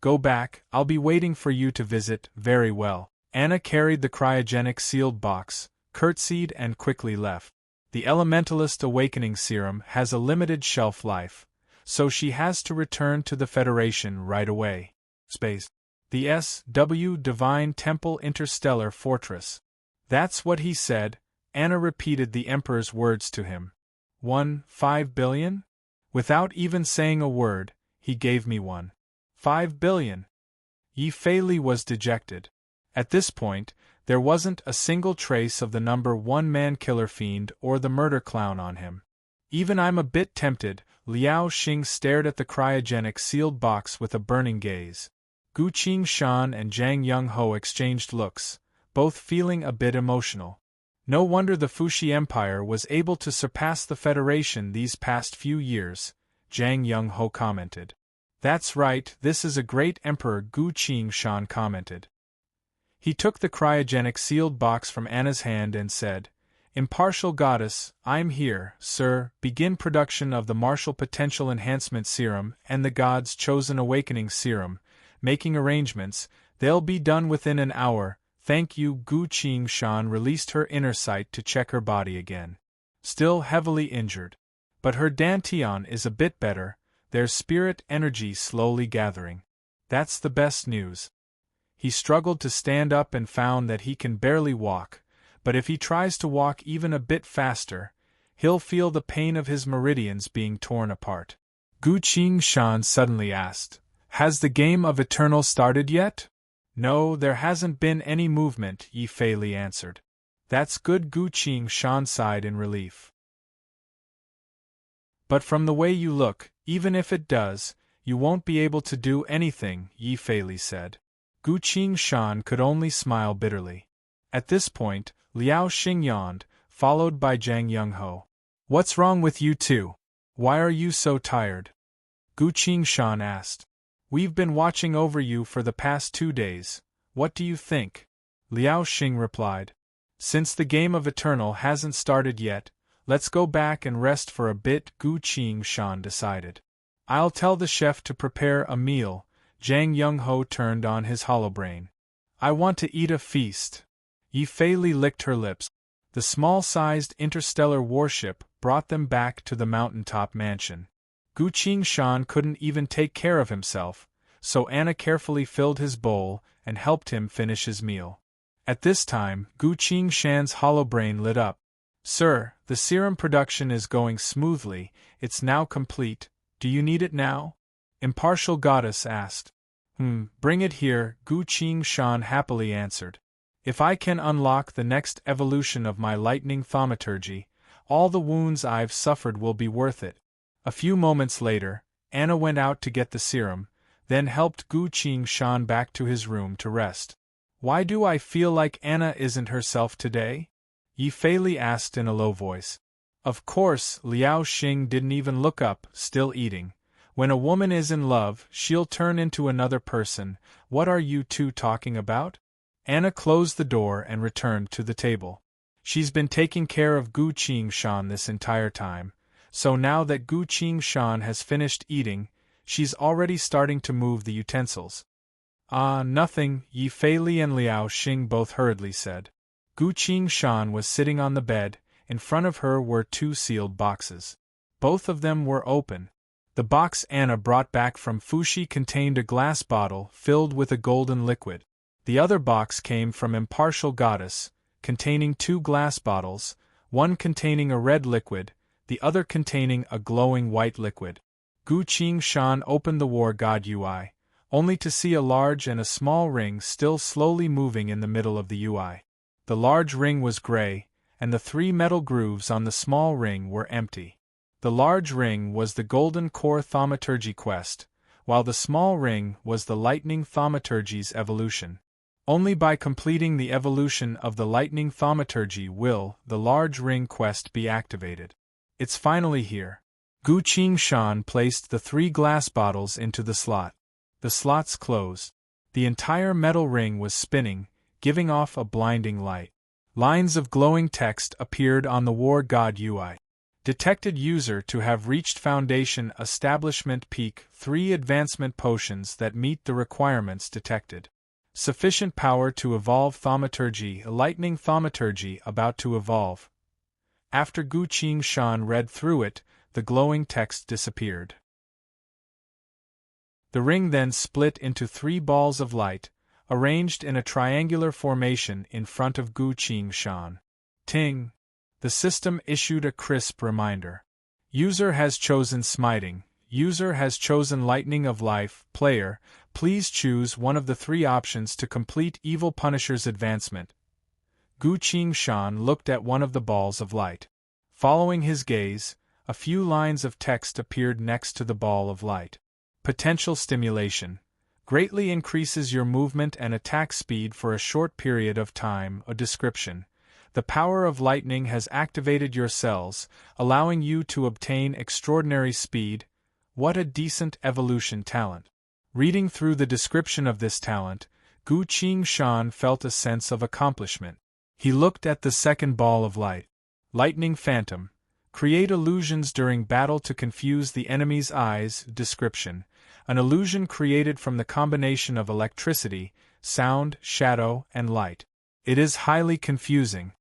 Go back, I'll be waiting for you to visit. Very well. Anna carried the cryogenic sealed box, curtsied and quickly left. The Elementalist Awakening Serum has a limited shelf life, so she has to return to the Federation right away. Space. The S.W. Divine Temple Interstellar Fortress. That's what he said. Anna repeated the Emperor's words to him. 1.5 billion? Without even saying a word, he gave me 1.5 billion. Yi Fei was dejected. At this point, there wasn't a single trace of the number 1 man-killer fiend or the murder clown on him. Even I'm a bit tempted. Liao Xing stared at the cryogenic sealed box with a burning gaze. Gu Qingshan and Zhang Yongho exchanged looks, both feeling a bit emotional. No wonder the Fushi Empire was able to surpass the Federation these past few years, Zhang Yongho commented. That's right, this is a great emperor, Gu Qingshan commented. He took the cryogenic sealed box from Anna's hand and said, Impartial Goddess, I'm here, sir. Begin production of the Martial Potential Enhancement Serum and the God's Chosen Awakening Serum. Making arrangements, they'll be done within an hour. Thank you. Gu Qingshan released her inner sight to check her body again. Still heavily injured. But her dantian is a bit better, their spirit energy slowly gathering. That's the best news. He struggled to stand up and found that he can barely walk, but if he tries to walk even a bit faster, he'll feel the pain of his meridians being torn apart. Gu Qingshan suddenly asked, Has the game of Eternal started yet? No, there hasn't been any movement, Yi Fei answered. That's good. Gu Qingshan sighed in relief. But from the way you look, even if it does, you won't be able to do anything, Yi Fei said. Gu Qingshan could only smile bitterly. At this point, Liao Xing yawned, followed by Zhang Yongho. What's wrong with you two? Why are you so tired? Gu Qingshan asked. We've been watching over you for the past 2 days. What do you think? Liao Xing replied. Since the game of Eternal hasn't started yet, let's go back and rest for a bit, Gu Qingshan decided. I'll tell the chef to prepare a meal. Zhang Yongho turned on his holobrain. I want to eat a feast. Yi Fei licked her lips. The small-sized interstellar warship brought them back to the mountaintop mansion. Gu Qingshan couldn't even take care of himself, so Anna carefully filled his bowl and helped him finish his meal. At this time, Gu Qingshan's holobrain lit up. Sir, the serum production is going smoothly, it's now complete, do you need it now? Impartial Goddess asked. Bring it here, Gu Qing Shan happily answered. If I can unlock the next evolution of my lightning thaumaturgy, all the wounds I've suffered will be worth it. A few moments later, Anna went out to get the serum, then helped Gu Qing Shan back to his room to rest. Why do I feel like Anna isn't herself today? Yi Feili asked in a low voice. Of course, Liao Xing didn't even look up, still eating. When a woman is in love, she'll turn into another person. What are you two talking about? Anna closed the door and returned to the table. She's been taking care of Gu Qing Shan this entire time, so now that Gu Qing Shan has finished eating, she's already starting to move the utensils. Ah, nothing, Yi Feili and Liao Xing both hurriedly said. Gu Qing Shan was sitting on the bed, in front of her were 2 sealed boxes. Both of them were open. The box Anna brought back from Fushi contained a glass bottle filled with a golden liquid. The other box came from Impartial Goddess, containing 2 glass bottles, one containing a red liquid, the other containing a glowing white liquid. Gu Qing Shan opened the War God UI, only to see a large and a small ring still slowly moving in the middle of the UI. The large ring was gray, and the 3 metal grooves on the small ring were empty. The large ring was the Golden Core Thaumaturgy quest, while the small ring was the Lightning Thaumaturgy's evolution. Only by completing the evolution of the Lightning Thaumaturgy will the large ring quest be activated. It's finally here. Gu Qing Shan placed the 3 glass bottles into the slot. The slots closed. The entire metal ring was spinning, giving off a blinding light. Lines of glowing text appeared on the War God UI. Detected user to have reached Foundation Establishment Peak 3 advancement potions that meet the requirements detected. Sufficient power to evolve thaumaturgy, lightning thaumaturgy about to evolve. After Gu Qing Shan read through it, the glowing text disappeared. The ring then split into 3 balls of light, arranged in a triangular formation in front of Gu Qing Shan. Ting! The system issued a crisp reminder. User has chosen smiting. User has chosen lightning of life. Player, please choose one of the 3 options to complete Evil Punisher's advancement. Gu Qing Shan looked at one of the balls of light. Following his gaze, a few lines of text appeared next to the ball of light. Potential stimulation. Greatly increases your movement and attack speed for a short period of time. A description. The power of lightning has activated your cells, allowing you to obtain extraordinary speed. What a decent evolution talent. Reading through the description of this talent, Gu Qing Shan felt a sense of accomplishment. He looked at the second ball of light. Lightning Phantom. Create illusions during battle to confuse the enemy's eyes. Description. An illusion created from the combination of electricity, sound, shadow, and light. It is highly confusing.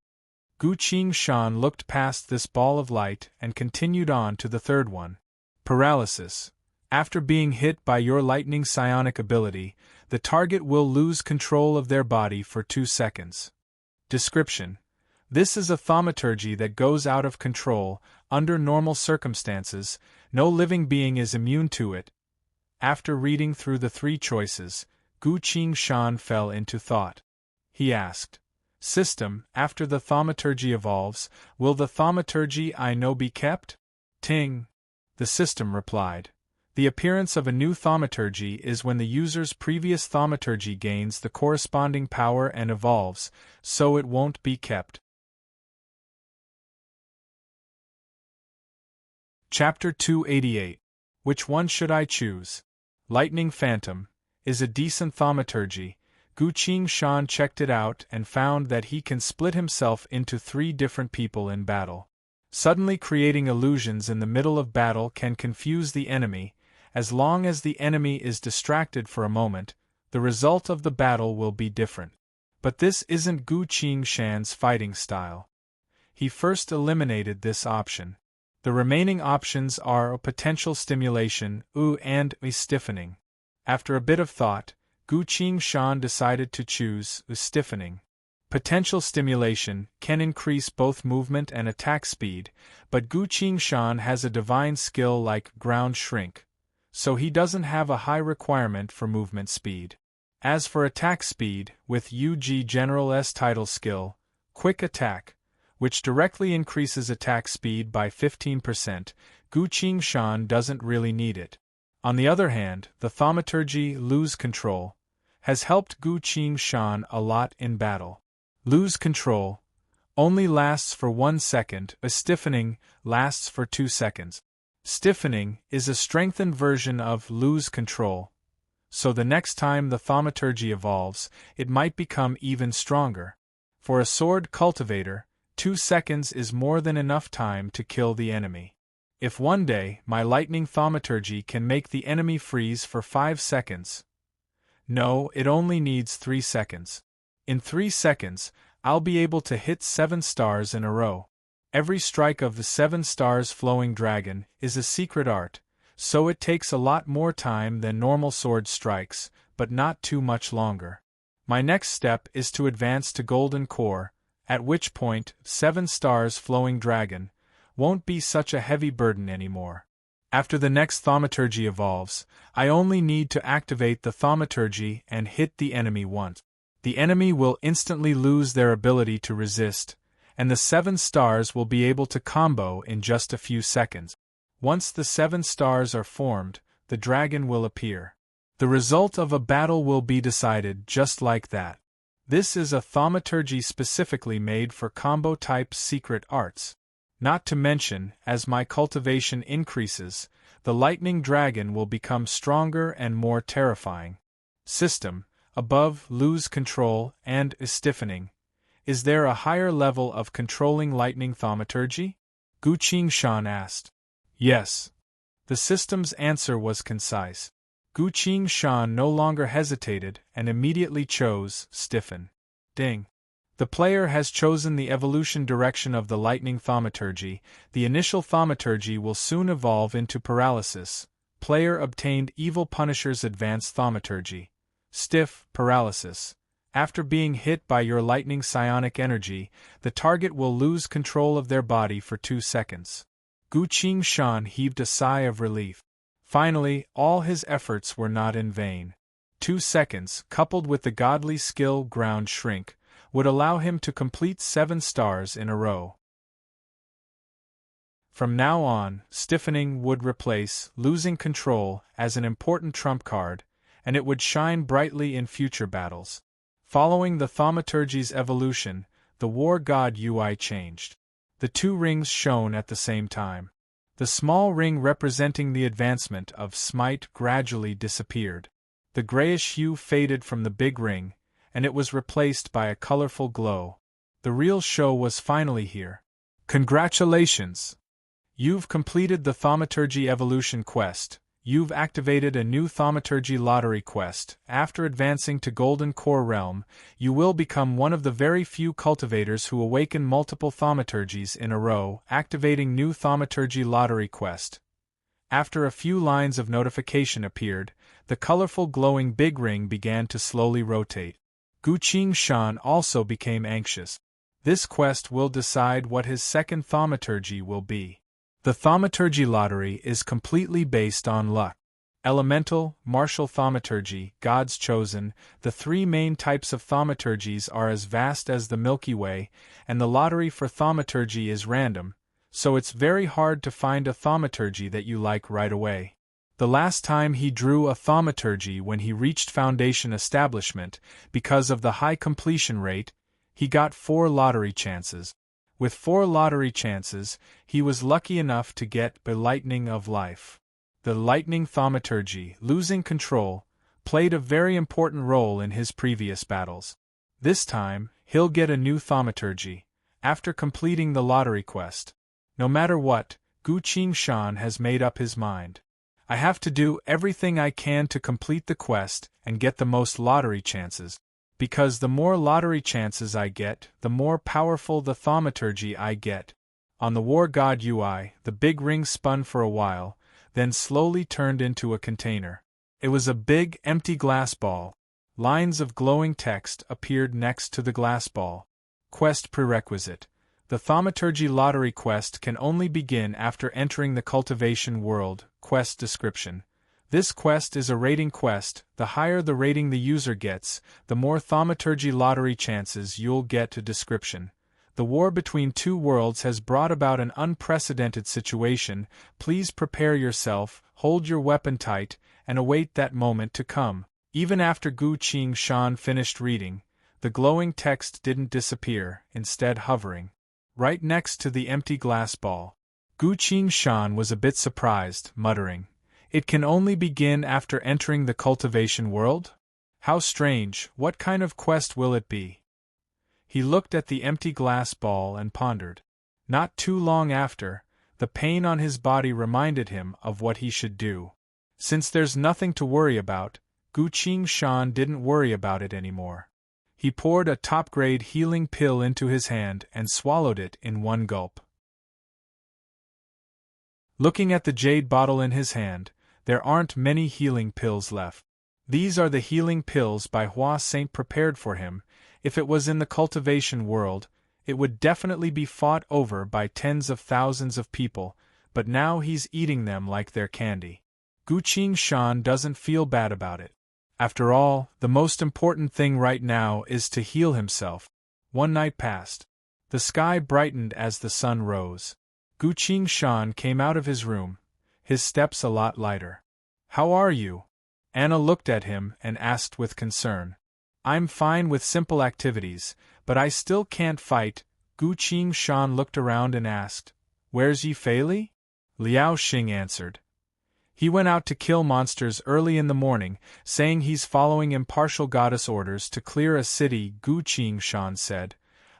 Gu Qing Shan looked past this ball of light and continued on to the third one. Paralysis. After being hit by your lightning psionic ability, the target will lose control of their body for 2 seconds. Description. This is a thaumaturgy that goes out of control under normal circumstances. No living being is immune to it. After reading through the 3 choices, Gu Qing Shan fell into thought. He asked, System, after the thaumaturgy evolves, will the thaumaturgy I know be kept? Ting. The system replied. The appearance of a new thaumaturgy is when the user's previous thaumaturgy gains the corresponding power and evolves, so it won't be kept. Chapter 288. Which one should I choose? Lightning Phantom is a decent thaumaturgy. Gu Qing Shan checked it out and found that he can split himself into 3 different people in battle. Suddenly creating illusions in the middle of battle can confuse the enemy. As long as the enemy is distracted for a moment, the result of the battle will be different. But this isn't Gu Qing Shan's fighting style. He first eliminated this option. The remaining options are a potential stimulation, and a stiffening. After a bit of thought, Gu Qing Shan decided to choose stiffening. Potential stimulation can increase both movement and attack speed, but Gu Qingshan has a divine skill like ground shrink, so he doesn't have a high requirement for movement speed. As for attack speed, with Yu-Ji General's title skill, Quick Attack, which directly increases attack speed by 15%, Gu Qingshan doesn't really need it. On the other hand, the thaumaturgy Lose Control has helped Gu Qingshan a lot in battle. Lose Control only lasts for 1 second, a stiffening lasts for 2 seconds. Stiffening is a strengthened version of Lose Control, so the next time the thaumaturgy evolves, it might become even stronger. For a sword cultivator, 2 seconds is more than enough time to kill the enemy. If one day my lightning thaumaturgy can make the enemy freeze for 5 seconds. No, it only needs 3 seconds. In 3 seconds, I'll be able to hit 7 stars in a row. Every strike of the 7 stars flowing dragon is a secret art, so it takes a lot more time than normal sword strikes, but not too much longer. My next step is to advance to Golden Core, at which point 7 stars flowing dragon won't be such a heavy burden anymore. After the next thaumaturgy evolves, I only need to activate the thaumaturgy and hit the enemy once. The enemy will instantly lose their ability to resist, and the 7 stars will be able to combo in just a few seconds. Once the 7 stars are formed, the dragon will appear. The result of a battle will be decided just like that. This is a thaumaturgy specifically made for combo-type secret arts. Not to mention, as my cultivation increases, the lightning dragon will become stronger and more terrifying. System: above Lose Control and stiffening, is there a higher level of controlling lightning thaumaturgy? Gu Qingshan asked. Yes. The system's answer was concise. Gu Qingshan no longer hesitated and immediately chose stiffen. Ding. The player has chosen the evolution direction of the lightning thaumaturgy. The initial thaumaturgy will soon evolve into paralysis. Player obtained Evil Punisher's advanced thaumaturgy. Stiff paralysis. After being hit by your lightning psionic energy, the target will lose control of their body for 2 seconds. Gu Qingshan heaved a sigh of relief. Finally, all his efforts were not in vain. 2 seconds, coupled with the godly skill Ground Shrink, would allow him to complete 7 stars in a row. From now on, stiffening would replace Losing Control as an important trump card, and it would shine brightly in future battles. Following the thaumaturgy's evolution, the war god UI changed. The 2 rings shone at the same time. The small ring representing the advancement of Smite gradually disappeared. The grayish hue faded from the big ring, and it was replaced by a colorful glow. The real show was finally here. Congratulations! You've completed the Thaumaturgy Evolution quest. You've activated a new Thaumaturgy Lottery quest. After advancing to Golden Core Realm, you will become one of the very few cultivators who awaken multiple thaumaturgies in a row, activating new Thaumaturgy Lottery quest. After a few lines of notification appeared, the colorful glowing big ring began to slowly rotate. Gu Qingshan also became anxious. This quest will decide what his second thaumaturgy will be. The Thaumaturgy Lottery is completely based on luck. Elemental, martial thaumaturgy, gods chosen, the 3 main types of thaumaturgies are as vast as the Milky Way, and the lottery for thaumaturgy is random, so it's very hard to find a thaumaturgy that you like right away. The last time he drew a thaumaturgy when he reached Foundation Establishment, because of the high completion rate, he got 4 lottery chances. With 4 lottery chances, he was lucky enough to get the Lightning of Life. The Lightning Thaumaturgy, Losing Control, played a very important role in his previous battles. This time, he'll get a new thaumaturgy, after completing the lottery quest. No matter what, Gu Qingshan has made up his mind. I have to do everything I can to complete the quest and get the most lottery chances. Because the more lottery chances I get, the more powerful the thaumaturgy I get. On the War God UI, the big ring spun for a while, then slowly turned into a container. It was a big, empty glass ball. Lines of glowing text appeared next to the glass ball. Quest prerequisite. The Thaumaturgy lottery quest can only begin after entering the cultivation world. Quest description. This quest is a rating quest. The higher the rating the user gets, the more Thaumaturgy lottery chances you'll get. To description. The war between two worlds has brought about an unprecedented situation. Please prepare yourself, hold your weapon tight, and await that moment to come. Even after Gu Qing-shan finished reading, the glowing text didn't disappear, instead hovering right next to the empty glass ball. Gu Qing-shan was a bit surprised, muttering, "It can only begin after entering the cultivation world? How strange, what kind of quest will it be?" He looked at the empty glass ball and pondered. Not too long after, the pain on his body reminded him of what he should do. Since there's nothing to worry about, Gu Qing-shan didn't worry about it anymore. He poured a top-grade healing pill into his hand and swallowed it in one gulp. Looking at the jade bottle in his hand, there aren't many healing pills left. These are the healing pills by Hua Saint prepared for him. If it was in the cultivation world, it would definitely be fought over by tens of thousands of people, but now he's eating them like they're candy. Gu Qing-shan doesn't feel bad about it. After all, the most important thing right now is to heal himself. One night passed. The sky brightened as the sun rose. Gu Qing-shan came out of his room, his steps a lot lighter. "How are you?" Anna looked at him and asked with concern. "I'm fine with simple activities, but I still can't fight." Gu Qing-shan looked around and asked, "Where's Yi Fei Li?" Liao Xing answered. "He went out to kill monsters early in the morning, saying he's following impartial goddess orders to clear a city," Gu Qing-shan said.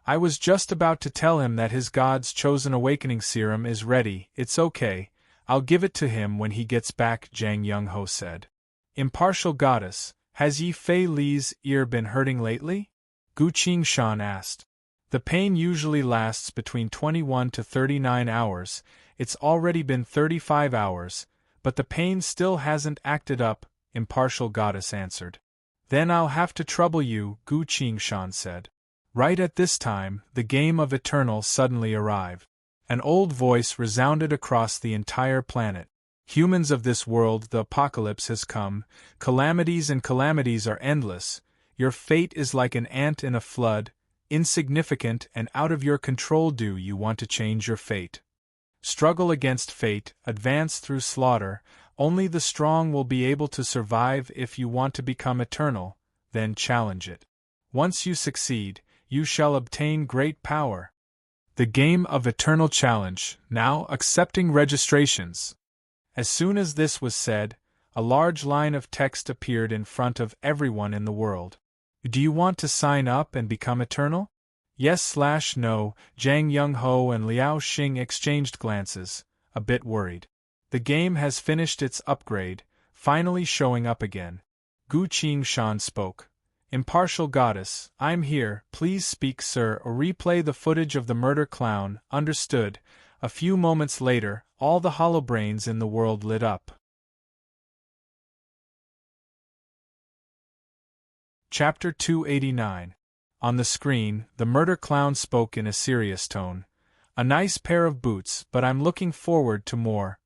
"I was just about to tell him that his God's chosen awakening serum is ready." "It's okay, I'll give it to him when he gets back," Zhang Yongho said. "Impartial goddess, has Yi Fei Li's ear been hurting lately?" Gu Qing-shan asked. "The pain usually lasts between 21 to 39 hours, it's already been 35 hours, but the pain still hasn't acted up," Impartial Goddess answered. "Then I'll have to trouble you," Gu Qing-shan said. Right at this time, the game of Eternal suddenly arrived. An old voice resounded across the entire planet. "Humans of this world, the apocalypse has come. Calamities and calamities are endless. Your fate is like an ant in a flood, insignificant and out of your control. Do you want to change your fate? Struggle against fate, advance through slaughter. Only the strong will be able to survive. If you want to become eternal, then challenge it. Once you succeed, you shall obtain great power." The game of Eternal Challenge, now accepting registrations. As soon as this was said, a large line of text appeared in front of everyone in the world. "Do you want to sign up and become eternal? Yes/no." Zhang Yongho and Liao Xing exchanged glances, a bit worried. The game has finished its upgrade, finally showing up again. Gu Qing-shan spoke. "Impartial Goddess, I'm here, please speak, sir, or replay the footage of the murder clown." "Understood." A few moments later, all the holobrains in the world lit up. Chapter 289. On the screen, the murder clown spoke in a serious tone. "A nice pair of boots, but I'm looking forward to more.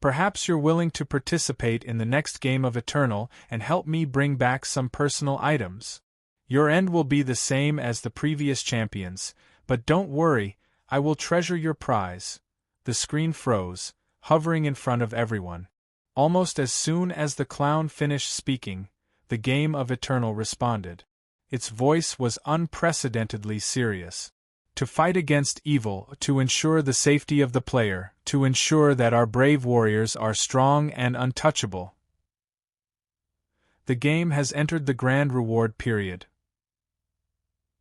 Perhaps you're willing to participate in the next game of Eternal and help me bring back some personal items. Your end will be the same as the previous champions, but don't worry, I will treasure your prize." The screen froze, hovering in front of everyone. Almost as soon as the clown finished speaking, the game of Eternal responded. Its voice was unprecedentedly serious. "To fight against evil, to ensure the safety of the player, to ensure that our brave warriors are strong and untouchable. The game has entered the grand reward period.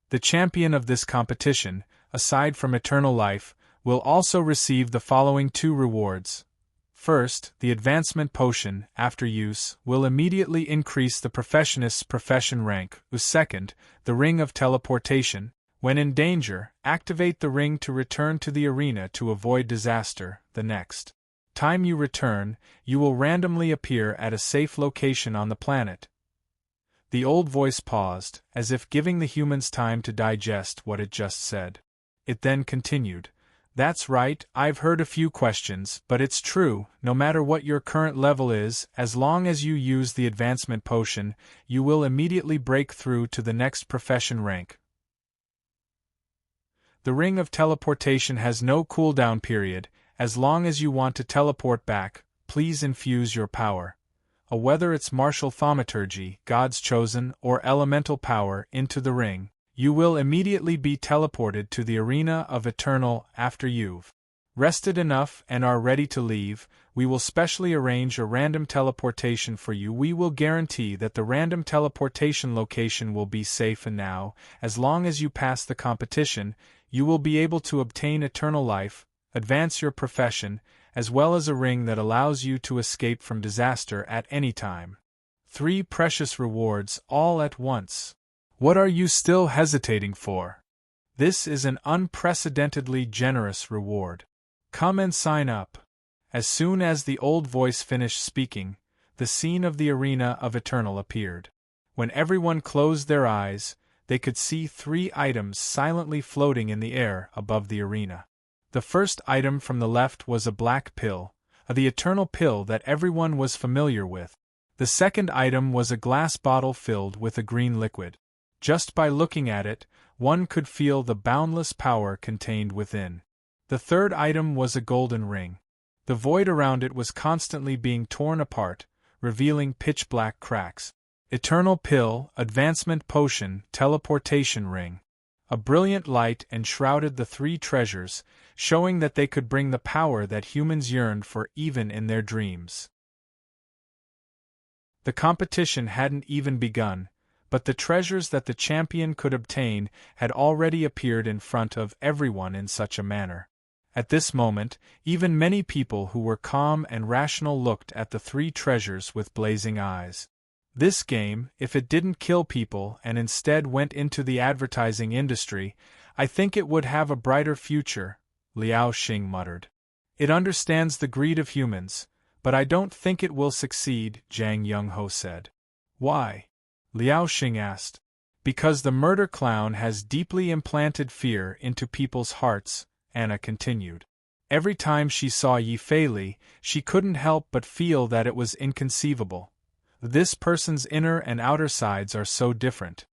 The champion of this competition, aside from eternal life, will also receive the following 2 rewards. First, the advancement potion, after use, will immediately increase the professionist's profession rank. Second, the ring of teleportation. When in danger, activate the ring to return to the arena to avoid disaster. The next time you return, you will randomly appear at a safe location on the planet. The old voice paused, as if giving the humans time to digest what it just said. It then continued. That's right, I've heard a few questions, but it's true, no matter what your current level is, as long as you use the advancement potion, you will immediately break through to the next profession rank. The ring of teleportation has no cooldown period. As long as you want to teleport back, please infuse your power. Whether it's martial thaumaturgy, God's chosen, or elemental power, into the ring, you will immediately be teleported to the arena of Eternal. After you've rested enough and are ready to leave, we will specially arrange a random teleportation for you. We will guarantee that the random teleportation location will be safe, and now, as long as you pass the competition, you will be able to obtain eternal life, advance your profession, as well as a ring that allows you to escape from disaster at any time. 3 precious rewards all at once. What are you still hesitating for? This is an unprecedentedly generous reward. Come and sign up. As soon as the old voice finished speaking, the scene of the arena of Eternal appeared. When everyone closed their eyes, they could see 3 items silently floating in the air above the arena. The first item from the left was a black pill, the eternal pill that everyone was familiar with. The second item was a glass bottle filled with a green liquid. Just by looking at it, one could feel the boundless power contained within. The third item was a golden ring. The void around it was constantly being torn apart, revealing pitch-black cracks. Eternal pill, advancement potion, teleportation ring. A brilliant light enshrouded the 3 treasures, showing that they could bring the power that humans yearned for even in their dreams. The competition hadn't even begun, but the treasures that the champion could obtain had already appeared in front of everyone in such a manner. At this moment, even many people who were calm and rational looked at the 3 treasures with blazing eyes. This game, if it didn't kill people and instead went into the advertising industry, I think it would have a brighter future, Liao Xing muttered. It understands the greed of humans, but I don't think it will succeed, Zhang Yongho said. Why? Liao Xing asked. Because the murder clown has deeply implanted fear into people's hearts, Anna continued. Every time she saw Yi Feili, she couldn't help but feel that it was inconceivable. This person's inner and outer sides are so different.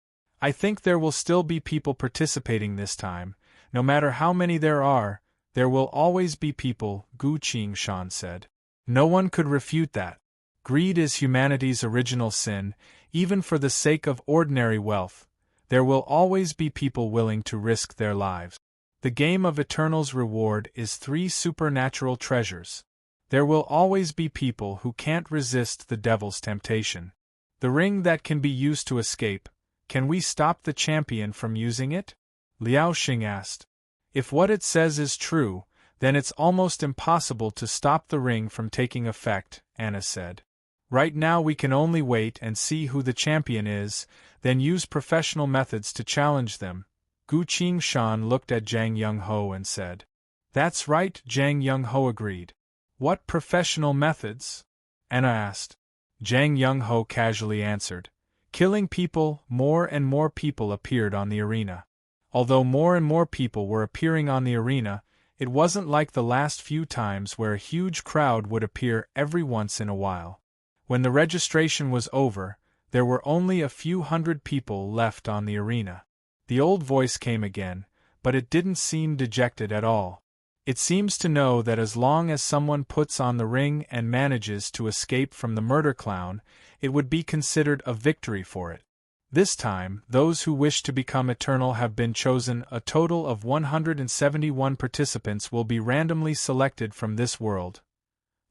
I think there will still be people participating this time. No matter how many there are, there will always be people, Gu Qingshan said. No one could refute that. Greed is humanity's original sin, even for the sake of ordinary wealth. There will always be people willing to risk their lives. The game of Eternal's reward is 3 supernatural treasures. There will always be people who can't resist the devil's temptation. The ring that can be used to escape, can we stop the champion from using it? Liao Xing asked. If what it says is true, then it's almost impossible to stop the ring from taking effect, Anna said. Right now we can only wait and see who the champion is, then use professional methods to challenge them. Gu Qingshan looked at Zhang Yongho and said. That's right, Zhang Yongho agreed. What professional methods? Anna asked. Zhang Yongho casually answered. Killing people. More and more people appeared on the arena. Although more and more people were appearing on the arena, it wasn't like the last few times where a huge crowd would appear every once in a while. When the registration was over, there were only a few hundred people left on the arena. The old voice came again, but it didn't seem dejected at all. It seems to know that as long as someone puts on the ring and manages to escape from the murder clown, it would be considered a victory for it. This time, those who wish to become eternal have been chosen. A total of 171 participants will be randomly selected from this world.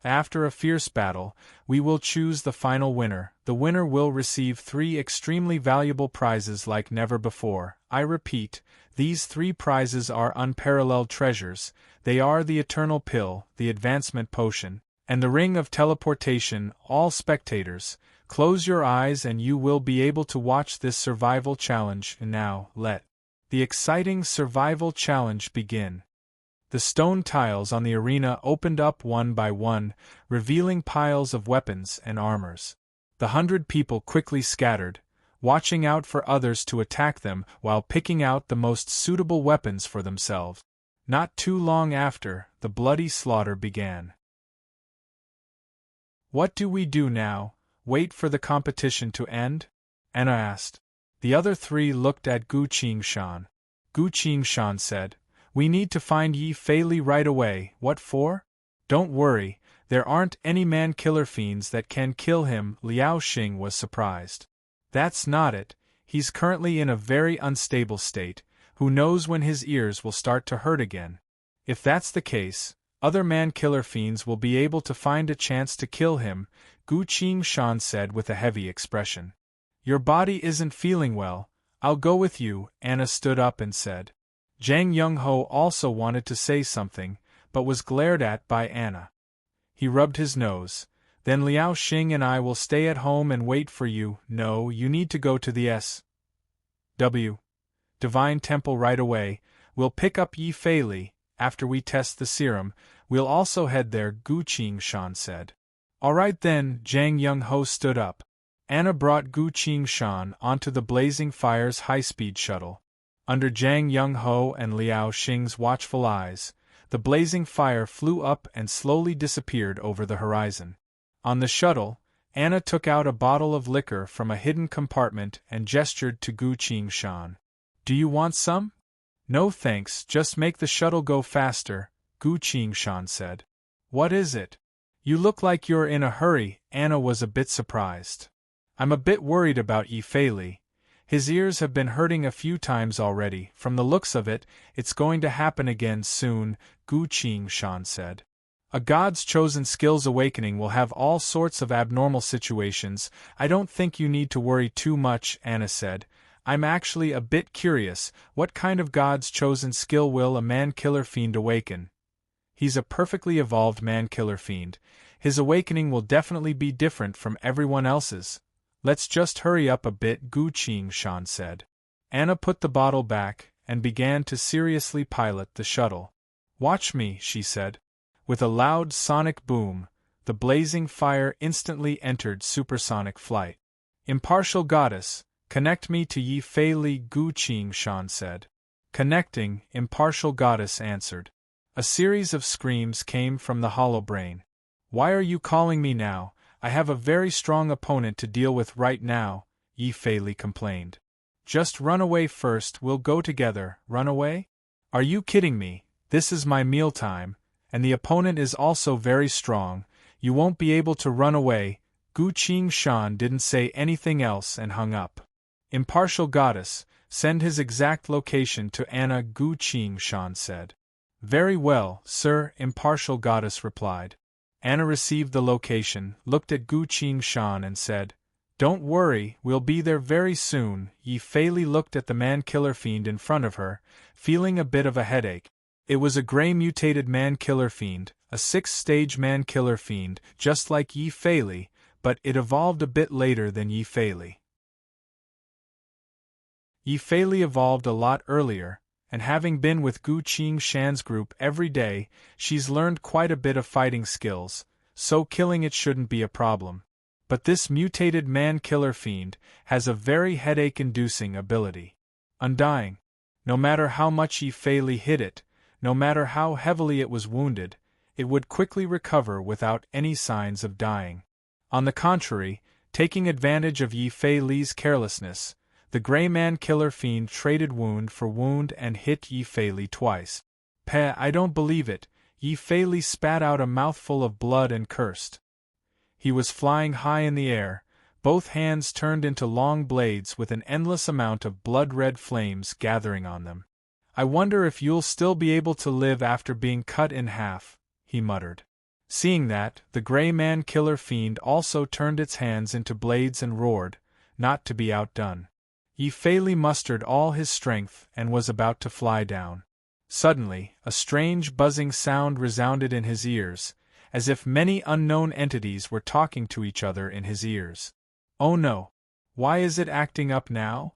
After a fierce battle, we will choose the final winner. The winner will receive 3 extremely valuable prizes like never before. I repeat, these 3 prizes are unparalleled treasures. They are the Eternal Pill, the Advancement Potion, and the Ring of Teleportation. All spectators, close your eyes and you will be able to watch this survival challenge. Now, let the exciting survival challenge begin. The stone tiles on the arena opened up one by one, revealing piles of weapons and armors. The 100 people quickly scattered, watching out for others to attack them while picking out the most suitable weapons for themselves. Not too long after, the bloody slaughter began. "What do we do now? Wait for the competition to end?" Anna asked. The other three looked at Gu Qingshan. Gu Qingshan said, "We need to find Yi Fei Li right away." "What for?" "Don't worry, there aren't any man-killer fiends that can kill him." Liao Xing was surprised. "That's not it, he's currently in a very unstable state, who knows when his ears will start to hurt again. If that's the case, other man-killer fiends will be able to find a chance to kill him," Gu Qingshan said with a heavy expression. "Your body isn't feeling well, I'll go with you," Anna stood up and said. Zhang Yongho also wanted to say something, but was glared at by Anna. He rubbed his nose. "Then Liao Xing and I will stay at home and wait for you." "No, you need to go to the S.W. Divine Temple right away. We'll pick up Yi Fei Li. After we test the serum, we'll also head there," Gu Qingshan said. "All right then." Zhang Yongho stood up. Anna brought Gu Qingshan onto the Blazing Fire's high-speed shuttle. Under Zhang Yongho and Liao Xing's watchful eyes, the Blazing Fire flew up and slowly disappeared over the horizon. On the shuttle, Anna took out a bottle of liquor from a hidden compartment and gestured to Gu Qingshan. "Do you want some?" "No thanks, just make the shuttle go faster," Gu Qingshan said. "What is it? You look like you're in a hurry." Anna was a bit surprised. "I'm a bit worried about Yi Fei Li. His ears have been hurting a few times already. From the looks of it, it's going to happen again soon," Gu Qingshan said. "A God's chosen skills awakening will have all sorts of abnormal situations. I don't think you need to worry too much," Anna said. "I'm actually a bit curious, what kind of God's chosen skill will a man-killer fiend awaken?" "He's a perfectly evolved man-killer fiend. His awakening will definitely be different from everyone else's. Let's just hurry up a bit," Gu Qingshan said. Anna put the bottle back and began to seriously pilot the shuttle. "Watch me," she said. With a loud sonic boom, the Blazing Fire instantly entered supersonic flight. "Impartial Goddess, connect me to Yi Fei Li," Gu Qingshan said. "Connecting," Impartial Goddess answered. A series of screams came from the hollow brain. "Why are you calling me now? I have a very strong opponent to deal with right now," Yi Fei Li complained. "Just run away first, we'll go together." "Run away? Are you kidding me? This is my mealtime, and the opponent is also very strong. You won't be able to run away." Gu Qingshan didn't say anything else and hung up. "Impartial Goddess, send his exact location to Anna," Gu Qingshan said. "Very well, sir," Impartial Goddess replied. Anna received the location, looked at Gu Qingshan and said, "Don't worry, we'll be there very soon." Yi Fei Li looked at the man-killer fiend in front of her, feeling a bit of a headache. It was a gray mutated man-killer fiend, a 6th-stage man-killer fiend, just like Yi Fei Li, but it evolved a bit later than Yi Fei Li. Yi Fei Li evolved a lot earlier, and having been with Gu Qingshan's group every day, she's learned quite a bit of fighting skills, so killing it shouldn't be a problem. But this mutated man-killer fiend has a very headache-inducing ability. Undying. No matter how much Yi Fei Li hit it, no matter how heavily it was wounded, it would quickly recover without any signs of dying. On the contrary, taking advantage of Yi Fei Li's carelessness, the Grey Man-Killer Fiend traded wound for wound and hit Yi Fei Li twice. "Peh, I don't believe it." Yi Fei Li spat out a mouthful of blood and cursed. He was flying high in the air, both hands turned into long blades with an endless amount of blood-red flames gathering on them. "I wonder if you'll still be able to live after being cut in half," he muttered. Seeing that, the Grey Man-Killer Fiend also turned its hands into blades and roared, not to be outdone. Yi Fei Li mustered all his strength and was about to fly down. Suddenly, a strange buzzing sound resounded in his ears, as if many unknown entities were talking to each other in his ears. "Oh no! Why is it acting up now?"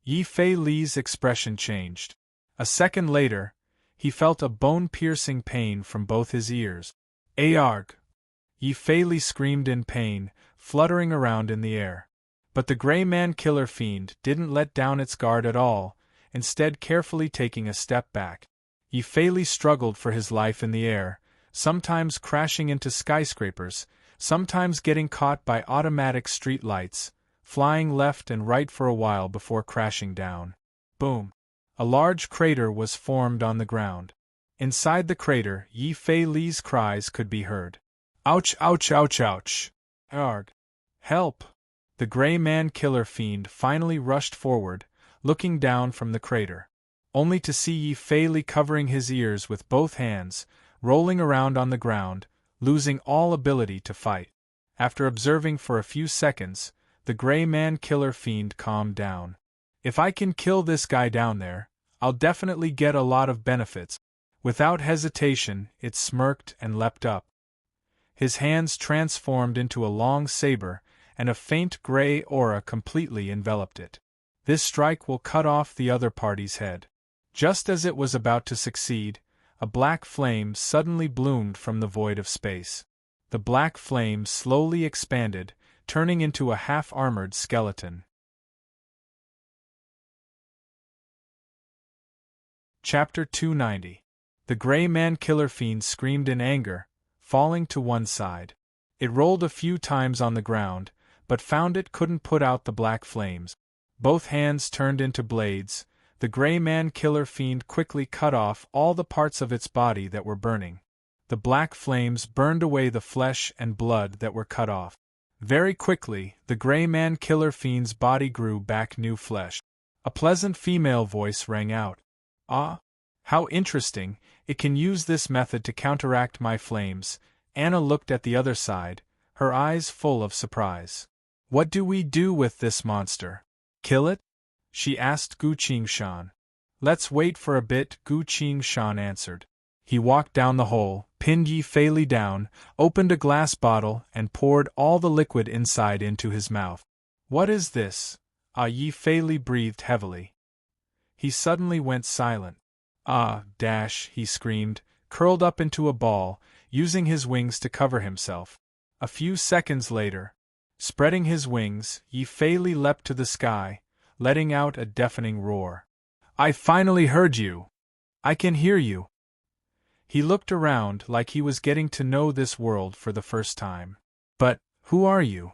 Yi Fei Li's expression changed. A second later, he felt a bone-piercing pain from both his ears. "Arg!" Yi Fei Li screamed in pain, fluttering around in the air. But the Gray Man Killer Fiend didn't let down its guard at all, instead carefully taking a step back. Yi Fei struggled for his life in the air, sometimes crashing into skyscrapers, sometimes getting caught by automatic street lights, flying left and right for a while before crashing down. Boom! A large crater was formed on the ground. Inside the crater, Yi Fei's cries could be heard. Ouch, ouch, ouch, ouch! Arg! Help! The Gray Man Killer Fiend finally rushed forward, looking down from the crater, only to see Yi Fei covering his ears with both hands, rolling around on the ground, losing all ability to fight. After observing for a few seconds, the Gray Man Killer Fiend calmed down. If I can kill this guy down there, I'll definitely get a lot of benefits. Without hesitation, it smirked and leapt up. His hands transformed into a long saber, and a faint gray aura completely enveloped it. This strike will cut off the other party's head. Just as it was about to succeed, a black flame suddenly bloomed from the void of space. The black flame slowly expanded, turning into a half-armored skeleton. Chapter 290. The Gray Man Killer Fiend screamed in anger, falling to one side. It rolled a few times on the ground, but found it couldn't put out the black flames. Both hands turned into blades. The Gray Man Killer Fiend quickly cut off all the parts of its body that were burning. The black flames burned away the flesh and blood that were cut off. Very quickly, the Gray Man Killer Fiend's body grew back new flesh. A pleasant female voice rang out. Ah, how interesting! It can use this method to counteract my flames. Anna looked at the other side, her eyes full of surprise. What do we do with this monster? Kill it? She asked Gu Qingshan. Let's wait for a bit, Gu Qingshan answered. He walked down the hole, pinned Yi Fei down, opened a glass bottle, and poured all the liquid inside into his mouth. What is this? Yi Fei breathed heavily. He suddenly went silent. He screamed, curled up into a ball, using his wings to cover himself. A few seconds later, spreading his wings, Yi Fei leapt to the sky, letting out a deafening roar. I finally heard you! I can hear you! He looked around like he was getting to know this world for the first time. But, who are you?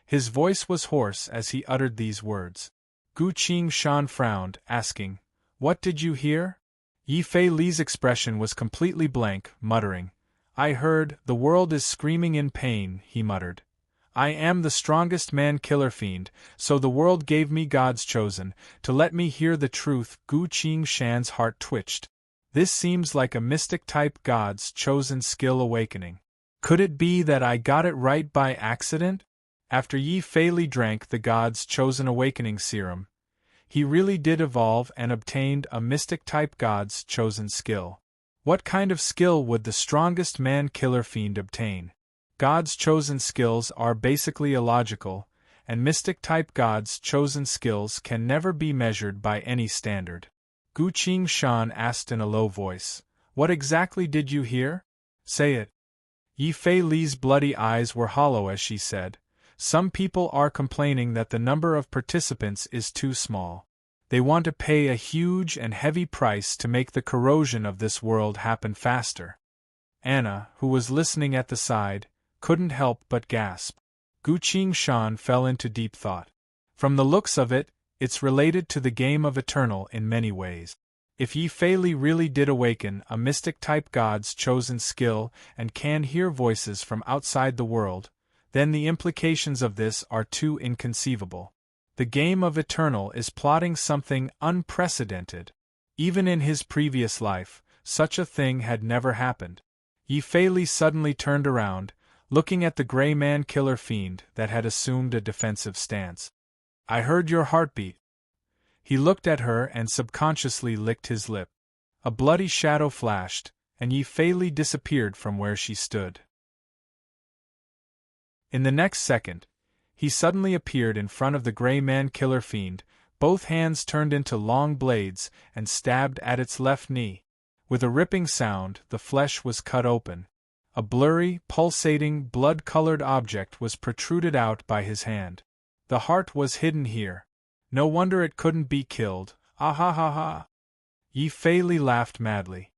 His voice was hoarse as he uttered these words. Gu Qingshan frowned, asking, What did you hear? Yi Fei's expression was completely blank, muttering. I heard, the world is screaming in pain, he muttered. I am the strongest man-killer fiend, so the world gave me God's chosen, to let me hear the truth. Gu Qingshan's heart twitched. This seems like a mystic-type God's chosen skill awakening. Could it be that I got it right by accident? After Yi Fei drank the God's chosen awakening serum, he really did evolve and obtained a mystic-type God's chosen skill. What kind of skill would the strongest man-killer fiend obtain? God's chosen skills are basically illogical, and mystic-type God's chosen skills can never be measured by any standard. Gu Qingshan asked in a low voice, What exactly did you hear? Say it. Yi Fei's bloody eyes were hollow as she said, Some people are complaining that the number of participants is too small. They want to pay a huge and heavy price to make the corrosion of this world happen faster. Anna, who was listening at the side, couldn't help but gasp. Gu Qingshan fell into deep thought. From the looks of it, it's related to the game of Eternal in many ways. If Yi Fei really did awaken a mystic-type God's chosen skill and can hear voices from outside the world, then the implications of this are too inconceivable. The game of Eternal is plotting something unprecedented. Even in his previous life, such a thing had never happened. Yi Fei suddenly turned around, looking at the Gray Man Killer Fiend that had assumed a defensive stance. I heard your heartbeat. He looked at her and subconsciously licked his lip. A bloody shadow flashed, and Yi Fei disappeared from where she stood. In the next second, he suddenly appeared in front of the Gray Man Killer Fiend, both hands turned into long blades and stabbed at its left knee. With a ripping sound, the flesh was cut open. A blurry, pulsating, blood-colored object was protruded out by his hand. The heart was hidden here. No wonder it couldn't be killed. Ah ha ha ha. Yi Fei Li laughed madly.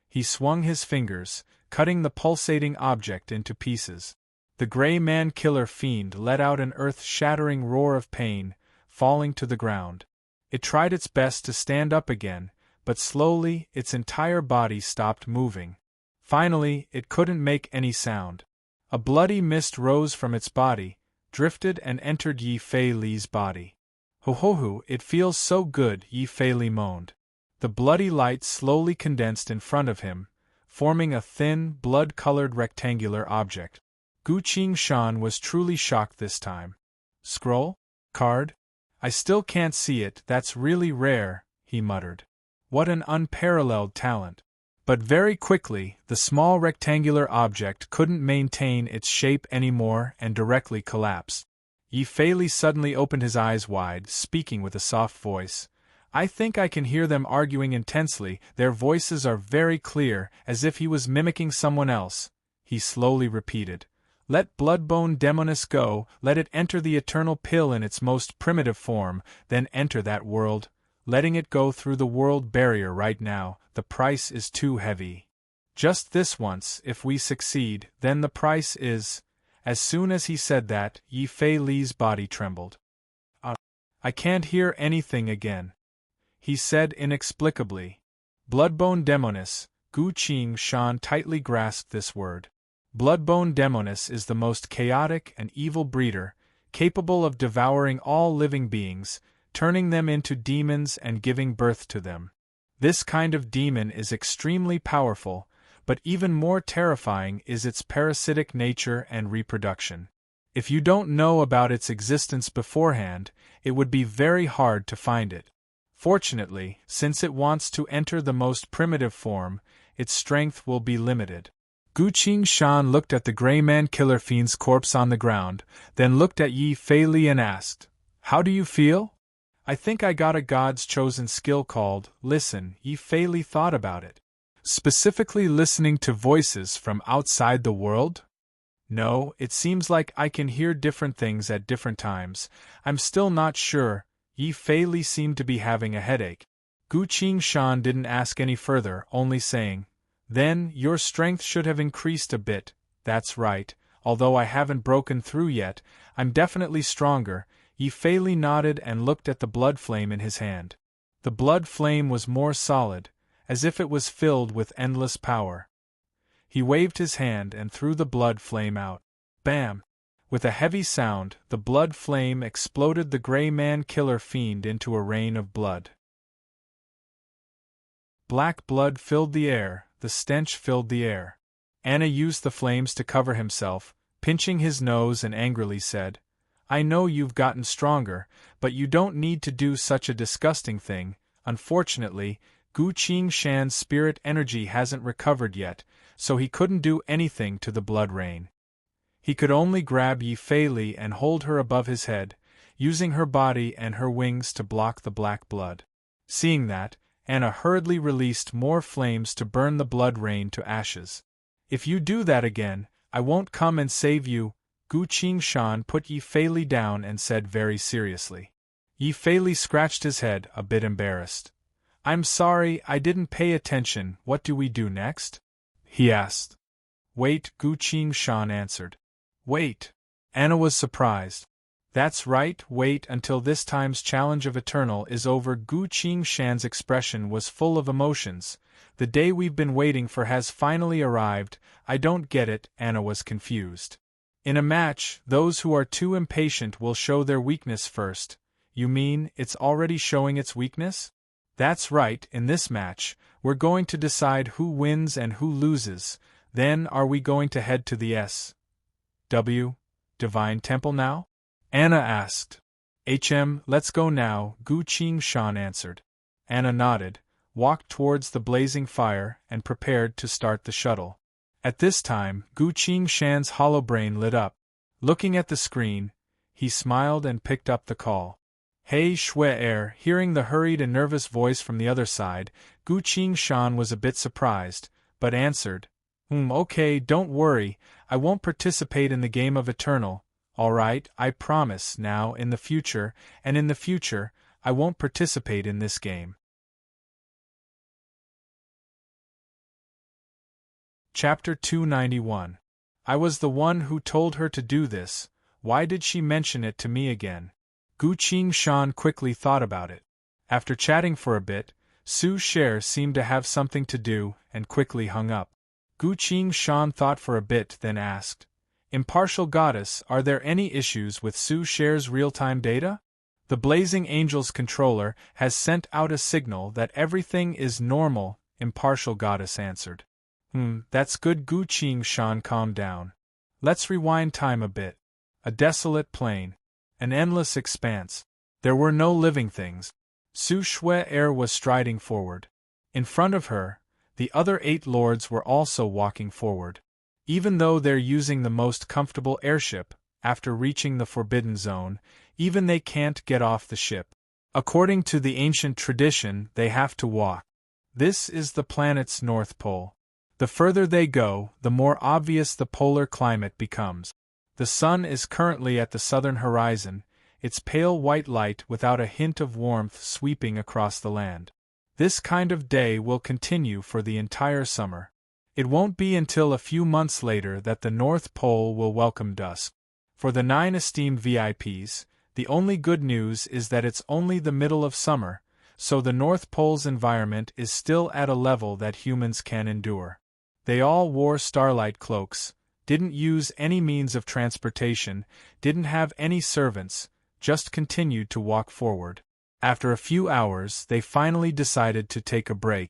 He swung his fingers, cutting the pulsating object into pieces. The gray man-killer fiend let out an earth-shattering roar of pain, falling to the ground. It tried its best to stand up again, but slowly its entire body stopped moving. Finally, it couldn't make any sound. A bloody mist rose from its body, drifted and entered Yi Fei Li's body. Ho ho ho, it feels so good, Yi Fei Li moaned. The bloody light slowly condensed in front of him, forming a thin, blood-colored rectangular object. Gu Qingshan was truly shocked this time. Scroll? Card? I still can't see it, that's really rare, he muttered. What an unparalleled talent. But very quickly, the small rectangular object couldn't maintain its shape anymore and directly collapsed. Yi Fei Li suddenly opened his eyes wide, speaking with a soft voice. I think I can hear them arguing intensely, their voices are very clear, as if he was mimicking someone else. He slowly repeated. Let Bloodbone Demoness go, let it enter the eternal pill in its most primitive form, then enter that world. Letting it go through the world barrier right now, the price is too heavy. Just this once, if we succeed, then the price is… As soon as he said that, Yi Fei Li's body trembled. I can't hear anything again, he said inexplicably. Bloodbone Demoness, Gu Qingshan tightly grasped this word. Bloodbone Demoness is the most chaotic and evil breeder, capable of devouring all living beings, turning them into demons and giving birth to them. This kind of demon is extremely powerful, but even more terrifying is its parasitic nature and reproduction. If you don't know about its existence beforehand, it would be very hard to find it. Fortunately, since it wants to enter the most primitive form, its strength will be limited. Gu Qingshan looked at the gray man-killer fiend's corpse on the ground, then looked at Yi Fei Li and asked, How do you feel? I think I got a god's chosen skill called Listen. Yi Fei Li thought about it. Specifically listening to voices from outside the world? No, it seems like I can hear different things at different times. I'm still not sure. Yi Fei Li seemed to be having a headache. Gu Qingshan didn't ask any further, only saying, Then, your strength should have increased a bit. That's right, although I haven't broken through yet, I'm definitely stronger. Yi Fei Li nodded and looked at the blood flame in his hand. The blood flame was more solid, as if it was filled with endless power. He waved his hand and threw the blood flame out. Bam! With a heavy sound, the blood flame exploded the gray man-killer fiend into a rain of blood. Black blood filled the air, the stench filled the air. Anna used the flames to cover himself, pinching his nose and angrily said, I know you've gotten stronger, but you don't need to do such a disgusting thing. Unfortunately, Gu Qingshan's spirit energy hasn't recovered yet, so he couldn't do anything to the blood rain. He could only grab Yi Fei Li and hold her above his head, using her body and her wings to block the black blood. Seeing that, Anna hurriedly released more flames to burn the blood rain to ashes. If you do that again, I won't come and save you. Gu Qingshan put Yi Fei Li down and said very seriously. Yi Fei Li scratched his head, a bit embarrassed. I'm sorry, I didn't pay attention. What do we do next? He asked. Wait, Gu Qingshan answered. Wait. Anna was surprised. That's right, wait until this time's challenge of Eternal is over. Gu Qingshan's expression was full of emotions. The day we've been waiting for has finally arrived. I don't get it, Anna was confused. In a match, those who are too impatient will show their weakness first. You mean, it's already showing its weakness? That's right, in this match, we're going to decide who wins and who loses. Then are we going to head to the S.W. Divine Temple now? Anna asked. Let's go now, Gu Qingshan answered. Anna nodded, walked towards the blazing fire, and prepared to start the shuttle. At this time, Gu Qingshan's hollow brain lit up. Looking at the screen, he smiled and picked up the call. Hey Shui. Hearing the hurried and nervous voice from the other side, Gu Qingshan was a bit surprised, but answered, Okay, don't worry, I won't participate in the game of Eternal. All right, I promise now in the future, I won't participate in this game. Chapter 291. I was the one who told her to do this. Why did she mention it to me again? Gu Qingshan quickly thought about it. After chatting for a bit, Su Cher seemed to have something to do and quickly hung up. Gu Qingshan thought for a bit, then asked, Impartial Goddess, are there any issues with Su Cher's real-time data? The Blazing Angels controller has sent out a signal that everything is normal, Impartial Goddess answered. That's good. Gu Qingshan calmed down. Let's rewind time a bit. A desolate plain. An endless expanse. There were no living things. Su Shui was striding forward. In front of her, the other 8 lords were also walking forward. Even though they're using the most comfortable airship, after reaching the Forbidden Zone, even they can't get off the ship. According to the ancient tradition, they have to walk. This is the planet's North Pole. The further they go, the more obvious the polar climate becomes. The sun is currently at the southern horizon, its pale white light without a hint of warmth sweeping across the land. This kind of day will continue for the entire summer. It won't be until a few months later that the North Pole will welcome dusk. For the 9 esteemed VIPs, the only good news is that it's only the middle of summer, so the North Pole's environment is still at a level that humans can endure. They all wore starlight cloaks, didn't use any means of transportation, didn't have any servants, just continued to walk forward. After a few hours, they finally decided to take a break.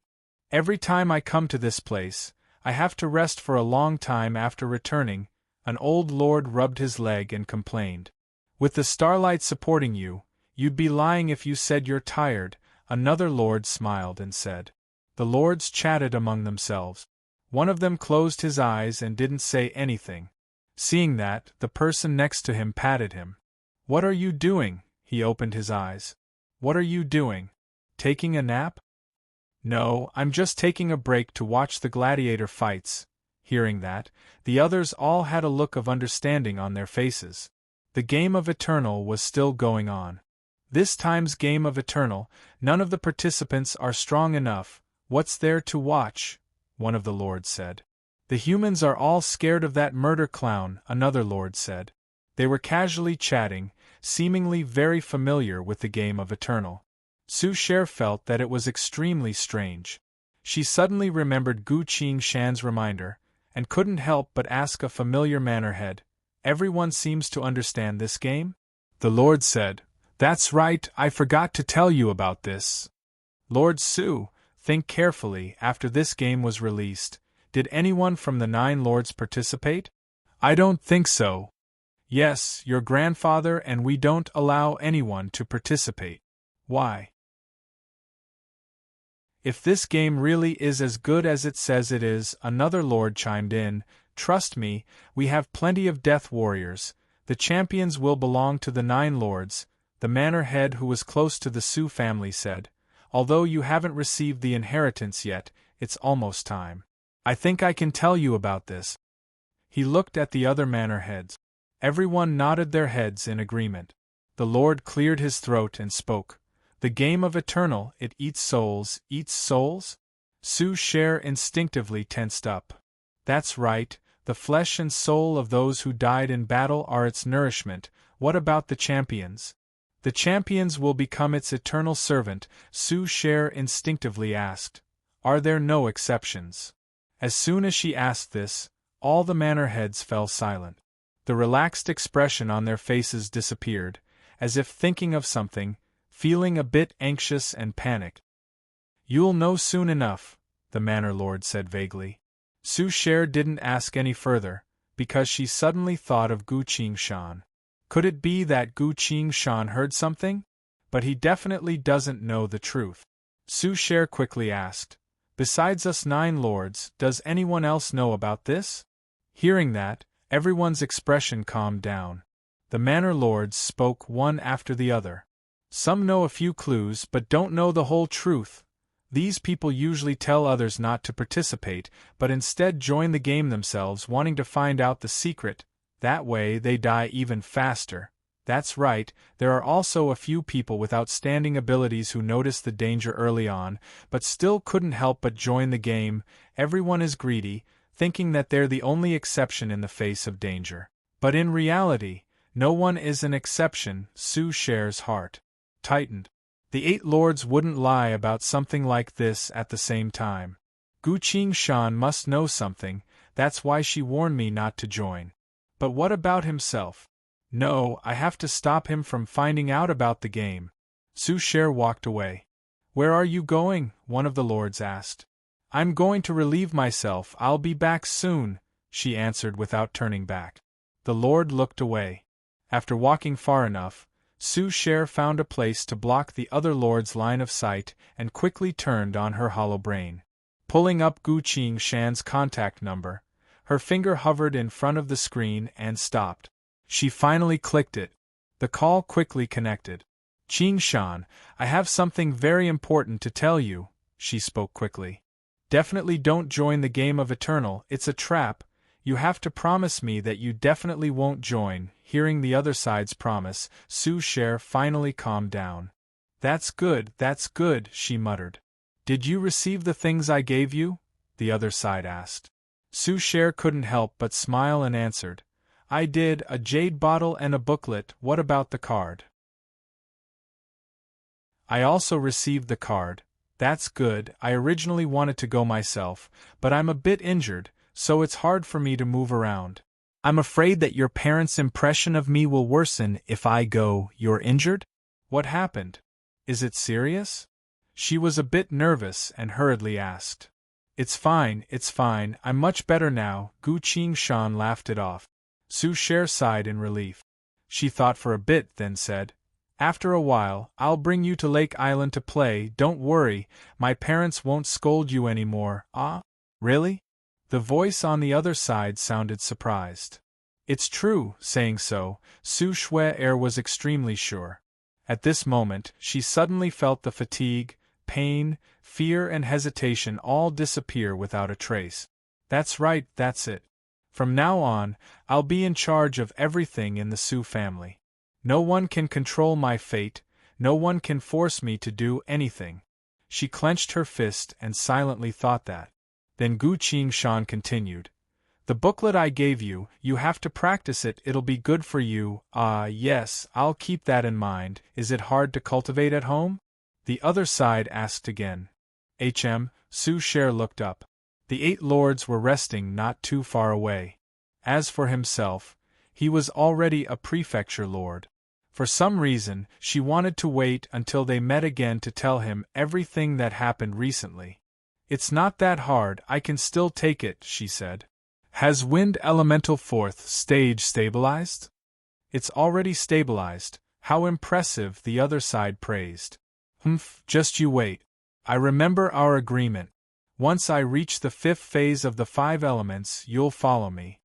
Every time I come to this place, I have to rest for a long time after returning, an old lord rubbed his leg and complained. With the starlight supporting you, you'd be lying if you said you're tired, another lord smiled and said. The lords chatted among themselves. One of them closed his eyes and didn't say anything. Seeing that, the person next to him patted him. What are you doing? He opened his eyes. What are you doing? Taking a nap? No, I'm just taking a break to watch the gladiator fights. Hearing that, the others all had a look of understanding on their faces. The game of Eternal was still going on. This time's game of Eternal, none of the participants are strong enough. What's there to watch? One of the lords said. The humans are all scared of that murder clown, another lord said. They were casually chatting, seemingly very familiar with the game of Eternal. Su Cher felt that it was extremely strange. She suddenly remembered Gu Qingshan's reminder, and couldn't help but ask a familiar mannerhead, Everyone seems to understand this game? The lord said, That's right, I forgot to tell you about this. Lord Su, think carefully. After this game was released, did anyone from the 9 lords participate? I don't think so. Yes, your grandfather and we don't allow anyone to participate. Why? If this game really is as good as it says it is, another lord chimed in, Trust me, we have plenty of death warriors. The champions will belong to the 9 lords, the manor head who was close to the Su family said. Although you haven't received the inheritance yet, it's almost time. I think I can tell you about this. He looked at the other manor heads. Everyone nodded their heads in agreement. The lord cleared his throat and spoke. The game of Eternal, it eats souls, eats souls? Su Cher instinctively tensed up. That's right, the flesh and soul of those who died in battle are its nourishment. What about the champions? The champions will become its eternal servant, Su Cher instinctively asked. Are there no exceptions? As soon as she asked this, all the manor heads fell silent. The relaxed expression on their faces disappeared, as if thinking of something, feeling a bit anxious and panicked. You'll know soon enough, the manor lord said vaguely. Su Cher didn't ask any further, because she suddenly thought of Gu Qingshan. Could it be that Gu Qingshan heard something? But he definitely doesn't know the truth. Su Cher quickly asked, Besides us 9 lords, does anyone else know about this? Hearing that, everyone's expression calmed down. The manor lords spoke one after the other. Some know a few clues but don't know the whole truth. These people usually tell others not to participate, but instead join the game themselves, wanting to find out the secret. That way they die even faster. That's right, there are also a few people with outstanding abilities who notice the danger early on, but still couldn't help but join the game. Everyone is greedy, thinking that they're the only exception in the face of danger. But in reality, no one is an exception. Su Share's heart tightened. The 8 lords wouldn't lie about something like this at the same time. Gu Qingshan must know something, that's why she warned me not to join. But what about himself? No, I have to stop him from finding out about the game. Su Share walked away. Where are you going? One of the lords asked. I'm going to relieve myself, I'll be back soon, she answered without turning back. The lord looked away. After walking far enough, Su Share found a place to block the other lord's line of sight and quickly turned on her hollow brain. Pulling up Gu Qingshan's contact number, her finger hovered in front of the screen and stopped. She finally clicked it. The call quickly connected. Qingshan, I have something very important to tell you, she spoke quickly. Definitely don't join the game of Eternal, it's a trap. You have to promise me that you definitely won't join. Hearing the other side's promise, Su Share finally calmed down. That's good, she muttered. Did you receive the things I gave you? The other side asked. Su Share couldn't help but smile and answered. I did, a jade bottle and a booklet. What about the card? I also received the card. That's good, I originally wanted to go myself, but I'm a bit injured, so it's hard for me to move around. I'm afraid that your parents' impression of me will worsen if I go. You're injured? What happened? Is it serious? She was a bit nervous and hurriedly asked. It's fine, I'm much better now. Gu Qingshan laughed it off. Su Share sighed in relief. She thought for a bit, then said, After a while, I'll bring you to Lake Island to play. Don't worry, my parents won't scold you anymore. Ah? Really? The voice on the other side sounded surprised. It's true, saying so, Su Share was extremely sure. At this moment, she suddenly felt the fatigue, pain, fear and hesitation all disappear without a trace. That's right, that's it. From now on, I'll be in charge of everything in the Su family. No one can control my fate, no one can force me to do anything. She clenched her fist and silently thought that. Then Gu Qingshan continued. The booklet I gave you, you have to practice it, it'll be good for you. Ah, yes, I'll keep that in mind. Is it hard to cultivate at home? The other side asked again. Su Share looked up. The 8 lords were resting not too far away. As for himself, he was already a prefecture lord. For some reason, she wanted to wait until they met again to tell him everything that happened recently. It's not that hard, I can still take it, she said. Has Wind Elemental 4th stage stabilized? It's already stabilized. How impressive, the other side praised. Just you wait. I remember our agreement. Once I reach the 5th phase of the 5 elements, you'll follow me.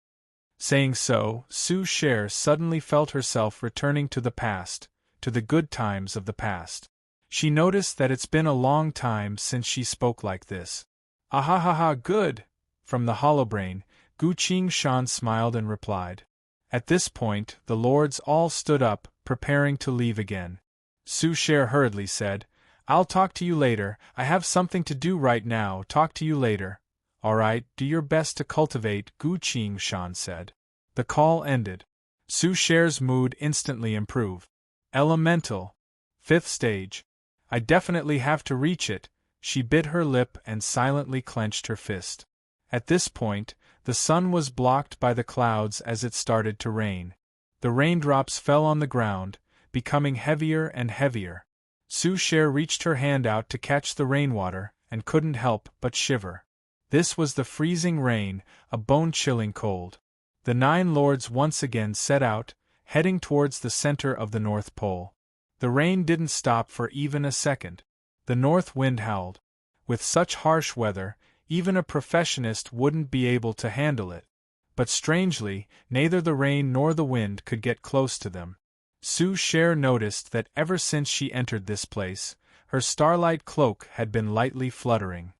Saying so, Su Share suddenly felt herself returning to the past, to the good times of the past. She noticed that it's been a long time since she spoke like this. Ahahaha, good! From the holobrain, Gu Qingshan smiled and replied. At this point, the lords all stood up, preparing to leave again. Su Share hurriedly said, I'll talk to you later, I have something to do right now, talk to you later. Alright, do your best to cultivate, Gu Qingshan said. The call ended. Su Share's mood instantly improved. Elemental. 5th stage. I definitely have to reach it. She bit her lip and silently clenched her fist. At this point, the sun was blocked by the clouds as it started to rain. The raindrops fell on the ground, becoming heavier and heavier. Su Share reached her hand out to catch the rainwater, and couldn't help but shiver. This was the freezing rain, a bone-chilling cold. The 9 lords once again set out, heading towards the center of the North Pole. The rain didn't stop for even a second. The north wind howled. With such harsh weather, even a professionist wouldn't be able to handle it. But strangely, neither the rain nor the wind could get close to them. Su Share noticed that ever since she entered this place, her starlight cloak had been lightly fluttering.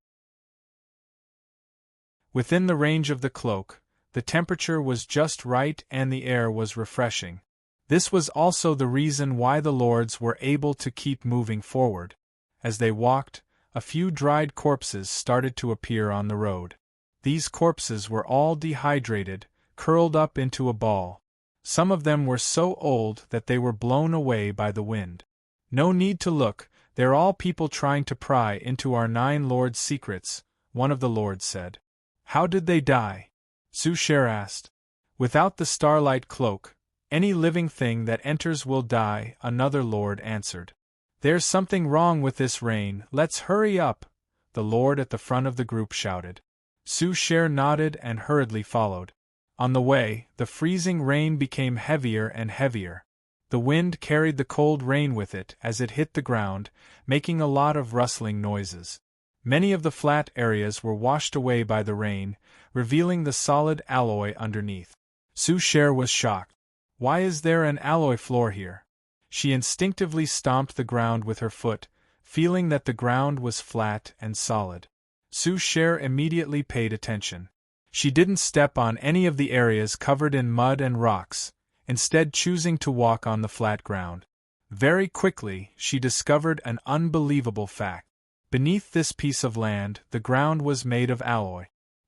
Within the range of the cloak, The temperature was just right and the air was refreshing. This was also the reason why the lords were able to keep moving forward. As they walked, a few dried corpses started to appear on the road. These corpses were all dehydrated, curled up into a ball. Some of them were so old that they were blown away by the wind. "No need to look, they're all people trying to pry into our 9 lords' secrets," one of the lords said. "How did they die?" Su Cher asked. "Without the starlight cloak, any living thing that enters will die," another lord answered. "There's something wrong with this rain, let's hurry up," the lord at the front of the group shouted. Su Cher nodded and hurriedly followed. On the way, the freezing rain became heavier and heavier. The wind carried the cold rain with it as it hit the ground, making a lot of rustling noises. Many of the flat areas were washed away by the rain, revealing the solid alloy underneath. Su Cher was shocked. "Why is there an alloy floor here?" She instinctively stomped the ground with her foot, feeling that the ground was flat and solid. Su Cher immediately paid attention. She didn't step on any of the areas covered in mud and rocks, instead choosing to walk on the flat ground. Very quickly, she discovered an unbelievable fact. Beneath this piece of land, the ground was made of alloy.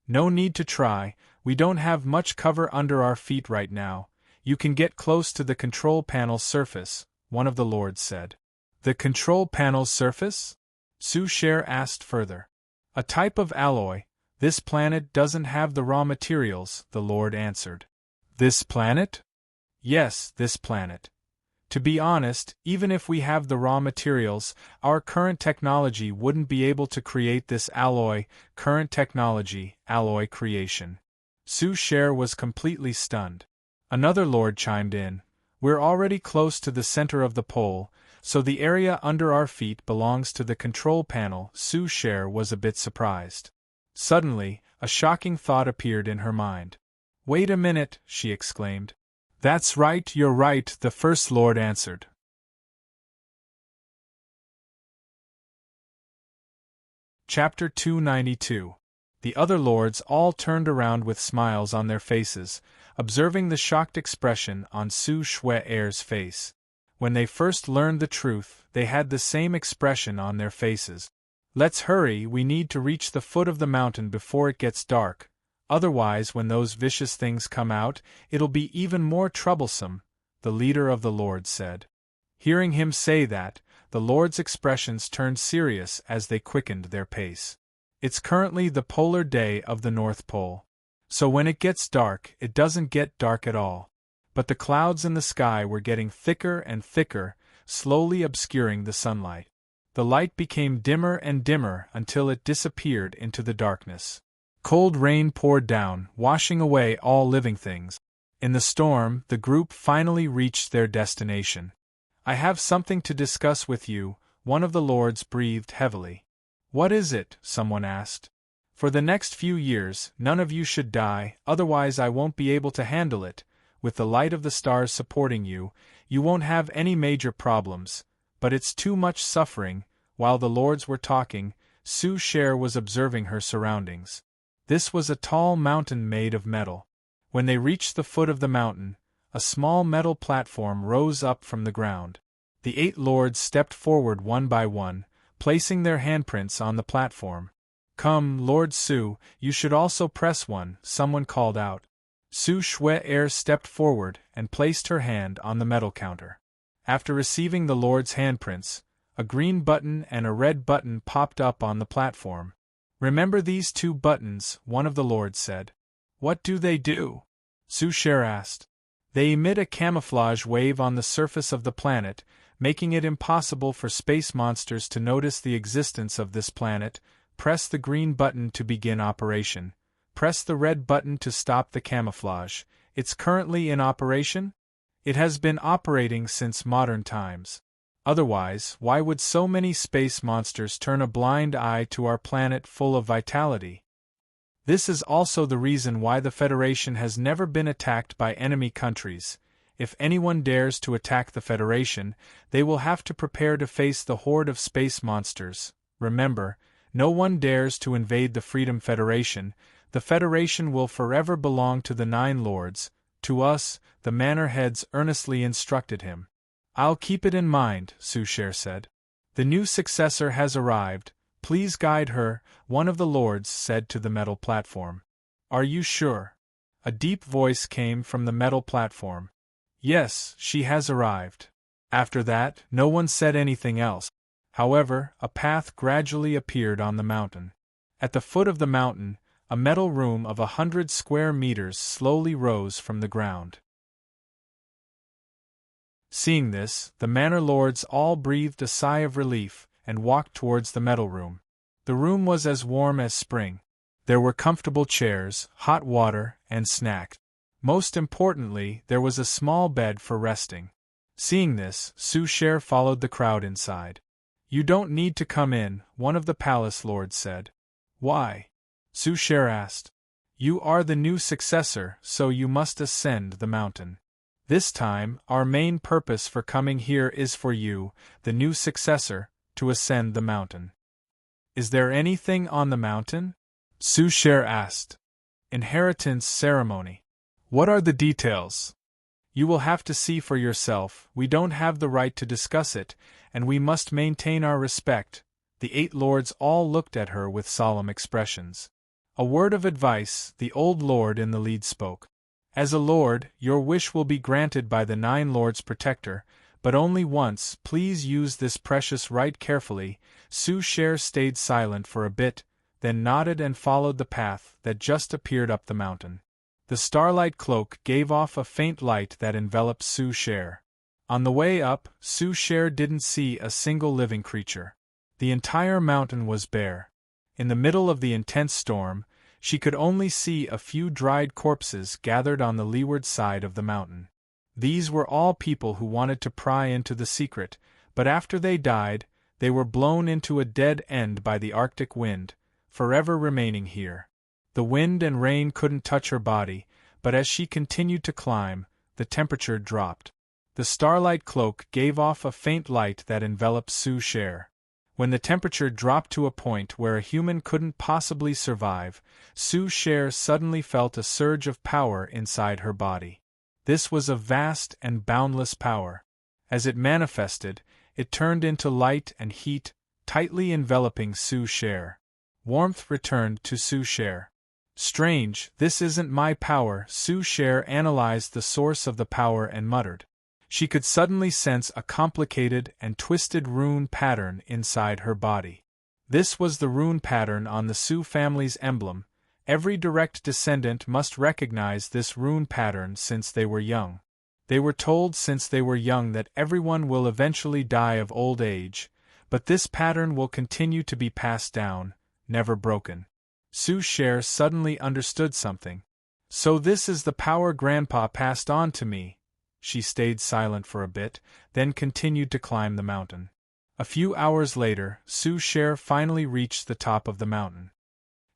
"No need to try, we don't have much cover under our feet right now. You can get close to the control panel surface," one of the lords said. "The control panel's surface?" Su Cher asked further. "A type of alloy. This planet doesn't have the raw materials," the lord answered. "This planet?" "Yes, this planet. To be honest, even if we have the raw materials, our current technology wouldn't be able to create this alloy. Current technology, alloy creation." Su Cher was completely stunned. Another lord chimed in. "We're already close to the center of the pole, so the area under our feet belongs to the control panel." Su Cher was a bit surprised. Suddenly, a shocking thought appeared in her mind. "Wait a minute," she exclaimed. "That's right, you're right," the first lord answered. Chapter 292. The other lords all turned around with smiles on their faces, observing the shocked expression on Su Cher's face. When they first learned the truth, they had the same expression on their faces. "Let's hurry, we need to reach the foot of the mountain before it gets dark. Otherwise, when those vicious things come out, it'll be even more troublesome," the leader of the lords said. Hearing him say that, the lords' expressions turned serious as they quickened their pace. It's currently the polar day of the North Pole. So when it gets dark, it doesn't get dark at all. But the clouds in the sky were getting thicker and thicker, slowly obscuring the sunlight. The light became dimmer and dimmer until it disappeared into the darkness. Cold rain poured down, washing away all living things. In the storm, the group finally reached their destination. "I have something to discuss with you," one of the lords breathed heavily. "What is it?" someone asked. "For the next few years, none of you should die, otherwise I won't be able to handle it. With the light of the stars supporting you, you won't have any major problems, but it's too much suffering." While the lords were talking, Su Cher was observing her surroundings. This was a tall mountain made of metal. When they reached the foot of the mountain, a small metal platform rose up from the ground. The 8 lords stepped forward one by one, placing their handprints on the platform. "Come, Lord Su, you should also press one," someone called out. Su Cher stepped forward and placed her hand on the metal counter. After receiving the lord's handprints, a green button and a red button popped up on the platform. "Remember these 2 buttons," one of the lords said. "What do they do?" Su Cher asked. "They emit a camouflage wave on the surface of the planet, making it impossible for space monsters to notice the existence of this planet. Press the green button to begin operation. Press the red button to stop the camouflage. It's currently in operation? It has been operating since modern times. Otherwise, why would so many space monsters turn a blind eye to our planet full of vitality? This is also the reason why the Federation has never been attacked by enemy countries. If anyone dares to attack the Federation, they will have to prepare to face the horde of space monsters. Remember, no one dares to invade the Freedom Federation. The Federation will forever belong to the 9 lords, to us, the manor heads earnestly instructed him. I'll keep it in mind, Sushare said. The new successor has arrived, please guide her, one of the lords said to the metal platform. Are you sure? A deep voice came from the metal platform. Yes, she has arrived. After that, no one said anything else. However, a path gradually appeared on the mountain. At the foot of the mountain, a metal room of 100 square meters slowly rose from the ground. Seeing this, the manor lords all breathed a sigh of relief and walked towards the metal room. The room was as warm as spring. There were comfortable chairs, hot water, and snacks. Most importantly, there was a small bed for resting. Seeing this, Sushare followed the crowd inside. You don't need to come in, one of the palace lords said. Why? Sushare asked. You are the new successor, so you must ascend the mountain. This time, our main purpose for coming here is for you, the new successor, to ascend the mountain. Is there anything on the mountain? Sushare asked. Inheritance ceremony. What are the details? You will have to see for yourself, we don't have the right to discuss it, and we must maintain our respect. The 8 lords all looked at her with solemn expressions. A word of advice, the old lord in the lead spoke. As a lord, your wish will be granted by the 9 lords' protector, but only once. Please use this precious right carefully. Sushare stayed silent for a bit, then nodded and followed the path that just appeared up the mountain. The starlight cloak gave off a faint light that enveloped Sushare. On the way up, Sushare didn't see a single living creature. The entire mountain was bare. In the middle of the intense storm, she could only see a few dried corpses gathered on the leeward side of the mountain. These were all people who wanted to pry into the secret, but after they died, they were blown into a dead end by the Arctic wind, forever remaining here. The wind and rain couldn't touch her body, but as she continued to climb, the temperature dropped. The starlight cloak gave off a faint light that enveloped Sushare. When the temperature dropped to a point where a human couldn't possibly survive, Sushare suddenly felt a surge of power inside her body. This was a vast and boundless power. As it manifested, it turned into light and heat, tightly enveloping Sushare. Warmth returned to Sushare. Strange, this isn't my power. Sushare analyzed the source of the power and muttered. She could suddenly sense a complicated and twisted rune pattern inside her body. This was the rune pattern on the Su family's emblem. Every direct descendant must recognize this rune pattern since they were young. They were told since they were young that everyone will eventually die of old age, but this pattern will continue to be passed down, never broken. Sushare suddenly understood something. So this is the power Grandpa passed on to me. She stayed silent for a bit, then continued to climb the mountain. A few hours later, Sushare finally reached the top of the mountain.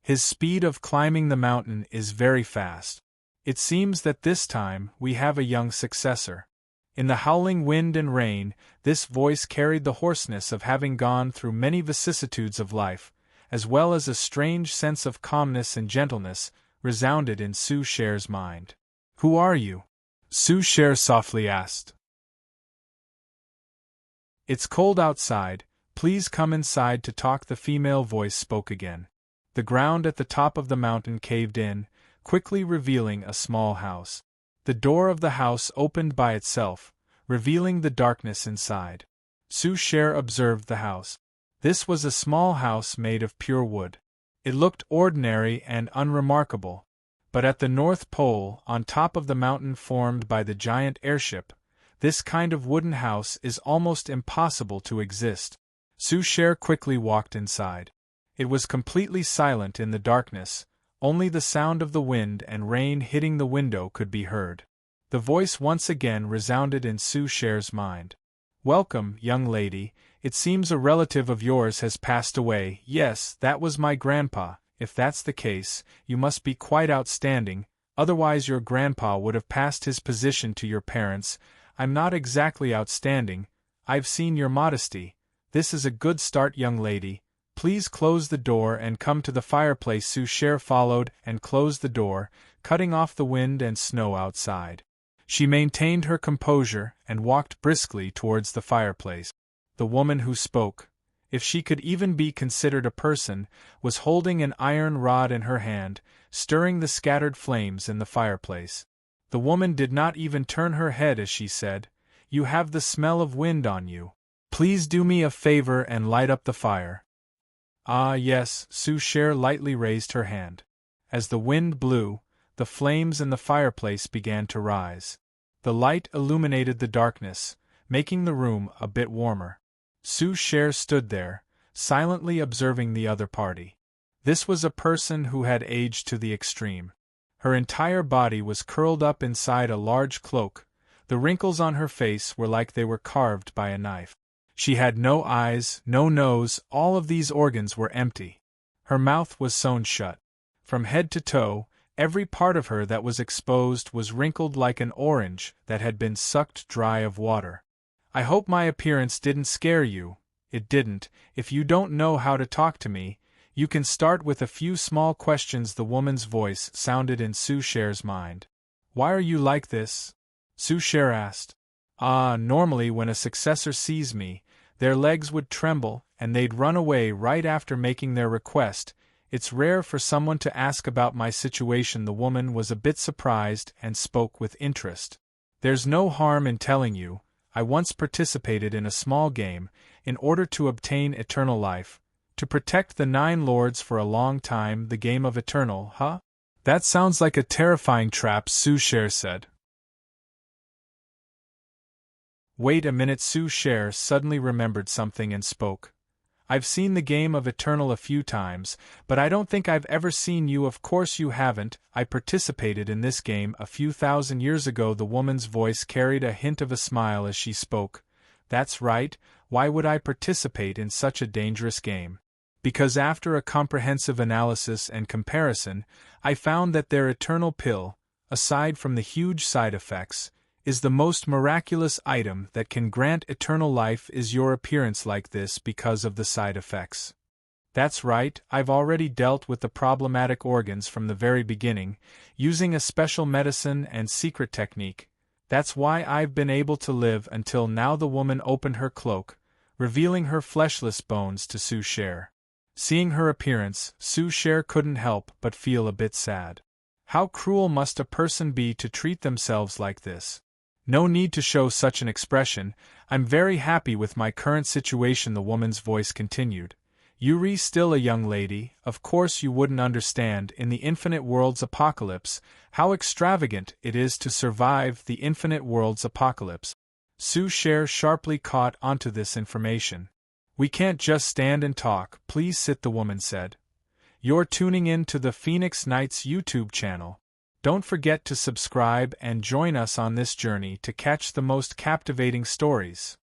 His speed of climbing the mountain is very fast. It seems that this time we have a young successor. In the howling wind and rain, this voice carried the hoarseness of having gone through many vicissitudes of life, as well as a strange sense of calmness and gentleness, resounded in Sushare's mind. Who are you? Sushare softly asked. It's cold outside, please come inside to talk. The female voice spoke again. The ground at the top of the mountain caved in, quickly revealing a small house. The door of the house opened by itself, revealing the darkness inside. Sushare observed the house. This was a small house made of pure wood. It looked ordinary and unremarkable, but at the North Pole, on top of the mountain formed by the giant airship, this kind of wooden house is almost impossible to exist. Sushare quickly walked inside. It was completely silent in the darkness, only the sound of the wind and rain hitting the window could be heard. The voice once again resounded in Sushare's mind. Welcome, young lady. It seems a relative of yours has passed away. Yes, that was my grandpa. If that's the case, you must be quite outstanding, otherwise your grandpa would have passed his position to your parents. I'm not exactly outstanding. I've seen your modesty. This is a good start, young lady. Please close the door and come to the fireplace. Su Cher followed and closed the door, cutting off the wind and snow outside. She maintained her composure and walked briskly towards the fireplace. The woman who spoke, if she could even be considered a person, was holding an iron rod in her hand, stirring the scattered flames in the fireplace. The woman did not even turn her head as she said, "You have the smell of wind on you. Please do me a favor and light up the fire." "Ah, yes," Su Cher lightly raised her hand. As the wind blew, the flames in the fireplace began to rise. The light illuminated the darkness, making the room a bit warmer. Su Cher stood there, silently observing the other party. This was a person who had aged to the extreme. Her entire body was curled up inside a large cloak. The wrinkles on her face were like they were carved by a knife. She had no eyes, no nose, all of these organs were empty. Her mouth was sewn shut. From head to toe, every part of her that was exposed was wrinkled like an orange that had been sucked dry of water. "I hope my appearance didn't scare you." "It didn't. If you don't know how to talk to me, you can start with a few small questions." The woman's voice sounded in Su Cher's mind. "Why are you like this?" Su Cher asked. Normally when a successor sees me, their legs would tremble and they'd run away right after making their request. It's rare for someone to ask about my situation." The woman was a bit surprised and spoke with interest. "There's no harm in telling you. I once participated in a small game, in order to obtain eternal life, to protect the 9 lords for a long time." "The game of eternal, huh? That sounds like a terrifying trap," Su Cher said. "Wait a minute." Su Cher suddenly remembered something and spoke. "I've seen the game of eternal a few times, but I don't think I've ever seen you." "Of course you haven't. I participated in this game a few thousand years ago." The woman's voice carried a hint of a smile as she spoke. "That's right. Why would I participate in such a dangerous game? Because after a comprehensive analysis and comparison, I found that their eternal pill, aside from the huge side effects, is the most miraculous item that can grant eternal life. Is your appearance like this because of the side effects?" "That's right. I've already dealt with the problematic organs from the very beginning, using a special medicine and secret technique. That's why I've been able to live until now." The woman opened her cloak, revealing her fleshless bones to Su Cher. Seeing her appearance, Su Cher couldn't help but feel a bit sad. How cruel must a person be to treat themselves like this? "No need to show such an expression. I'm very happy with my current situation." The woman's voice continued. "You're still a young lady, of course you wouldn't understand in the infinite world's apocalypse how extravagant it is to survive the infinite world's apocalypse." Su Cher sharply caught onto this information. "We can't just stand and talk. Please sit," the woman said. "You're tuning in to the Phoenix Nights YouTube channel. Don't forget to subscribe and join us on this journey to catch the most captivating stories.